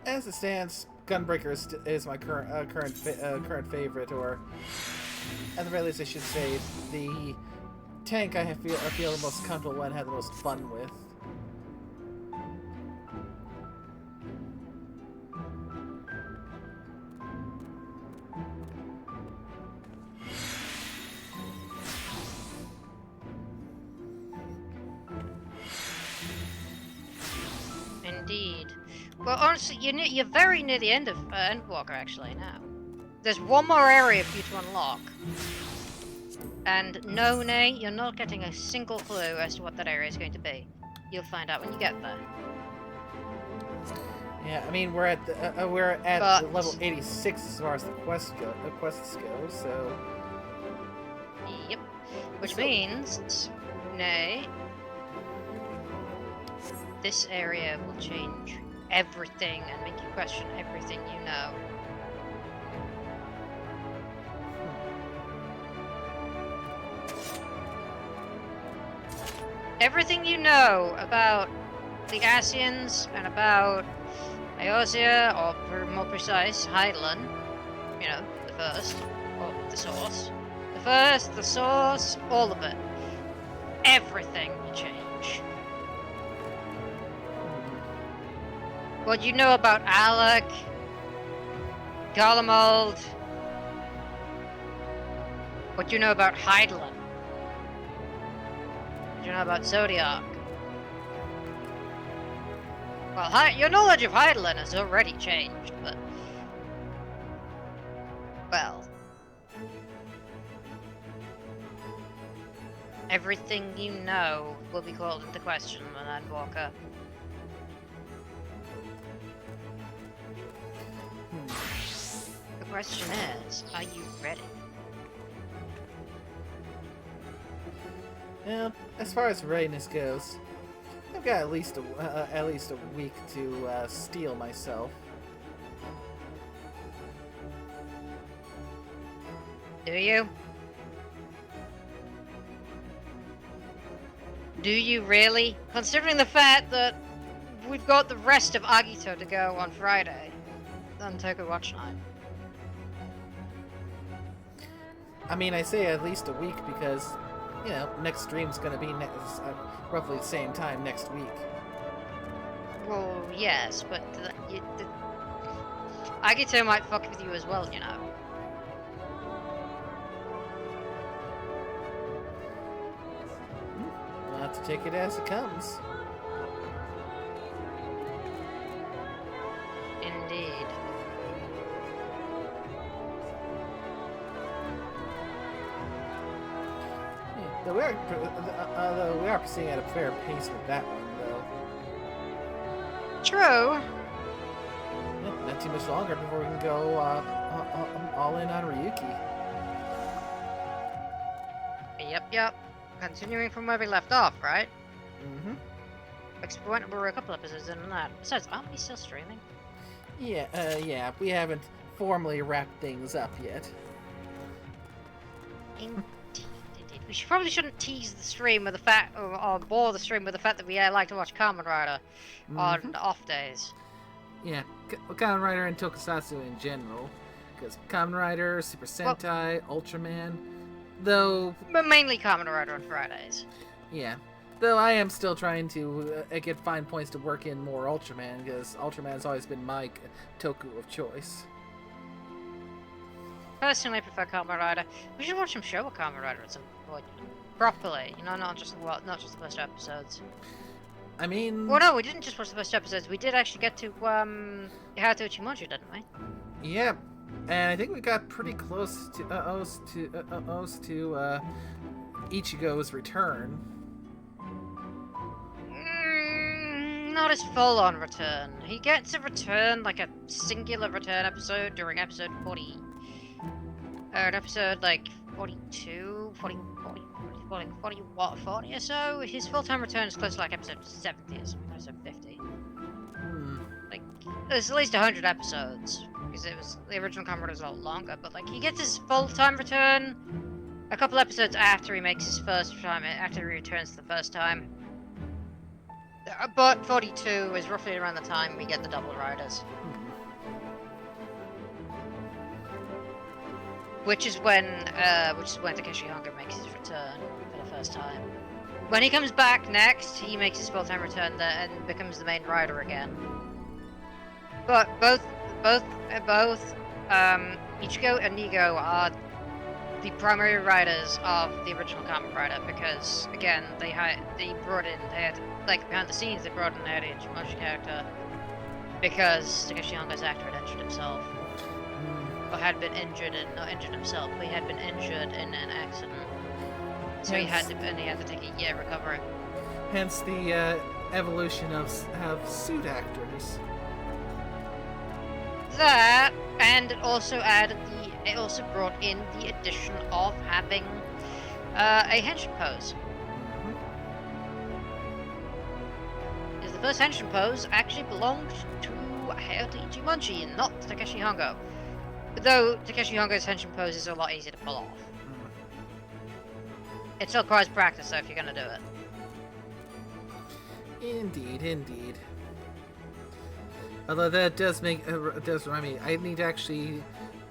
As it stands, Gunbreaker is my current favorite, or at the very least, I should say the tank I feel the most comfortable and have the most fun with. Indeed. Well, honestly, you're very near the end of Endwalker, actually, now. There's one more area for you to unlock. And no, Nay, you're not getting a single clue as to what that area is going to be. You'll find out when you get there. Yeah, I mean, we're at level 86 as far as the quests go, so... Yep. Which means, Nay, this area will change everything and make you question everything you know. Everything you know about the Asians and about Eosia, or more precise, Hydaelyn, you know, the first, or the source. The first, the source, all of it. Everything will change. What you know about Alec, Garlemald, what you know about Hydaelyn, what you know about Zodiac. Well, your knowledge of Hydaelyn has already changed, but... well... everything you know will be called into question in Endwalker. The question is, are you ready? Yeah, as far as readiness goes, I've got at least a week to steel myself. Do you? Do you really? Considering the fact that we've got the rest of Agito to go on Friday, on Tokyo Watch Night. I mean, I say at least a week because, you know, next stream's gonna be roughly the same time next week. Well, yes, but Agito might fuck with you as well, you know. We'll have to take it as it comes. Indeed. Though we are proceeding at a fair pace with that one, though. True. Yeah, not too much longer before we can go all in on Ryuki. Yep. Continuing from where we left off, right? Mm-hmm. We're a couple episodes in on that. Besides, aren't we still streaming? Yeah, we haven't formally wrapped things up yet. Indeed. We probably shouldn't tease the stream with the fact, or bore the stream with the fact that we like to watch Kamen Rider on off days. Yeah, Kamen Rider and Tokusatsu in general. Because Kamen Rider, Super Sentai, Ultraman, though... But mainly Kamen Rider on Fridays. Yeah. Though I am still trying to find points to work in more Ultraman, because Ultraman's always been my toku of choice. Personally, I prefer Kamen Rider. We should watch some Showa Kamen Rider at some point. Properly, you know, not just the first episodes. I mean... Well, no, we didn't just watch the first episodes. We did actually get to, Hayato Ichimonji, didn't we? Yeah, and I think we got pretty close to Ichigo's return. Not his full-on return. He gets a return, like a singular return episode during episode 40. Episode like 42, 40 or so. His full-time return is close to like episode 70 or something, episode 50. Like, there's at least 100 episodes, because the original Kamen Rider was a lot longer, but like, he gets his full-time return a couple episodes after he makes his first time, after he returns the first time. But 42 is roughly around the time we get the double riders. Which is when Takeshi Hongo makes his return for the first time. When he comes back next, he makes his full-time return there and becomes the main rider again. But both Ichigo and Nigo are the primary riders of the original Kamen Rider because, again, they had behind the scenes, they brought in the Ichimonji character because Takeshi Hongo's actor had injured himself. Or had been injured, and not injured himself, but he had been injured in an accident. So he had to take a year recovering. Hence the evolution of suit actors. That, and it also brought in the addition of having a henshin pose. Because the first henshin pose actually belonged to Hayato Ichimonji and not Takeshi Hongo. Though Takeshi Hongo's henshin pose is a lot easier to pull off. It still requires practice though if you're gonna do it. Indeed. Although that does remind me, I need to actually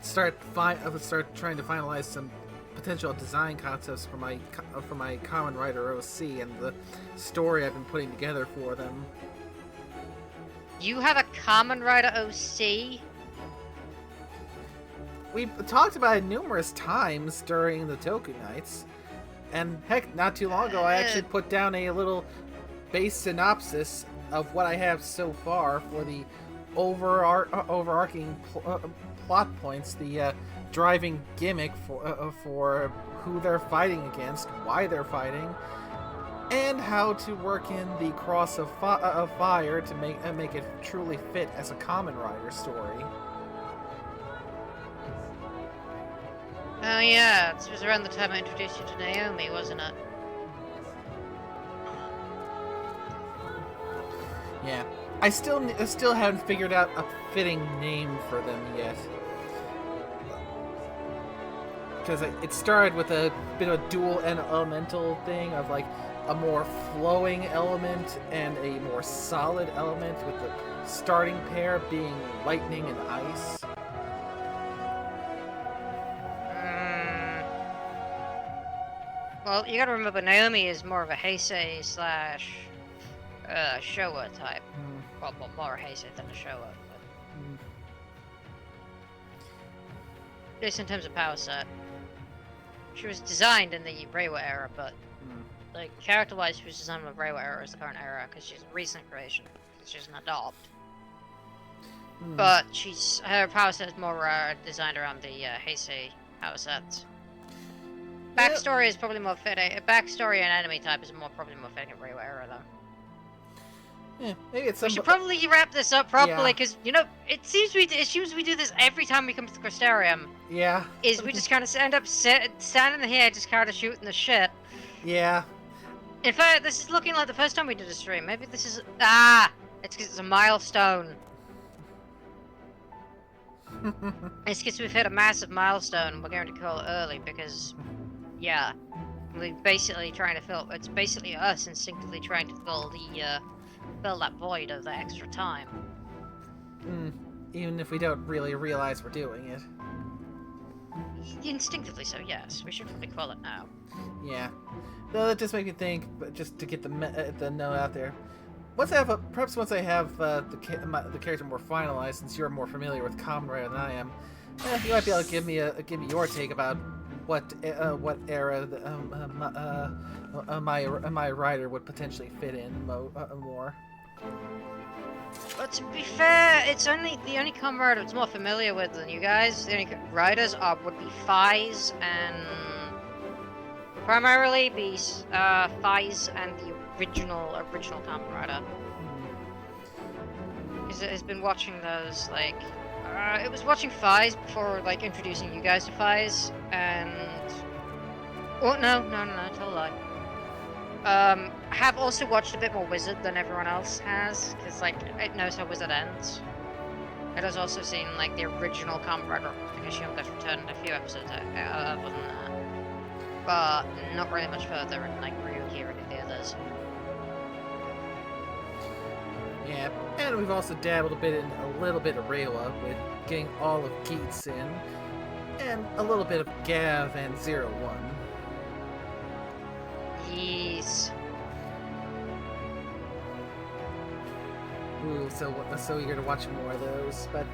start trying to finalize some potential design concepts for my Kamen Rider OC and the story I've been putting together for them. You have a Kamen Rider OC? We talked about it numerous times during the Toku Nights, and heck, not too long ago I actually put down a little base synopsis of what I have so far for the overarching plot points, the driving gimmick for who they're fighting against, why they're fighting, and how to work in the cross of fire to make it truly fit as a Kamen Rider story. Oh yeah, this was around the time I introduced you to Naomi, wasn't it? Yeah. I still haven't figured out a fitting name for them yet. Because it started with a bit of a dual and elemental thing of like a more flowing element and a more solid element, with the starting pair being lightning and ice. Well, you gotta remember, Naomi is more of a Heisei / Showa type. Well, more a Heisei than a Showa. But... At least in terms of power set. She was designed in the Reiwa era, but like character-wise, she was designed in the Reiwa era as the current era because she's a recent creation. Because she's an adopt. But her power set is more designed around the Heisei power sets. Backstory is probably more fitting. Backstory and enemy type is probably more fitting at Reiwa era though. Yeah, maybe it's We should probably wrap this up properly, because, you know, it seems we do this every time we come to the Crystarium. Yeah. Is we just kind of end up standing here, just kind of shooting the shit. Yeah. In fact, this is looking like the first time we did a stream. Maybe this is... It's because it's a milestone. It's because we've hit a massive milestone. We're going to call it early because... Yeah. We're basically trying to fill... It's basically us instinctively trying to fill the, fill that void of the extra time. Even if we don't really realize we're doing it. Instinctively so, yes. We should probably call it now. Yeah. Though that just makes me think, but just to get the note out there. Perhaps once I have the character more finalized, since you're more familiar with Kamen Rider than I am, you might be able to give me your take about what era my rider would potentially fit in more. But to be fair, it's the only Kamen Rider it's more familiar with than you guys. The only riders would be Faiz and primarily be Faiz and the original Kamen Rider. Because it has been watching those like it was watching Faiz before like introducing you guys to Faiz and no, tell a lie. I have also watched a bit more Wizard than everyone else has, because like it knows how Wizard ends. It has also seen like the original Kamen Rider because she only returned a few episodes other than that, but not really much further in like Ryuki or any of the others. Yeah, and we've also dabbled a little bit of Reiwa with getting all of Geats in, and a little bit of Gav and 01. Yes. Ooh, so eager to watch more of those. But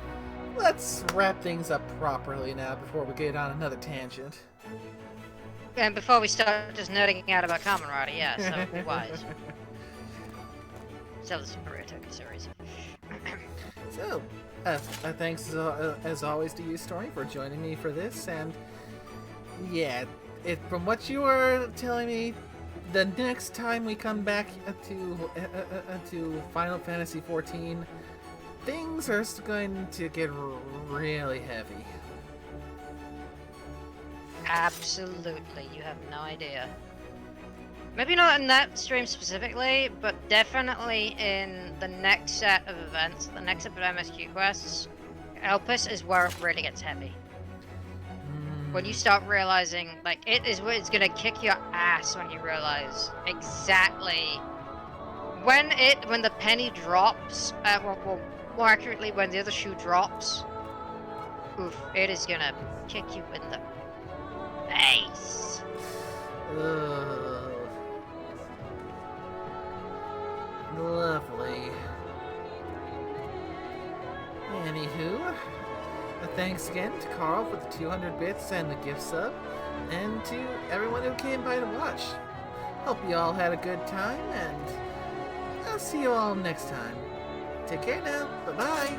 let's wrap things up properly now before we get on another tangent. And before we start just nerding out about Kamen Rider, yeah, so be wise. So this is a Naruto series. So, thanks as always to you, Story, for joining me for this. And yeah, from what you were telling me, the next time we come back to Final Fantasy XIV, things are going to get really heavy. Absolutely, you have no idea. Maybe not in that stream specifically, but definitely in the next set of events, the next set of MSQ quests, Elpis is where it really gets heavy. When you start realizing, like, it's gonna kick your ass when you realize exactly when the penny drops, well, more accurately, when the other shoe drops, oof, it is gonna kick you in the face. Lovely. Anywho, thanks again to Carl for the 200 bits and the gift sub, and to everyone who came by to watch. Hope you all had a good time, and I'll see you all next time. Take care now. Bye-bye.